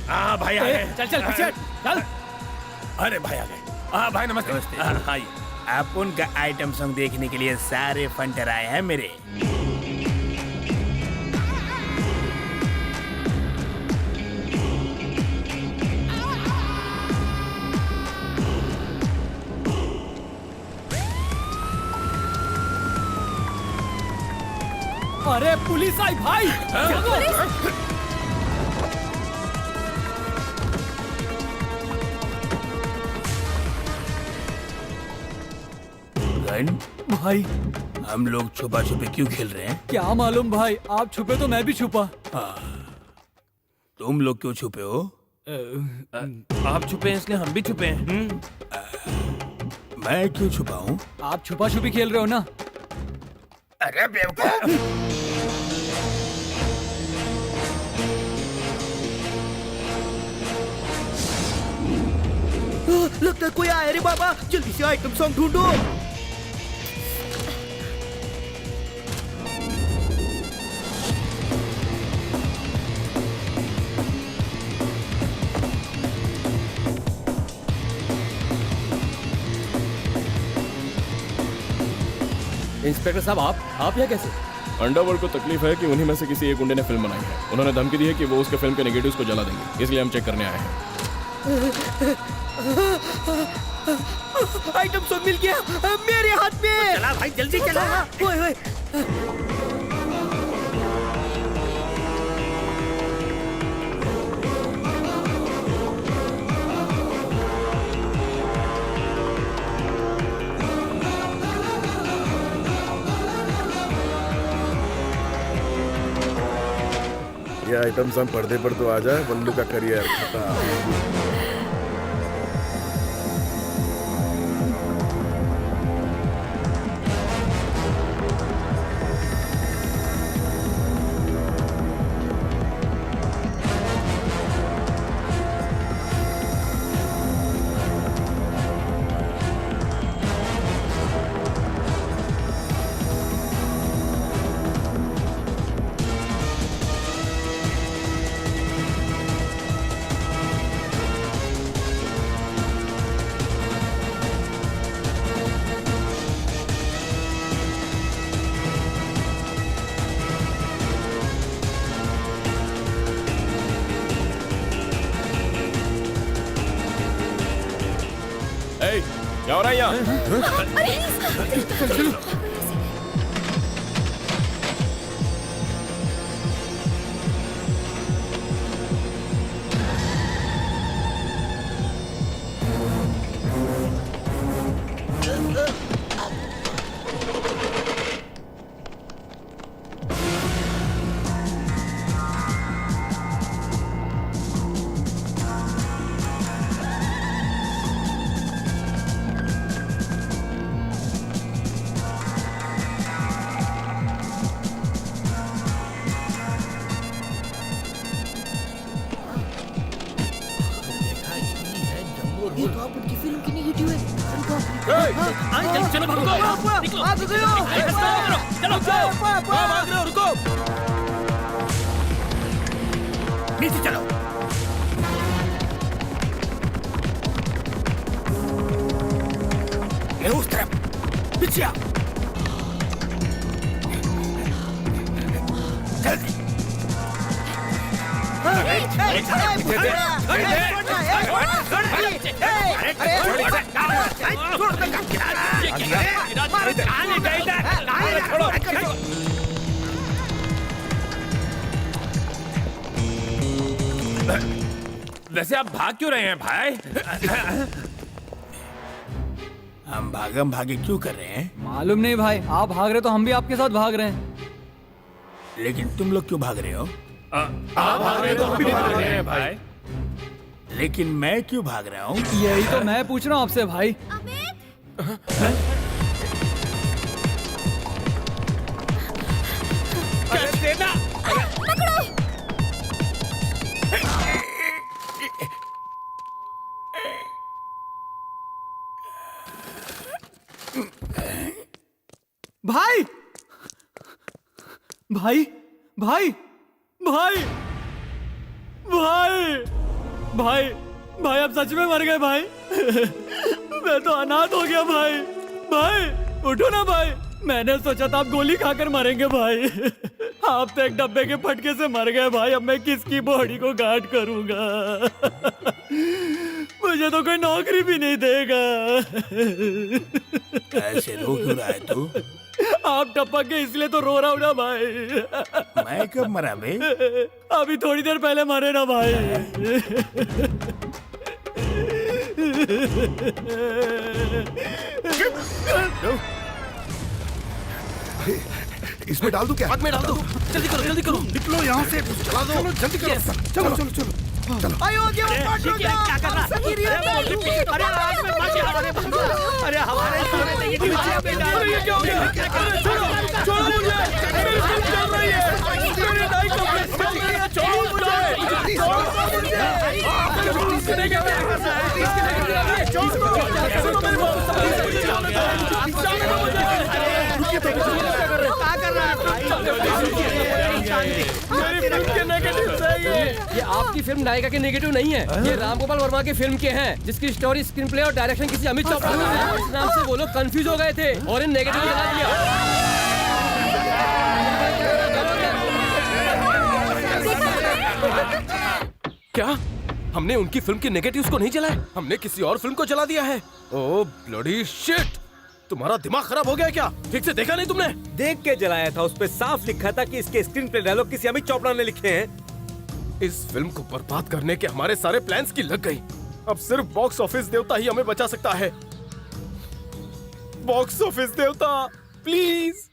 हाँ भाई आ गए। चल चल पीछे चल। अरे भाई आ गए। हाँ भाई नमस्ते। नमस्ते। आइए। आप उनका आइटम सॉन्ग देखने के लिए सारे फंटर आए हैं मेरे। अरे पुलिस आई भाई। भाई हम लोग छुपा छुपी क्यों खेल रहे हैं? क्या मालूम भाई, आप छुपे तो मैं भी छुपा। तुम लोग क्यों छुपे हो? आप छुपे हैं इसलिए हम भी छुपे हैं। मैं क्यों छुपा हूँ? आप छुपा छुपी खेल रहे हो ना। अरे बेवकूफ। लगता है कोई आया रे बाबा, जल्दी से आइटम सॉन्ग ढूंढो। इंस्पेक्टर साहब आप यहाँ कैसे? अंडरवर्ल्ड को तकलीफ है कि उन्हीं में से किसी एक गुंडे ने फिल्म बनाई है। उन्होंने धमकी दी है कि वो उसके फिल्म के नेगेटिव्स को जला देंगे, इसलिए हम चेक करने आए हैं। आइटम सॉन्ग मिल गया मेरे हाथ में। चला भाई जल्दी चला। ओए ओए। ये आइटम सॉन्ग पर्दे पर तो आ जाए, बल्लू का करियर खत्म। क्या हो रहा है यहाँ? ये तो आप उनकी फिल्म की नेगेटिव है। चलो भागो, निकलो, चलो, भाग रहे हो, रुको, नीचे चलो। उस तरफ पीछे आओ। जल्दी। वैसे आप भाग क्यों रहे हैं भाई? हम भागम भागे क्यों कर रहे हैं? मालूम नहीं भाई, आप भाग रहे तो हम भी आपके साथ भाग रहे हैं। लेकिन तुम लोग क्यों भाग रहे हो? आप भाग रहे हो तो हम भी भाग रहे हैं भाई। लेकिन मैं क्यों भाग रहा हूँ? यही तो मैं पूछ रहा हूँ आपसे भाई। भाई भाई भाई भाई भाई भाई भाई आप सच में मर गए भाई। मैं तो अनाथ हो गया भाई। भाई उठो ना भाई, मैंने सोचा था आप गोली खाकर मरेंगे भाई। आप तो एक डब्बे के फटके से मर गए भाई। अब मैं किसकी बॉडी को गार्ड करूंगा? मुझे तो कोई नौकरी भी नहीं देगा। ऐसे रो क्यों रहा है तू? आप टपक गए इसलिए तो रो रहा हूँ ना भाई। मैं कब मरा बे? अभी थोड़ी देर पहले मरे ना भाई। इसमें डाल दूं क्या? हाथ में डाल दो, जल्दी करो, जल्दी करो। निकलो यहाँ से, चला दो, जल्दी करो। चलो चलो चलो चलो। क्या कर रहा है? अरे आग में मत जाओ, अरे बंदो, अरे हमारे सामने ये पीछे पे डाल रही है, क्या हो गया? छोड़ो छोड़ो मुझे, मेरी फिल्म चल रही है, मेरी नाई को प्रेस चल रही है, छोड़ो मुझे, छोड़ो ये आपकी फिल्म नायिका के नेगेटिव नहीं है, ये राम गोपाल वर्मा की फिल्म के हैं, जिसकी स्टोरी, स्क्रीन प्ले और डायरेक्शन किसी अमित चोपड़ा ने दिया। इस नाम से वो लोग कंफ्यूज हो गए थे और इन नेगेटिव बना दिया। क्या हमने उनकी फिल्म के नेगेटिव्स को नहीं जलाए? हमने किसी और फिल्म को जला दिया है। ओह ब्लडी शिट! तुम्हारा दिमाग खराब हो गया क्या? ठीक से देखा नहीं तुमने? देख के जलाया था, उस पे साफ लिखा था कि इसके स्क्रीन प्ले डायलॉग किसी अमित चोपड़ा ने लिखे हैं। इस फिल्म को बर्बाद करने के हमारे सारे प्लान्स की लग गई। अब सिर्फ बॉक्स ऑफिस देवता ही हमें बचा सकता है। बॉक्स ऑफिस देवता प्लीज।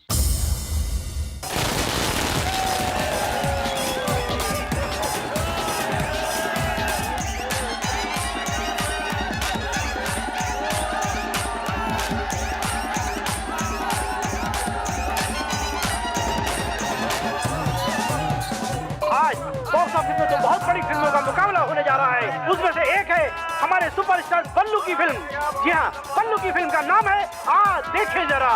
बॉक्स ऑफिस में तो बहुत बड़ी फिल्मों का मुकाबला होने जा रहा है। उसमें से एक है हमारे सुपरस्टार बल्लू की फिल्म। जी हाँ, बल्लू की फिल्म का नाम है आ देखे जरा।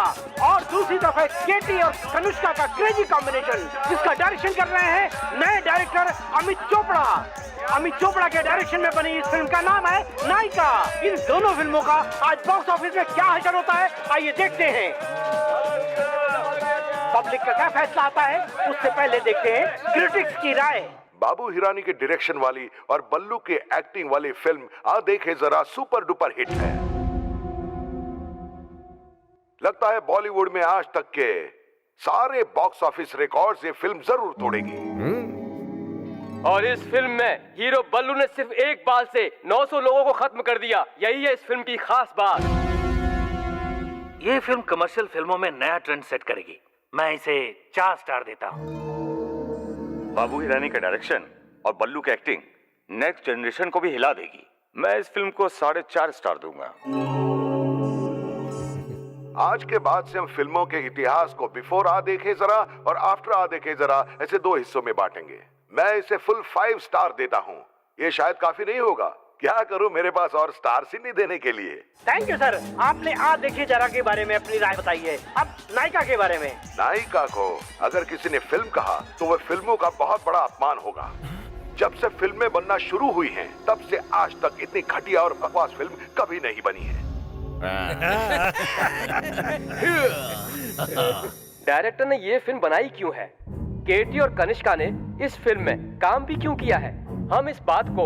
और दूसरी तरफ है केटी और कनिष्का का क्रेजी कॉम्बिनेशन, जिसका डायरेक्शन कर रहे हैं नए डायरेक्टर अमित चोपड़ा। अमित चोपड़ा के डायरेक्शन में बनी इस फिल्म का नाम है नायिका। इन दोनों फिल्मों का आज बॉक्स ऑफिस में क्या हलचल होता है, आइए देखते हैं। पब्लिक का क्या फैसला आता है, उससे पहले देखते हैं क्रिटिक्स की राय। बाबू हिरानी के डायरेक्शन वाली और बल्लू के एक्टिंग वाली फिल्म आ देखे जरा सुपर डुपर हिट है। लगता है बॉलीवुड में आज तक के सारे बॉक्स ऑफिस रिकॉर्ड्स ये फिल्म जरूर तोड़ेगी। और इस फिल्म में हीरो बल्लू ने सिर्फ एक बाल से 900 लोगों को खत्म कर दिया। यही है इस फिल्म की खास बात। ये फिल्म कमर्शियल फिल्मों में नया ट्रेंड सेट करेगी। मैं इसे 4 स्टार देता हूँ। बाबू हिरानी का डायरेक्शन और बल्लू की एक्टिंग नेक्स्ट जनरेशन को भी हिला देगी। मैं इस फिल्म को 4.5 स्टार दूंगा। आज के बाद से हम फिल्मों के इतिहास को बिफोर आ देखे जरा और आफ्टर आ देखे जरा ऐसे 2 हिस्सों में बांटेंगे। मैं इसे फुल 5 स्टार देता हूँ। ये शायद काफी नहीं होगा, क्या करूं, मेरे पास और स्टार्स ही नहीं देने के लिए। थैंक यू सर, आपने आज देखिए जरा के बारे में अपनी राय बताई है। अब नायिका के बारे में। नायिका को अगर किसी ने फिल्म कहा तो वह फिल्मों का बहुत बड़ा अपमान होगा। जब से फिल्में बनना शुरू हुई हैं, तब से आज तक इतनी घटिया और बकवास फिल्म कभी नहीं बनी है। डायरेक्टर ने ये फिल्म बनाई क्यों है? केटी और कनिष्का ने इस फिल्म में काम भी क्यों किया है? हम इस बात को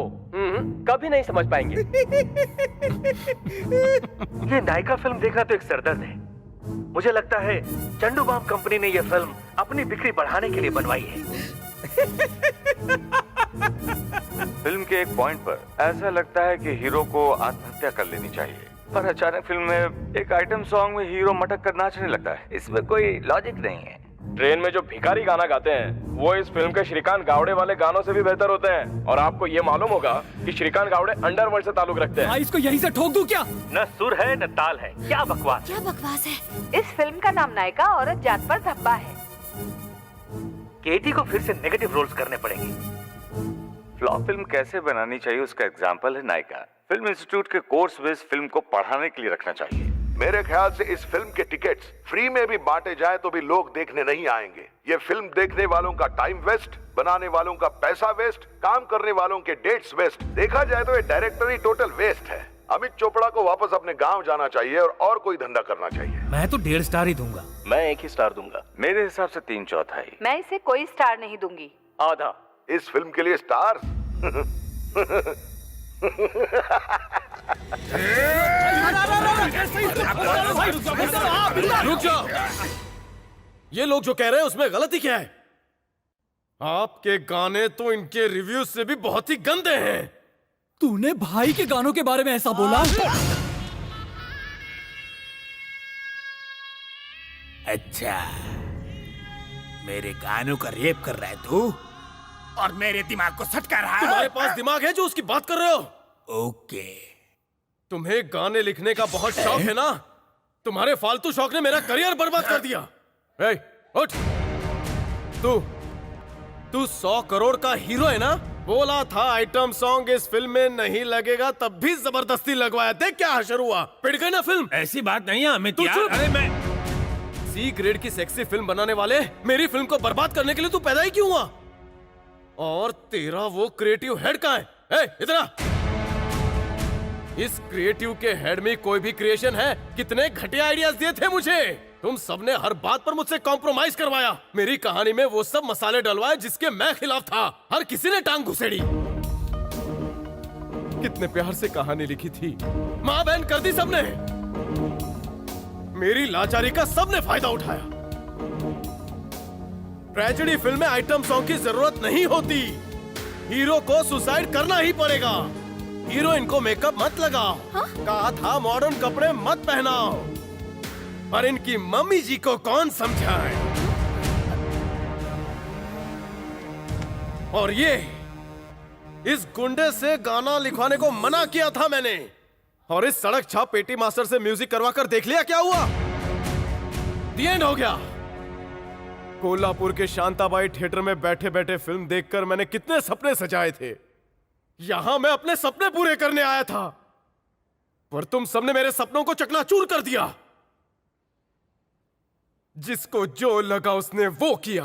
कभी नहीं समझ पाएंगे। ये नायिका फिल्म देखना तो एक सरदर्द है। मुझे लगता है चंडू बॉम्ब कंपनी ने यह फिल्म अपनी बिक्री बढ़ाने के लिए बनवाई है। फिल्म के एक पॉइंट पर ऐसा लगता है कि हीरो को आत्महत्या कर लेनी चाहिए, पर अचानक फिल्म में एक आइटम सॉन्ग में हीरो मटक कर नाचने लगता है। इसमें कोई लॉजिक नहीं है। ट्रेन में जो भिखारी गाना गाते हैं वो इस फिल्म के श्रीकांत गावड़े वाले गानों से भी बेहतर होते हैं। और आपको ये मालूम होगा कि श्रीकांत गावड़े अंडरवर्ल्ड से ताल्लुक रखते हैं। इसको यहीं से ठोक दूं क्या? न सुर है न ताल है, क्या बकवास। क्या बकवास है? इस फिल्म का नाम नायिका औरत जात पर धब्बा है। केटी को फिर से नेगेटिव रोल्स करने पड़ेंगे। फ्लॉप फिल्म कैसे बनानी चाहिए उसका एग्जाम्पल है नायिका। फिल्म इंस्टीट्यूट के कोर्स में इस फिल्म को पढ़ाने के लिए रखना चाहिए। मेरे ख्याल से इस फिल्म के टिकट्स फ्री में भी बांटे जाए तो भी लोग देखने नहीं आएंगे। ये फिल्म देखने वालों का टाइम वेस्ट, बनाने वालों का पैसा वेस्ट, काम करने वालों के डेट्स वेस्ट। देखा जाए तो ये डायरेक्टर ही टोटल वेस्ट है। अमित चोपड़ा को वापस अपने गांव जाना चाहिए और कोई धंधा करना चाहिए। मैं तो 1.5 स्टार ही दूंगा। मैं 1 ही स्टार दूंगा। मेरे हिसाब से 3/4। मैं इसे कोई स्टार नहीं दूंगी। आधा। इस फिल्म के लिए स्टार? रुक जाओ। ये लोग जो कह रहे हैं उसमें गलती क्या है? आपके गाने तो इनके रिव्यूज से भी बहुत ही गंदे हैं। तूने भाई के गानों के बारे में ऐसा बोला? अच्छा, मेरे गानों का रेप कर रहा है तू और मेरे दिमाग को सटका रहा है। तुम्हारे पास दिमाग है जो उसकी बात कर रहे हो? ओके। तुम्हें गाने लिखने का बहुत शौक है ना? तुम्हारे फालतू शौक ने मेरा करियर बर्बाद कर दिया। ए, उठ। तू 100 करोड़ का हीरो है ना? बोला था आइटम सॉन्ग इस फिल्म में नहीं लगेगा, तब भी जबरदस्ती लगवाया। देख क्या हशर हुआ। पिट गई ना फिल्म। ऐसी बात नहीं है अमित यार। अरे मैं सी ग्रेड की सेक्सी फिल्म बनाने वाले मेरी फिल्म को बर्बाद करने के लिए तू पैदा ही क्यों हुआ? और तेरा वो क्रिएटिव हेड कहाँ है? इधर आ। इस क्रिएटिव के हेड में कोई भी क्रिएशन है? कितने घटिया आइडियाज दिए थे मुझे। तुम सबने हर बात पर मुझसे कॉम्प्रोमाइज करवाया। मेरी कहानी में वो सब मसाले डलवाए जिसके मैं खिलाफ था। हर किसी ने टांग घुसेड़ी। कितने प्यार से कहानी लिखी थी, माँ बहन कर दी सबने। मेरी लाचारी का सबने फायदा उठाया। ट्रेजेडी फिल्म में आइटम सॉन्ग की जरूरत नहीं होती। हीरो को सुसाइड करना ही पड़ेगा। हीरोइन को मेकअप मत लगाओ। कहा था मॉडर्न कपड़े मत पहनाओ। पर इनकी मम्मी जी को कौन समझाए? और ये इस गुंडे से गाना लिखवाने को मना किया था मैंने। और इस सड़क छाप पेटी मास्टर से म्यूजिक करवा कर देख लिया क्या हुआ? दी एंड हो गया। कोल्हापुर के शांताबाई थिएटर में बैठे बैठे फिल्म देखकर मैंने कितने सपने सजाए थे। यहां मैं अपने सपने पूरे करने आया था, पर तुम सबने मेरे सपनों को चकनाचूर कर दिया। जिसको जो लगा उसने वो किया।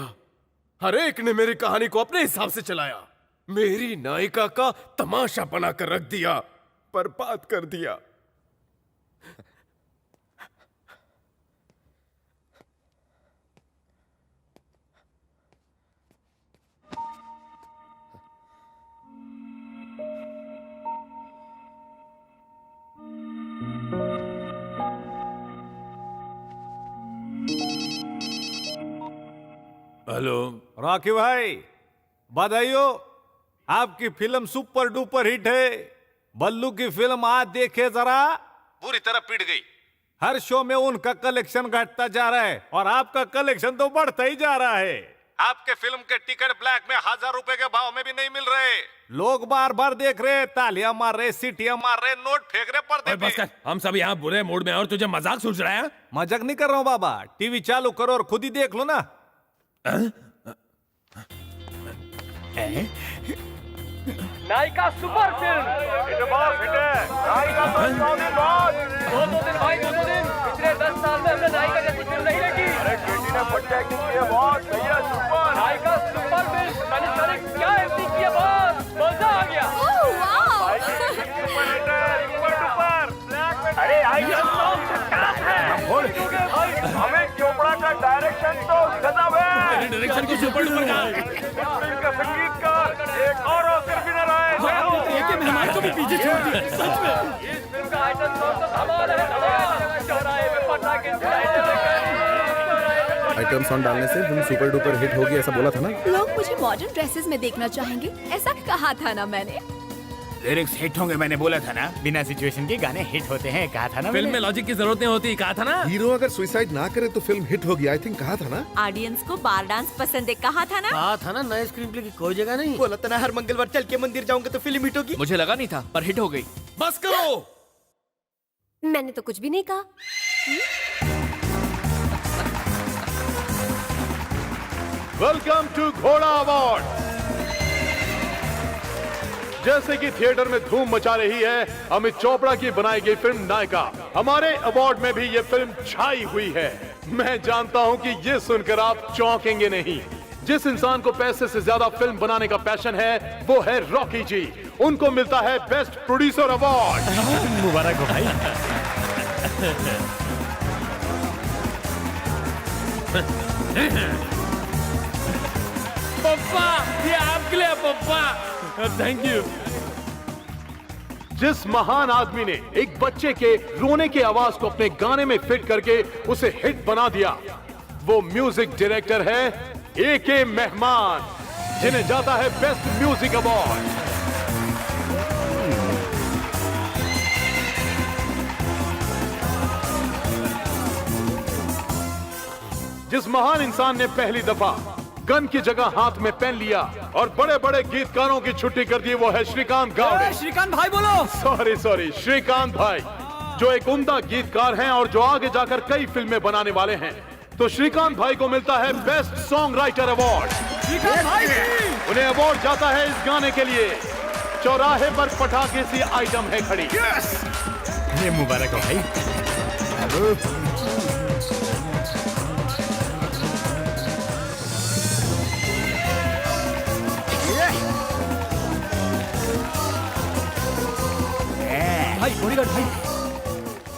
हर एक ने मेरी कहानी को अपने हिसाब से चलाया। मेरी नायिका का तमाशा बनाकर रख दिया, बर्बाद कर दिया। हेलो रॉकी भाई, बधाई हो। आपकी फिल्म सुपर डुपर हिट है। बल्लू की फिल्म आज देखे जरा, पूरी तरह पिट गई। हर शो में उनका कलेक्शन घटता जा रहा है और आपका कलेक्शन तो बढ़ता ही जा रहा है। आपके फिल्म के टिकट ब्लैक में 1000 रुपए के भाव में भी नहीं मिल रहे। लोग बार बार देख रहे, तालियां मार रहे, सीटियां मार रहे, नोट फेंक रहे पर्दे पे। बस कर, हम सब यहाँ बुरे मूड में हैं और तुझे मजाक सूझ रहा है? मजाक नहीं कर रहा हूँ बाबा। टीवी चालू करो और खुद ही देख लो ना। नायिका सुपर फिल्म। दो दिन भाई, 2 दिन। पिछले 10 साल में हमने नायिका जैसी फिल्म नहीं देखी। केटी ने बढ़िया एक्टिंग की है बॉस, भैया सुपर। नायिका सुपर फिल्म, कनिष्का ने क्या एक्टिंग की है बॉस, मजा आ गया। अरे आइटम सॉन्ग झकास है। अमित चोपड़ा का डायरेक्शन तो गजब है। डायरेक्शन को सुपर डुपर का। फिल्म का संगीतकार एक और ऑस्कर विनर आए। मेहमान को भी पीछे छोड़ दिया, सच में। इस फिल्म का आइटम सॉन्ग तो धमाल है, धमाल। चौराहे पे पटाखे जलाए। आइटम सॉन्ग डालने से फिल्म सुपर डुपर हिट होगी ऐसा बोला था ना। लोग मुझे मॉडर्न ड्रेसेस में देखना चाहेंगे, ऐसा कहा था ना मैंने। लिरिक्स हिट होंगे मैंने बोला था ना, बिना सिचुएशन के गाने हिट होते हैं, कहा था ना। फिल्म में लॉजिक की जरूरत नहीं होती, कहा था ना। हीरो अगर सुसाइड ना करे तो फिल्म हिट होगी, आई थिंक कहा था ना। ऑडियंस को बार डांस पसंद है, कहा था ना। कहा था ना, नए स्क्रीन प्ले की कोई जगह नहीं। बोला था ना हर मंगलवार चल के मंदिर जाऊंगा तो फिल्म हिट होगी। मुझे लगा नहीं था पर हिट हो गई। बस करो। मैंने तो कुछ भी नहीं कहा। वेलकम टू घोड़ा अवार्ड। जैसे कि थिएटर में धूम मचा रही है अमित चोपड़ा की बनाई गई फिल्म नायका, हमारे अवार्ड में भी ये फिल्म छाई हुई है। मैं जानता हूं कि ये सुनकर आप चौंकेंगे नहीं। जिस इंसान को पैसे से ज्यादा फिल्म बनाने का पैशन है वो है रॉकी जी। उनको मिलता है बेस्ट प्रोड्यूसर अवार्ड। मुबारक हो भाई। पप्पा, ये आपके लिए पप्पा, थैंक यू। जिस महान आदमी ने एक बच्चे के रोने की आवाज को अपने गाने में फिट करके उसे हिट बना दिया, वो म्यूजिक डायरेक्टर है ए.के. मेहमान, जिन्हें जाता है बेस्ट म्यूजिक अवार्ड। जिस महान इंसान ने पहली दफा गन की जगह हाथ में पेन लिया और बड़े बड़े गीतकारों की छुट्टी कर दी, वो है श्रीकांत गावड़े। श्रीकांत भाई बोलो। सॉरी श्रीकांत भाई, जो एक उम्दा गीतकार हैं और जो आगे जाकर कई फिल्में बनाने वाले हैं। तो श्रीकांत भाई को मिलता है best song writer award. Shrikant भाई, उन्हें अवार्ड जाता है इस गाने के लिए चौराहे पर पटाखे सी आइटम है खड़ी। ये मुबारक हो भाई। भाई बॉडीगार्ड भाई।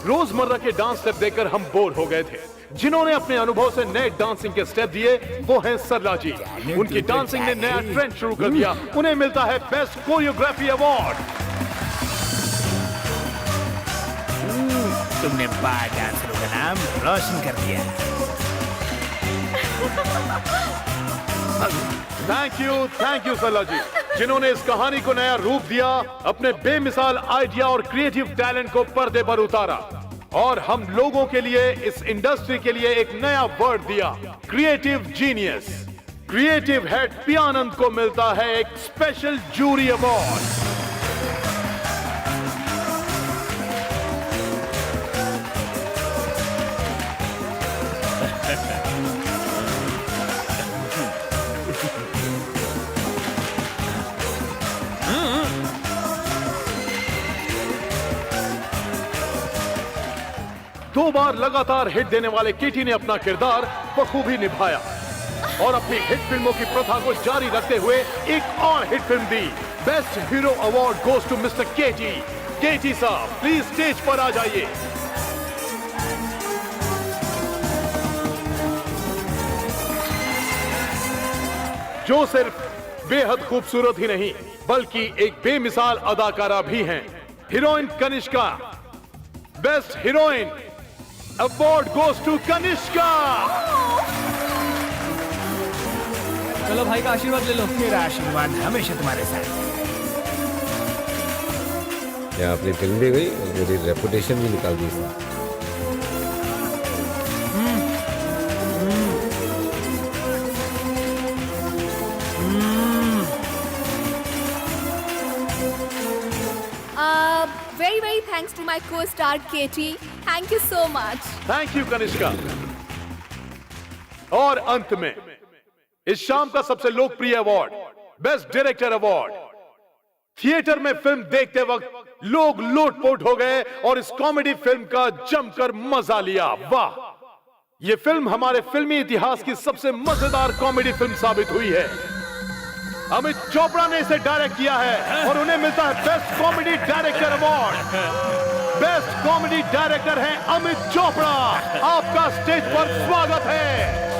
रोजमर्रा के डांस स्टेप देखकर हम बोर हो गए थे। जिन्होंने अपने अनुभव से नए डांसिंग के स्टेप दिए वो हैं सरला जी। उनकी डांसिंग ने नया ट्रेंड शुरू कर दिया। उन्हें मिलता है बेस्ट कोरियोग्राफी अवार्ड। तुमने बार डांसरों का नाम रोशन कर दिया। थैंक यू सरला जी, जिन्होंने इस कहानी को नया रूप दिया, अपने बेमिसाल आइडिया और क्रिएटिव टैलेंट को पर्दे पर उतारा और हम लोगों के लिए, इस इंडस्ट्री के लिए एक नया वर्ड दिया, creative genius. Creative head P Anand को मिलता है एक स्पेशल जूरी अवार्ड। दो बार लगातार हिट देने वाले केटी ने अपना किरदार बखूबी निभाया और अपनी हिट फिल्मों की प्रथा को जारी रखते हुए एक और हिट फिल्म दी। Best hero award goes to mister KT. KT साहब प्लीज स्टेज पर आ जाइए। जो सिर्फ बेहद खूबसूरत ही नहीं बल्कि एक बेमिसाल अदाकारा भी हैं, heroine Kanishka. Best heroine award goes to Kanishka. चलो भाई का आशीर्वाद ले लो। मेरा आशीर्वाद हमेशा तुम्हारे साथ। यहाँ अपनी फिल्म भी गई और मेरी रेपुटेशन भी निकाल दी। Very, very thanks to my co-star Katie. Thank you so much. Thank you Kanishka. और अंत में इस शाम का सबसे लोकप्रिय award, best director award, theatre में फिल्म देखते वक्त लोग लोटपोट हो गए और इस कॉमेडी फिल्म का जमकर मजा लिया। वाह, ये फिल्म हमारे फिल्मी इतिहास की सबसे मजेदार कॉमेडी फिल्म साबित हुई है। अमित चोपड़ा ने इसे डायरेक्ट किया है और उन्हें मिलता है best comedy director award. Best comedy director है अमित चोपड़ा। आपका स्टेज पर स्वागत है।